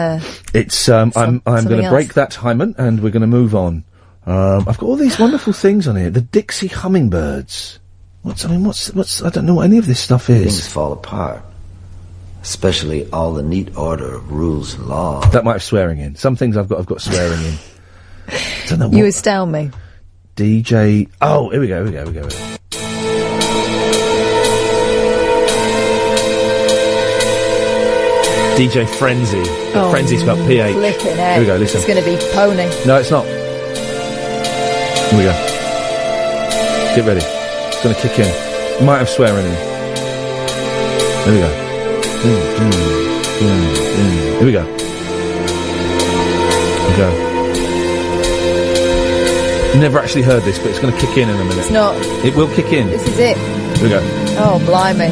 it's I'm going to break that Hyman, and we're going to move on. I've got all these wonderful things on here. The Dixie Hummingbirds. What's I don't know what any of this stuff is. Things fall apart. Especially all the neat order of rules and laws. That might have swearing in. Some things I've got swearing in. Don't know what. You astound me. DJ. Oh, here we go. DJ Frenzy. Frenzy spelled PH. Flipping Here we go, listen. It's going to be pony. No, it's not. Here we go. Get ready. It's going to kick in. It might have swearing in. Here we go. Here we go. Never actually heard this, but it's going to kick in a minute. It's not. It will kick in. This is it. Here we go. Oh, blimey.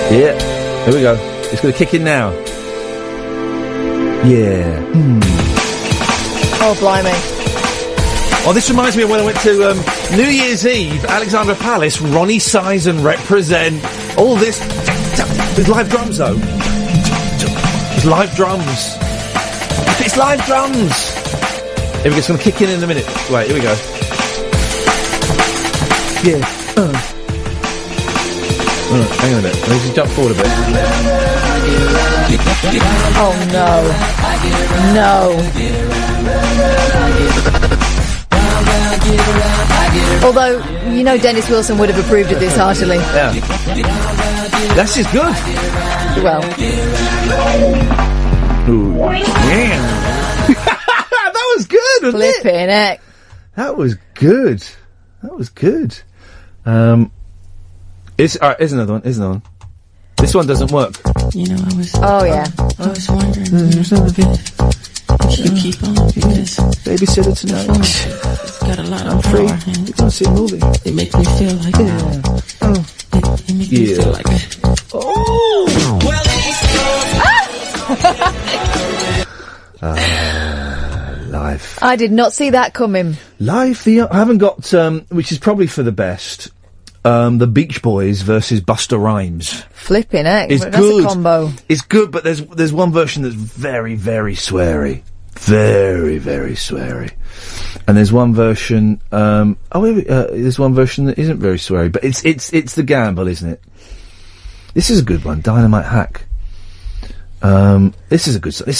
Yeah. Here we go. It's going to kick in now. Yeah. Oh, blimey. Oh, this reminds me of when I went to New Year's Eve, Alexandra Palace, Ronnie Sizen represent. All this. There's live drums, though. There's live drums. It's live drums. Here we go. It's going to kick in a minute. Wait, here we go. Yeah. Hang on a minute. Let's just jump forward a bit. Oh, no. No. Although, you know Dennis Wilson would have approved of this heartily. Yeah. That's just good. Well. Ooh. Yeah. That was good, wasn't it? Flipping heck. That was good. Here's another one. This one doesn't work. You know, I was wondering if you keep on because babysitter tonight. It's got a lot of free. power. We're gonna see a movie. It makes me feel like it makes me feel like Life. I did not see that coming. Life. I haven't got which is probably for the best. The Beach Boys versus Busta Rhymes. Flipping heck. It's That's good. a combo. It's good, but there's one version that's very, very sweary. Very, very sweary. And there's one version, there's one version that isn't very sweary, but it's the gamble, isn't it? This is a good one. Dynamite Hack. This is a good song.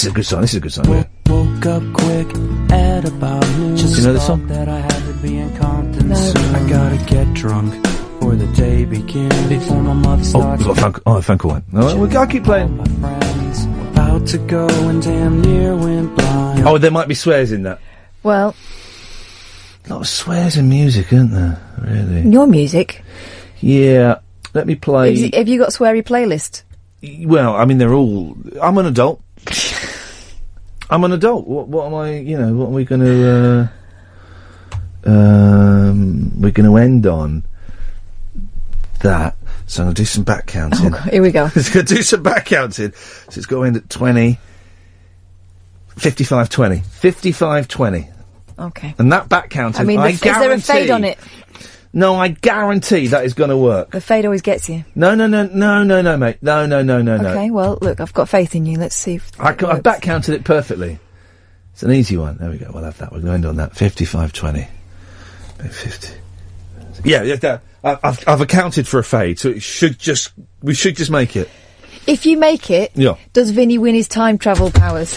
Yeah. Woke up quick at about noon. Do you know this song? That I had to be in Compton soon. I gotta get drunk before the day begins. Before my mother starts. We've got a phone call one. I'll keep playing. My friends about to go and damn near went blind. Oh, there might be swears in that. Well. A lot of swears in music, isn't there? Really. Your music? Yeah. Let me play. Have you got sweary playlist? Well, I mean, they're all. I'm an adult. What am I? What are we going to? We're going to end on that. So I'm going to do some back counting. Oh, here we go. It's going to do some back counting. So it's going to end at 20. 55-20. 55-20. Okay. And that back counting, I mean, is there a fade on it? No, I guarantee that is going to work. The fade always gets you. No, mate. No. Okay, well, look, I've got faith in you. Let's see if I've back counted it perfectly. It's an easy one. There we go. We'll have that. We're going to end on that. 55-20. 50. Yeah. I've accounted for a fade, so we should just make it. If you make it, does Vinny win his time travel powers?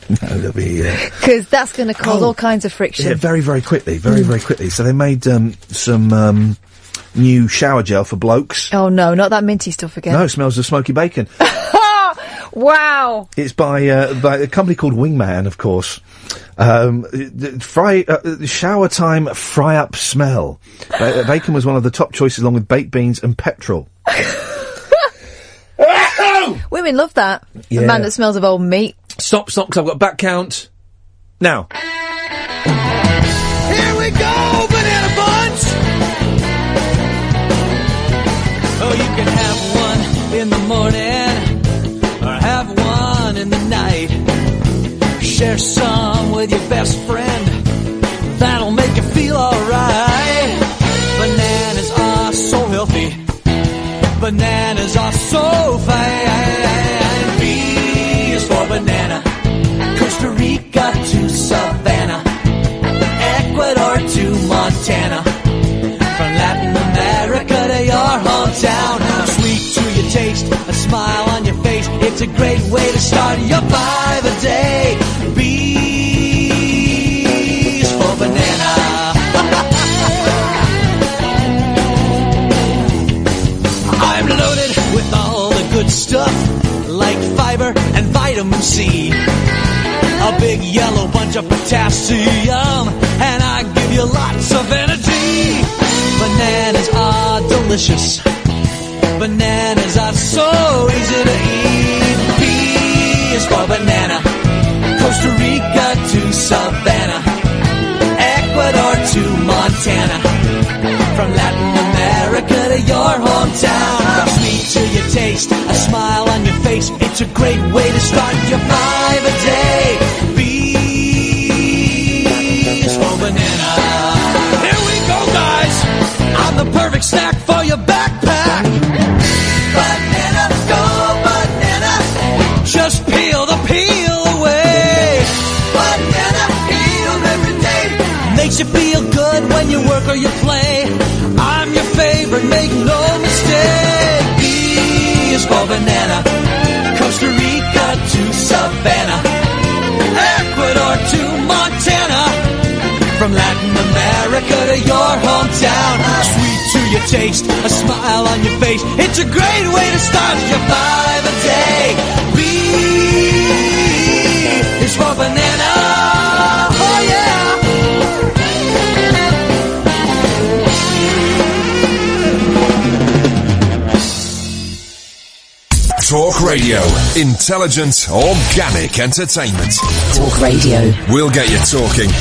No, there'll be... Because that's going to cause all kinds of friction. Yeah, very, very quickly. Very quickly. So they made some new shower gel for blokes. Oh, no, not that minty stuff again. No, it smells of smoky bacon. Wow! It's by a company called Wingman, of course. Shower time fry-up smell. Bacon was one of the top choices along with baked beans and petrol. Women love that. Yeah. A man that smells of old meat. Stop, because I've got back count. Now. Here we go, banana bunch! Oh, you can have one in the morning, or have one in the night. Share some with your best friend, that'll make you feel alright. Bananas are so healthy, bananas are so fine. B is for banana, Costa Rica to Savannah, Ecuador to Montana, from Latin America to your hometown. Sweet to your taste, a smile on your face, it's a great way to start your 5-a-day. B is for banana. I'm loaded with all the good stuff, like fiber and vitamin C, a big yellow bunch of potassium, and I give you lots of energy. Bananas are delicious, bananas are so easy to eat. B is for banana, Costa Rica to Savannah, Ecuador to Montana, from Latin America to your hometown. Sweet to your taste, a smile on your face, it's a great way to start your 5-a-day. B is for banana. Here we go, guys. I'm the perfect snack for your backpack. Banana, go banana. Just peel the peel away. Banana peel every day. Makes you feel good when you work or you play. I'm your favorite, make no mistake. B is for banana, Costa Rica to Savannah, Ecuador to Montana, from Latin America to your hometown. Sweet to your taste, a smile on your face, it's a great way to start your 5-a-day. B is for banana. Oh yeah. Talk Radio. Intelligent, organic entertainment. Talk Radio. We'll get you talking.